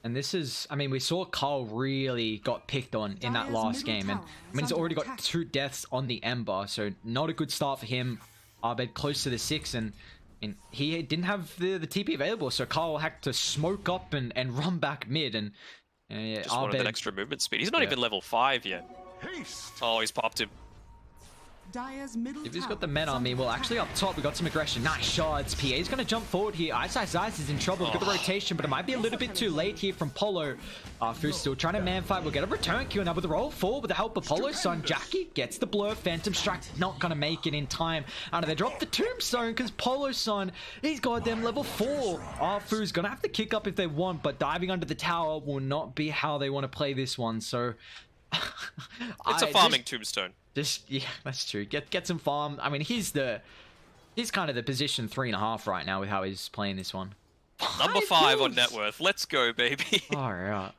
And this is, I mean, we saw Carl really got picked on in that last game. And I mean, he's already got 2 deaths on the Ember, so not a good start for him. Arbet close to the 6, and And he didn't have the TP available, so Carl had to smoke up and run back mid, and Just wanted that extra movement speed. He's not even level 5 yet. Oh, he's popped him. Dire's middle If he's got the tower men is on me, under well, actually up attack. top, we got some aggression. Nice shots. PA's going to jump forward here. Ice is in trouble. Good rotation, but it might be a little bit too late here from Polo. Fu's still trying to man fight. We'll get a return kill now with the roll forward with the help of Polo's son. Jackie gets the blur. Phantom Strike not going to make it in time. And they drop the Tombstone because Polo's son, he's goddamn level 4. Fu's going to have to kick up if they want, but diving under the tower will not be how they want to play this one. So It's a farming tombstone. yeah, that's true. Get some farm. I mean, he's kind of the position 3.5 right now with how he's playing this one. Number 5 on net worth. Let's go, baby. Alright.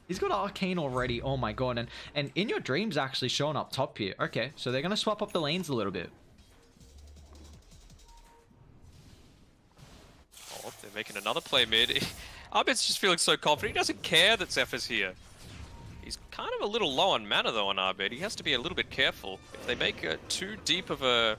He's got Arcane already. Oh my god. And In Your Dreams actually showing up top here. Okay, so they're gonna swap up the lanes a little bit. Oh, they're making another play mid. Arbit's just feeling so confident. He doesn't care that Zephyr's here. He's kind of a little low on mana though on Arbit. He has to be a little bit careful. If they make too deep of a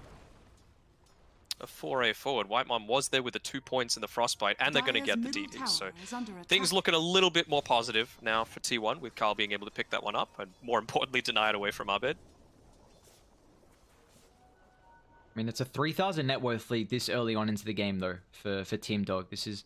foray forward, Whitemon was there with the 2 points in the Frostbite, and they're going to Dire's get the middle DD. So tower is under attack. things looking a little bit more positive now for T1, with Carl being able to pick that one up, and more importantly, deny it away from Arbit. I mean, it's a 3,000 net worth lead this early on into the game though for Team Dog. This is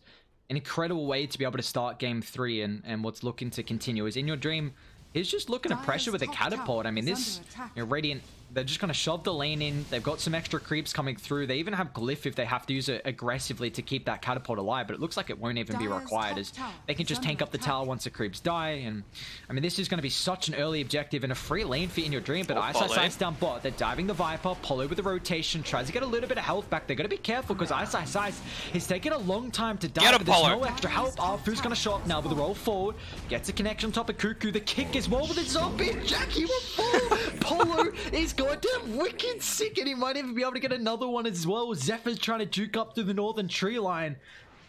an incredible way to be able to start game 3, and what's looking to continue is In Your Dream. He's just looking to pressure with a catapult. I mean, this, Radiant, they're just going to shove the lane in. They've got some extra creeps coming through. They even have Glyph if they have to use it aggressively to keep that catapult alive, but it looks like it won't even be required, as they can just tank up the tower once the creeps die. And I mean, this is going to be such an early objective and a free lane for In Your Dream, but Ice down bot. They're diving the Viper. Polo with the rotation, tries to get a little bit of health back. They're going to be careful because Ice is taking a long time to die, but there's no extra help. Fu's going to show up now with the roll forward. Gets a connection on top of Cuckoo. The kick is well with the zombie. Jackie will fall. Polo is goddamn wicked sick, and he might even be able to get another one as well. Zephyr's trying to juke up through the northern tree line,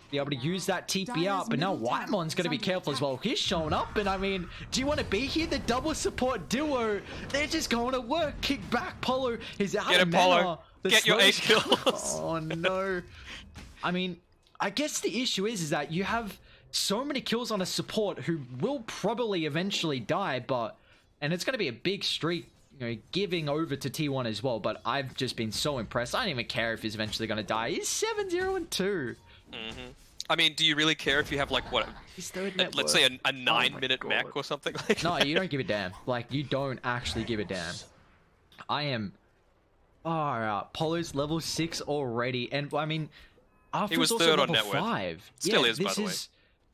be able to use that TP out, but now Whitemon's going to be careful as well. He's showing up, and I mean, do you want to be here? The double support duo, they're just going to work. Kick back, Polo is out of mana. Get your 8 kills. Oh no. I mean, I guess the issue is that you have so many kills on a support who will probably eventually die, and it's going to be a big streak, you know, giving over to T1 as well. But I've just been so impressed. I don't even care if he's eventually going to die. He's 7-0-2. I mean, do you really care if you have like what? He's third Let's say a 9-minute mech or something like. No, you don't give a damn. Like, you don't actually give a damn. I am. Alright, Polo's level 6 already, and I mean, after he was also third on level net worth. 5. Still yeah, is, by the way.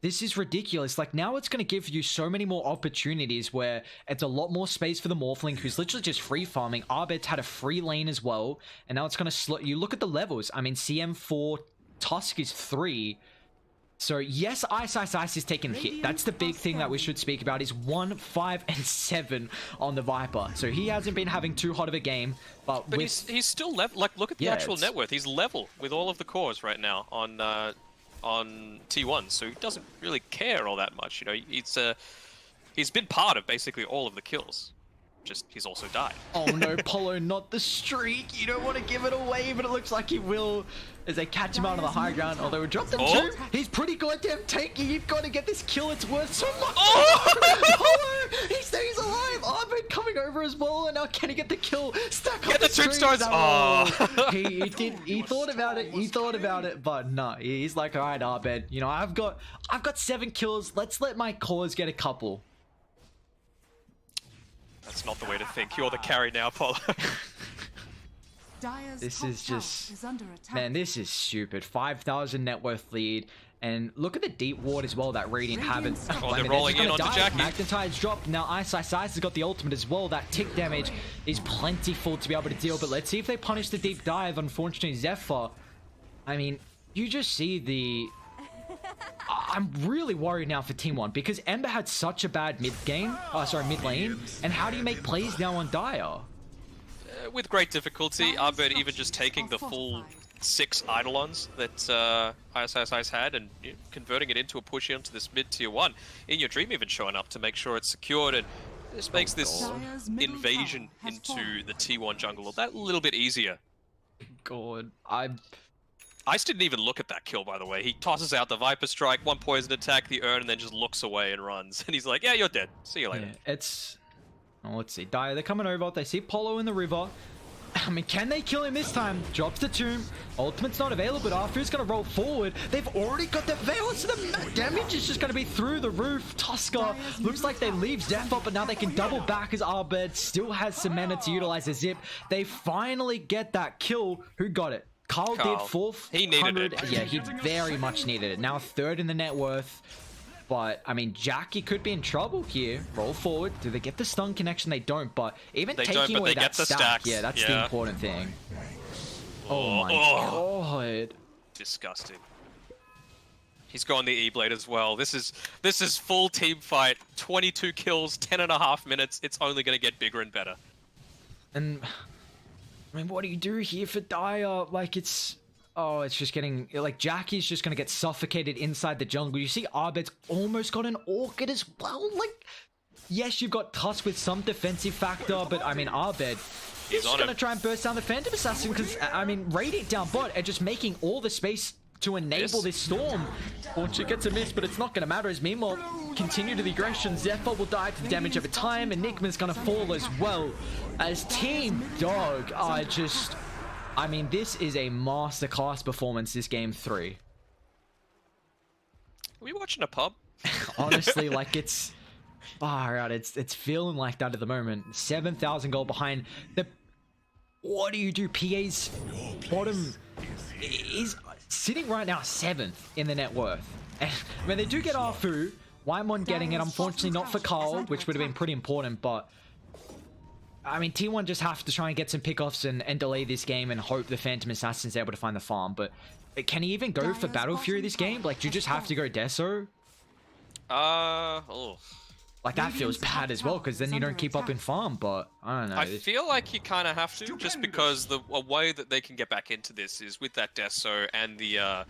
This is ridiculous. Like, now it's going to give you so many more opportunities where it's a lot more space for the Morphling, who's literally just free farming. Arbit's had a free lane as well, and now it's going to you look at the levels. I mean, CM4, Tusk is 3. So yes, Ice is taking the hit. That's the big thing that we should speak about, is 1, 5, and 7 on the Viper. So he hasn't been having too hot of a game, but he's still level. Like, look at the actual net worth. He's level with all of the cores right now on T1, so he doesn't really care all that much. You know, he's been part of basically all of the kills. Just he's also died. Oh no, Polo, not the streak. You don't want to give it away, but it looks like he will as they catch him out on the high ground. Although we dropped him too. He's pretty goddamn tanky. You've got to get this kill. It's worth so much. Polo, he stays alive. Arbit coming over as well, and now can he get the kill? Stack up the tombstones. Oh, he thought about it. He thought about it, but no. He's like, all right, Arbit. You know, I've got 7 kills. Let's let my cores get a couple. That's not the way to think. You're the carry now, Polo. This is just, man, this is stupid. 5,000 net worth lead, and look at the deep ward as well that Radiant haven't. Oh, they're rolling in onto Jackie. Magnetide's dropped. Now Ice has got the ultimate as well. That tick damage is plentiful to be able to deal, but let's see if they punish the deep dive. Unfortunately, Zephyr, I mean, you just see the... I'm really worried now for Team 1 because Ember had such a bad mid lane, and how do you make plays now on Dire? With great difficulty, Arbit even just taking the full 6 Eidolons that Ice had and converting it into a push into this mid-tier 1. In Your Dream even showing up to make sure it's secured, and this makes this invasion into the T1 jungle that little bit easier. God, Ice didn't even look at that kill, by the way. He tosses out the Viper Strike, one poison attack, the urn, and then just looks away and runs. And he's like, yeah, you're dead. See you later. Yeah, it's... Oh, let's see. Dire, they're coming over. They see Polo in the river. I mean, can they kill him this time? Drops the tomb. Ultimate's not available, but Arthur's going to roll forward. They've already got the Veil, so the damage is just going to be through the roof. Tusker looks like they leave Zephyr, but now they can double back as Arbed still has some mana to utilize a zip. They finally get that kill. Who got it? Carl did fourth. He needed it. Yeah, he very much needed it. Now third in the net worth. But, I mean, Jackie could be in trouble here. Roll forward. Do they get the stun connection? They don't, but even taking away that stack, yeah, that's the important thing. Oh my god. Disgusting. He's gone the E-Blade as well. This is full team fight. 22 kills, 10.5 minutes. It's only going to get bigger and better. And, I mean, what do you do here for Dire? Like, it's... Oh, it's just getting... Like, Jackie's just going to get suffocated inside the jungle. You see Arbed's almost got an Orchid as well. Like, yes, you've got Tusk with some defensive factor, but, I mean, Arbed is just going to try and burst down the Phantom Assassin because, I mean, Radiant down bot and just making all the space to enable this Storm. Orchid gets a miss, but it's not going to matter as Mimo continue to the aggression. Zephyr will die to damage over time, and Enigma's going to fall as well. As Team Dog are just... I mean, this is a masterclass performance, this game 3. Are we watching a pub? Honestly, like, it's far out. It's feeling like that at the moment. 7,000 gold behind. What do you do? PA's bottom is sitting right now 7th in the net worth. And when they do get Arfu, Waimon getting it, unfortunately not for Carl, which would have been pretty important, but... I mean, T1 just have to try and get some pickoffs and delay this game and hope the Phantom Assassin's able to find the farm. But can he even go for Battle Fury this game? Like, do you just have to go Deso? Like, that feels bad as well, because then you don't keep up in farm, but I don't know. I feel like you kind of have to, just because the way that they can get back into this is with that Deso and the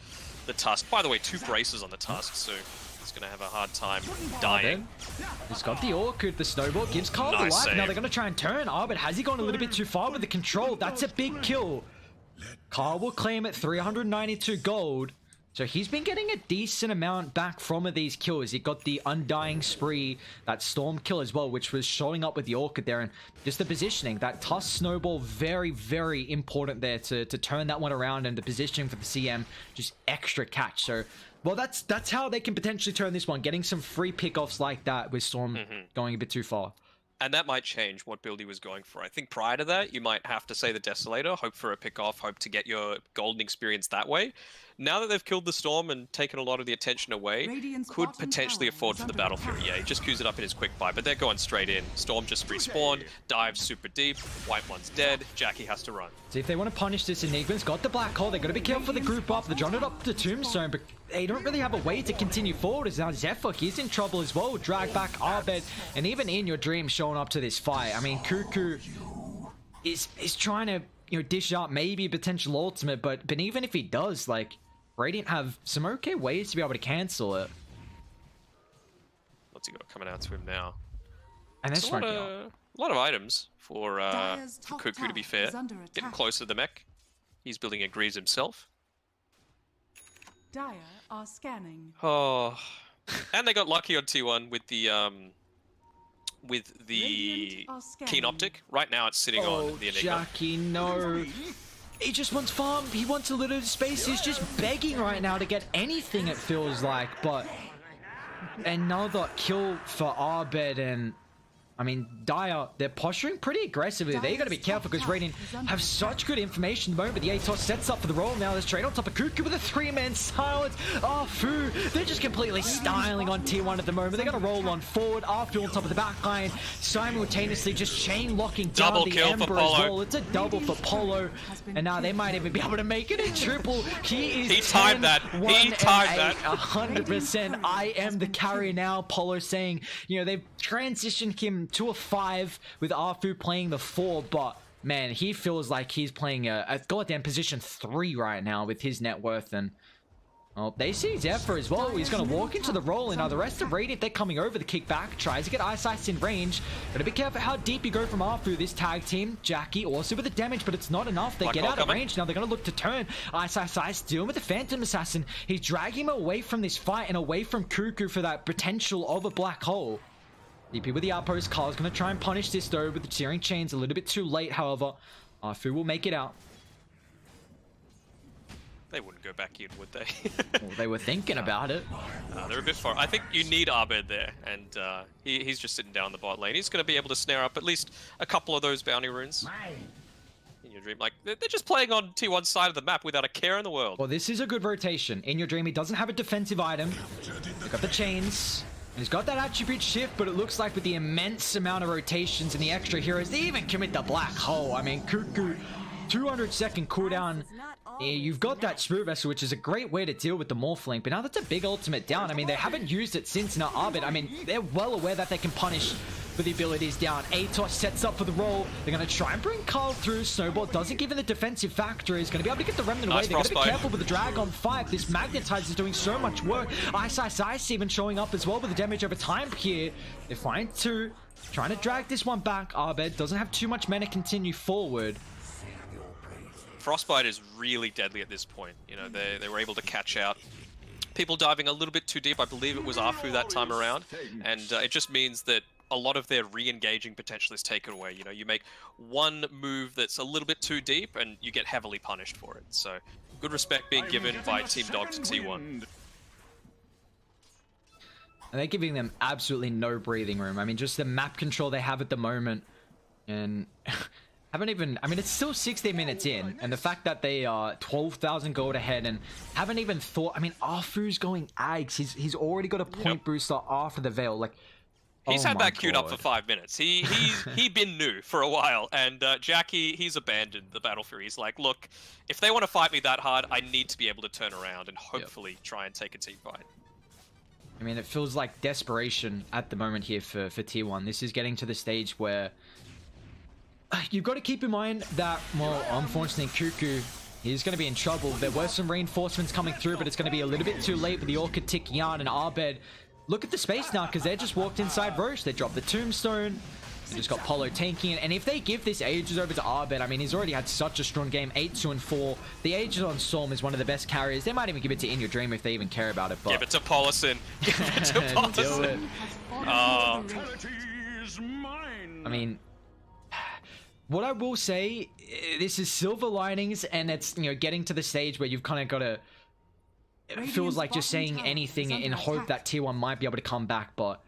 Tusk. By the way, 2 braces on the Tusk, so he's going to have a hard time dying. He's got the Orchid, the Snowball gives Carl the life. Now they're going to try and turn. But has he gone a little bit too far with the control? That's a big kill. Carl will claim it 392 gold. So he's been getting a decent amount back from these kills. He got the Undying Spree, that Storm kill as well, which was showing up with the Orchid there. And just the positioning, that Tusk Snowball, very, very important there to turn that one around. And the positioning for the CM, just extra catch. So, well, that's how they can potentially turn this one. Getting some free pickoffs like that with Storm going a bit too far. And that might change what build he was going for. I think prior to that, you might have to say the Desolator, hope for a pick-off, hope to get your golden experience that way. Now that they've killed the Storm and taken a lot of the attention away, could potentially afford for the Battle Fury. Yeah, he just queues it up in his quick buy, but they're going straight in. Storm just respawned, dives super deep, White One's dead, Jackie has to run. See, if they want to punish this, Enigma's got the Black Hole, they've got to be careful for the group up, they're drawn it up to Tombstone, but they don't really have a way to continue forward, as now Zephyr, he's in trouble as well, drag back Arbed, and even in your dream showing up to this fight. I mean, Cuckoo is trying to, you know, dish up maybe a potential ultimate, but even if he does, like, Radiant have some okay ways to be able to cancel it. What's he got coming out to him now? And that's a lot of items for Cuckoo, to be fair. Getting closer to the mech. He's building a Greaves himself. Dire are scanning. Oh, and they got lucky on T1 with the Keen Optic. Right now it's sitting on the Enigma. Jackie, no. He just wants farm. He wants a little space. He's just begging right now to get anything, it feels like. But another kill for Arbed, and I mean, Dire, they're posturing pretty aggressively. They got to be careful because Radiant have such good information at the moment. The Atos sets up for the roll now. They're straight on top of Cuckoo with a 3-man silence. Fu, they're just completely styling on T1 at the moment. They're going to roll on forward. Fu on top of the back line, simultaneously just chain locking down double the kill Ember for as Polo. well. It's a double for Polo. And now they might even be able to make it a triple. He timed that. He timed that. 100%. I am the carrier now. Polo saying, you know, they've transitioned him to a 5 with Fu playing the 4, but man, he feels like he's playing a goddamn position 3 right now with his net worth, and Oh, they see Zephyr as well. He's going to walk into the roll. And now the rest of Radiant, they're coming over the kickback. Tries to get Ice in range. Gotta be careful how deep you go from Arfu. This tag team, Jackie also with the damage, but it's not enough. They get out of range. Now they're going to look to turn. Ice dealing with the Phantom Assassin. He's dragging him away from this fight and away from Cuckoo for that potential of a black hole. DP with the outpost. Carl's going to try and punish this though with the Searing Chains. A little bit too late, however. Arfu will make it out. They wouldn't go back in, would they? Well, they were thinking about it. They're a bit far. I think you need Abed there, and he's just sitting down the bot lane. He's going to be able to snare up at least a couple of those bounty runes. In your dream, like, they're just playing on T1's side of the map without a care in the world. Well, this is a good rotation. In your dream, he doesn't have a defensive item. He's got the chains. And he's got that attribute shift, but it looks like with the immense amount of rotations and the extra heroes, they even commit the black hole. I mean, Cuckoo, 200-second cooldown. Yeah, you've got that Spirit Vessel, which is a great way to deal with the Morphling, but now that's a big ultimate down. I mean, they haven't used it since now Arbit. I mean, they're well aware that they can punish with the abilities down. Atos sets up for the roll. They're going to try and bring Carl through. Snowball doesn't give him the defensive factor. He's going to be able to get the Remnant away. They're going to be careful with the drag on 5. This Magnetize is doing so much work. Ice even showing up as well with the damage over time here. They find 2. Trying to drag this one back. Arbed doesn't have too much mana continue forward. Frostbite is really deadly at this point. You know, they were able to catch out people diving a little bit too deep. I believe it was Arfu that time around, and it just means that a lot of their re-engaging potential is taken away. You know, you make one move that's a little bit too deep, and you get heavily punished for it. So, good respect being given by Team Dog to T1. And they're giving them absolutely no breathing room. I mean, just the map control they have at the moment, and haven't even, I mean, it's still 60 minutes in, and the fact that they are 12,000 gold ahead and haven't even thought, I mean, Arfu's going Ags. He's already got a point booster after the Veil. Like, he's had that queued up for 5 minutes. He's been new for a while, and Jackie, he's abandoned the battle for. He's like, look, if they want to fight me that hard, I need to be able to turn around and hopefully try and take a team fight. I mean, it feels like desperation at the moment here for T1. This is getting to the stage where you've got to keep in mind that, well, unfortunately, Cuckoo, he's going to be in trouble. There were some reinforcements coming through, but it's going to be a little bit too late with the Orchid ticking out, and Arbed, look at the space now, because they just walked inside Roche. They dropped the Tombstone. They just got Polo tanking it. And if they give this Aegis over to Arbed, I mean, he's already had such a strong game. 8-2-4. The Aegis on Storm is one of the best carriers. They might even give it to In Your Dream if they even care about it. But give it to Paulison. Give it to Paulison. I mean, what I will say, this is silver linings, and it's, you know, getting to the stage where you've kind of got to, it feels like just saying anything in hope that T1 might be able to come back, but,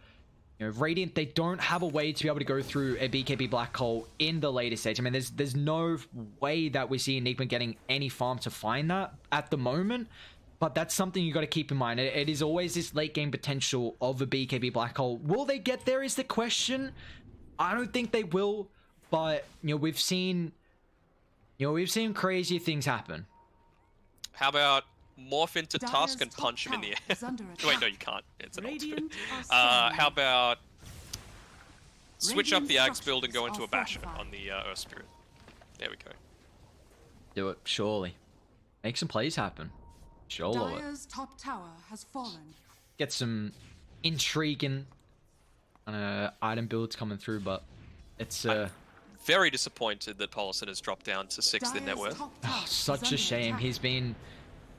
you know, Radiant, they don't have a way to be able to go through a BKB Black Hole in the later stage. I mean, there's no way that we see Enigma getting any farm to find that at the moment, but that's something you got to keep in mind. It is always this late game potential of a BKB Black Hole. Will they get there is the question. I don't think they will. But, you know, we've seen crazier things happen. How about morph into Tusk and punch him in the air? Wait, no, you can't. It's an ultimate. How about switch up the Axe build and go into a Basher on the Earth Spirit? There we go. Do it, surely. Make some plays happen. Surely. Dire's top tower has fallen. Get some intriguing item builds coming through, but it's very disappointed that Paulison has dropped down to 6th in net worth. Oh, such a shame. He's been,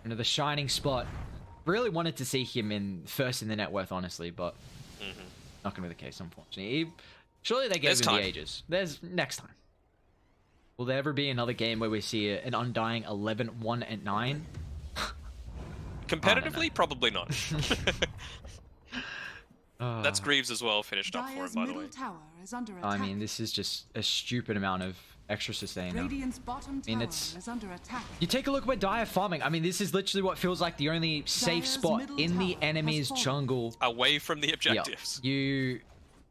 you know, the shining spot. Really wanted to see him in first in the net worth, honestly, but not going to be the case, unfortunately. Surely they gave him the Aegis. There's next time. Will there ever be another game where we see an Undying 11, 1, and 9? Competitively, probably not. That's Greaves as well, finished up for him, by the way. I mean, this is just a stupid amount of extra sustain now. I mean, it's... You take a look at where Dire farming. I mean, this is literally what feels like the only safe spot in the enemy's jungle. Away from the objectives. Yep.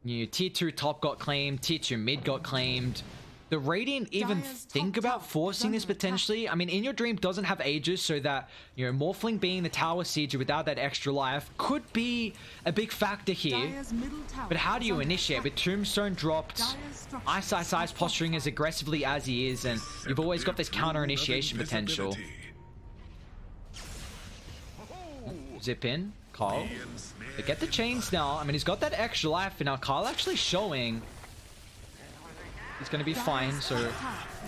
You tier 2 top got claimed, tier 2 mid got claimed. The Radiant even think about forcing this potentially. I mean, In Your Dream doesn't have Aegis, so that, you know, Morphling being the tower siege without that extra life could be a big factor here. But how do you initiate? With Tombstone dropped, Ice posturing as aggressively as he is, and you've always got this counter initiation potential. zip in. Kyle. They get the chains now. I mean, he's got that extra life, and now Kyle actually showing he's going to be fine, so...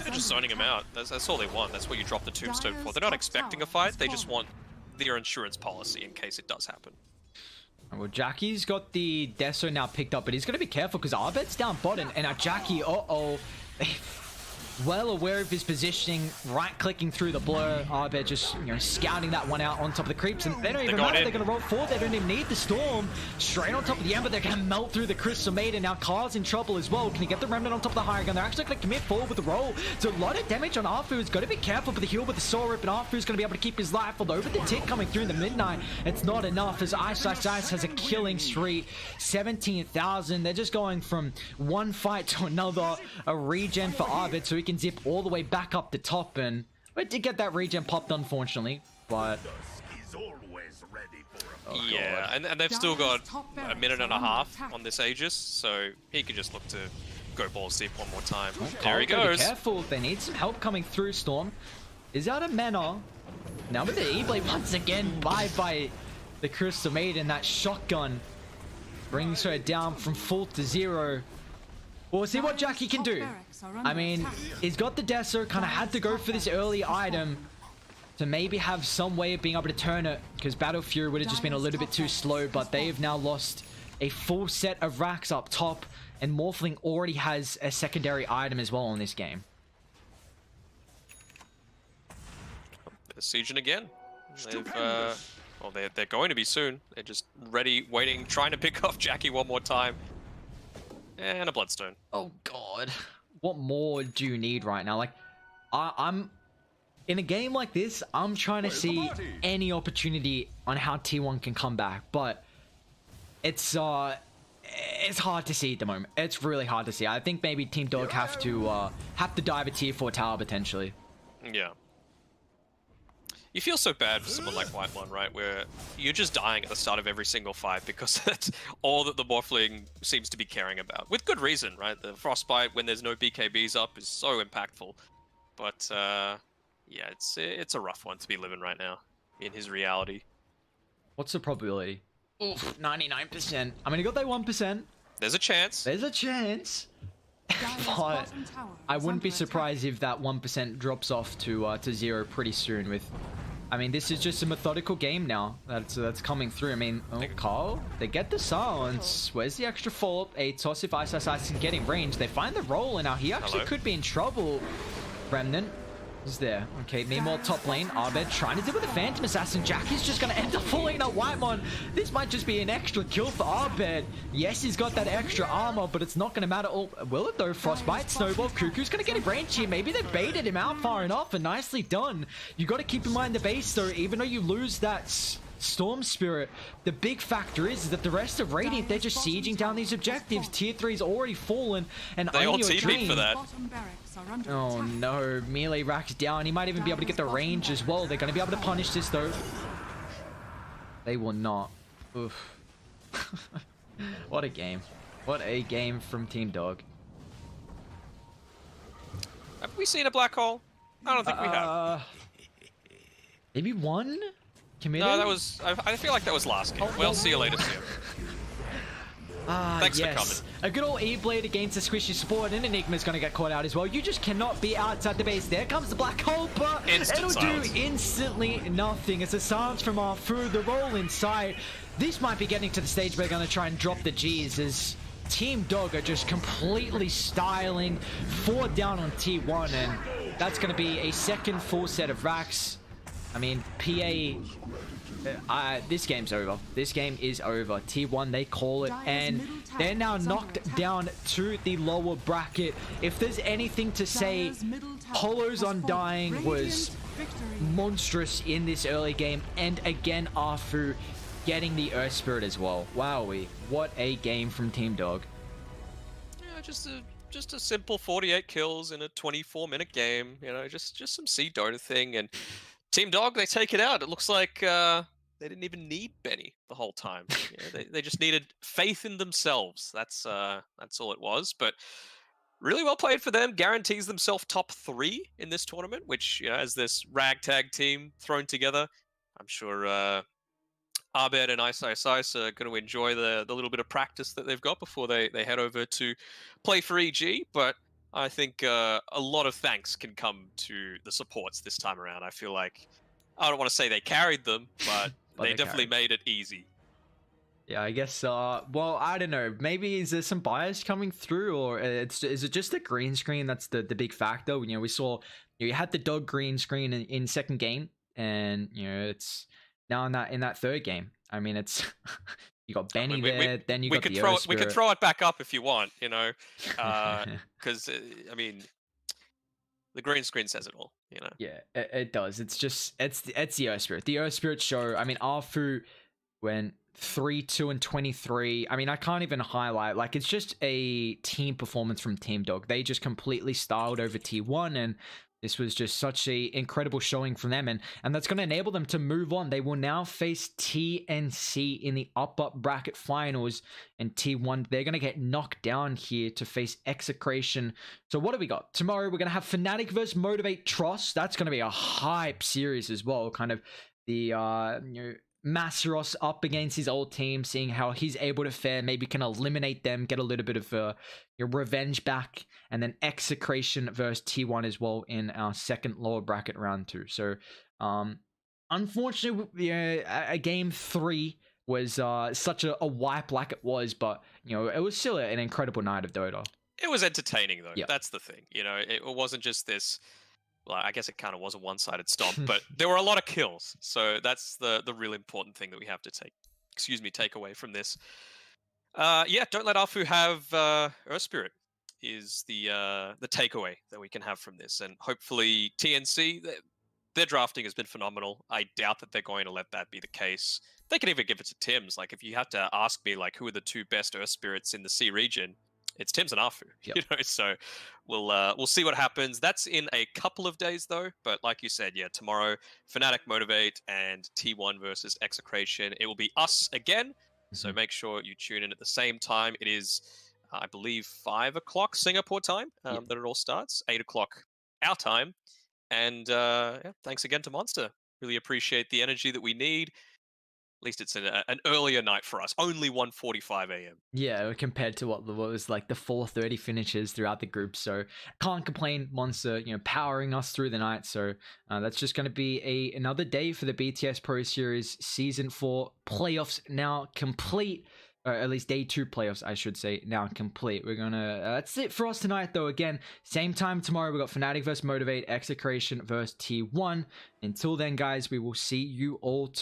They're just zoning him out. That's all they want. That's what you drop the tombstone for. They're not expecting a fight. They just want their insurance policy in case it does happen. Well, Jackie's got the Deso now picked up, but he's going to be careful because Arbet's down bottom, and now Jackie, well aware of his positioning, right-clicking through the blur. Arbet just, scouting that one out on top of the creeps, and they don't even matter. They're going to roll forward. They don't even need the storm. Straight on top of the Ember, they're going to melt through the Crystal Maiden. Now Kyle's in trouble as well. Can he get the Remnant on top of the higher gun? They're actually going to commit forward with the roll. So a lot of damage on Arfu. He's got to be careful for the heal with the Soul Rip, and Arfu's going to be able to keep his life. Although with the tick coming through in the midnight, it's not enough as Ice has a killing streak. 17,000. They're just going from one fight to another. A regen for Arbet so he can zip all the way back up the top, and we did get that regen popped, unfortunately, but yeah, and they've still got a minute and a half on this Aegis, so he could just look to go balls deep one more time. There he goes. Be careful, they need some help coming through. Storm is out of mana. Now with the E-Blade once again by the Crystal Maiden, that shotgun brings her down from full to 0. We'll see what Jackie can do. I mean, he's got the Deso, kind of had to go for this early item to maybe have some way of being able to turn it, because Battle Fury would have just been a little bit too slow, but they have now lost a full set of racks up top, and Morphling already has a secondary item as well in this game. They're sieging again. They're going to be soon. They're just ready, waiting, trying to pick off Jackie one more time. And a Bloodstone. Oh god. What more do you need right now? Like, I'm in a game like this, I'm trying to see any opportunity on how T1 can come back, but it's hard to see at the moment. It's really hard to see. I think maybe Team Dog have to dive a tier 4 tower potentially. Yeah. You feel so bad for someone like Whitemon, right? Where you're just dying at the start of every single fight because that's all that the Morphling seems to be caring about. With good reason, right? The Frostbite, when there's no BKBs up, is so impactful. But, yeah, it's a rough one to be living right now in his reality. What's the probability? Oof, 99%. I mean, he got that 1%. There's a chance. There's a chance. But I wouldn't be surprised if that 1% drops off to 0 pretty soon. I mean, this is just a methodical game now that's coming through. I mean, Carl, they get the silence. Where's the extra follow-up? A toss if Ice can get in range. They find the roll, and now he actually could be in trouble. Remnant is there. Okay, meanwhile, top lane, Abed trying to deal with the Phantom Assassin. Jackie's just going to end up falling out Whitemon. This might just be an extra kill for Abed. Yes, he's got that extra armor, but it's not going to matter. Oh, will it though? Frostbite, Snowball, Cuckoo's going to get in range here. Maybe they baited him out far enough, and nicely done. You got to keep in mind the base though, even though you lose that Storm Spirit, the big factor is that the rest of Radiant, they're just sieging down these objectives. Tier 3's already fallen, and they all TP'd for that. Oh no, melee racks down. He might even be able to get the range as well. They're going to be able to punish this though. They will not. Oof. What a game. What a game from Team Dog. Have we seen a black hole? I don't think we have. Maybe one? Committed? No, that was... I feel like that was last game. Well, see you later, Sam. Thanks for coming. A good old E-Blade against a squishy support, and Enigma's going to get caught out as well. You just cannot be outside the base. There comes the black hole, but it'll do instantly nothing. It's a silence from Arfu, the roll inside. This might be getting to the stage where they're going to try and drop the G's as Team Dog are just completely styling 4 down on T1, and that's going to be a second full set of racks. I mean, this game's over. This game is over. T1, they call it, and they're now knocked down to the lower bracket. If there's anything to say, Hollow's Undying was monstrous in this early game, and again, Arfu getting the Earth Spirit as well. Wowee, what a game from Team Dog. Yeah, just a simple 48 kills in a 24-minute game. You know, just some Dota thing, and Team Dog, they take it out. It looks like they didn't even need Benny the whole time. Yeah, they just needed faith in themselves. That's all it was. But really well played for them. Guarantees themselves top 3 in this tournament, which, you know, as this ragtag team thrown together, I'm sure Abed and Ice are going to enjoy the little bit of practice that they've got before they head over to play for EG. But I think a lot of thanks can come to the supports this time around. I feel like, I don't want to say they carried them, but, But they they definitely carried. made it easy. Yeah, I guess. Well, I don't know. Maybe is there some bias coming through, or is it just the green screen that's the big factor? You know, we saw you had the dog green screen in second game, and you know it's now in that third game. I mean, it's you got I Benny mean, there, then you we got could the throw O it. We could Spirit. throw it back up if you want. You know, because I mean, the green screen says it all. You know. Yeah, it does. It's just it's the Earth Spirit. The Earth Spirit show. I mean, Arfu went 3-2-23. I mean, I can't even highlight. Like, it's just a team performance from Team Dog. They just completely styled over T1, and this was just such a incredible showing from them, and that's going to enable them to move on. They will now face TNC in the upper bracket finals, and T1 they're going to get knocked down here to face Execration. So what do we got tomorrow? We're going to have Fnatic versus Motivate Trust. That's going to be a hype series as well. Kind of the you know, Masaros up against his old team, seeing how he's able to fare, maybe can eliminate them, get a little bit of your revenge back, and then Execration versus T1 as well in our second lower bracket round 2. So, unfortunately, a game 3 was such a wipe like it was, but you know it was still an incredible night of Dota. It was entertaining though. Yeah. That's the thing. You know, it wasn't just this. Well, I guess it kind of was a one-sided stomp, but there were a lot of kills. So that's the real important thing that we have to take away from this. Yeah, don't let Arfu have Earth Spirit is the takeaway that we can have from this, and hopefully TNC their drafting has been phenomenal. I doubt that they're going to let that be the case. They can even give it to Tim's. Like, if you have to ask me, like, who are the two best Earth Spirits in the C region, it's Tim's and Arfu. Yep. You know, so we'll see what happens. That's in a couple of days though. But like you said, yeah, tomorrow Fnatic Motivate and T1 versus Execration. It will be us again. So make sure you tune in at the same time. It is, I believe, 5 o'clock Singapore time that it all starts. 8 o'clock our time. And yeah, thanks again to Monster. Really appreciate the energy that we need. At least it's an earlier night for us. Only 1:45 a.m. Yeah, compared to what was like the 4:30 finishes throughout the group. So can't complain, Monster, you know, powering us through the night. So that's just going to be another day for the BTS Pro Series Season 4 playoffs now complete. Or at least day 2 playoffs, I should say, now complete. We're gonna that's it for us tonight though. Again, same time tomorrow. We got Fnatic versus Motivate, Execration versus T1. Until then, guys, we will see you all tomorrow.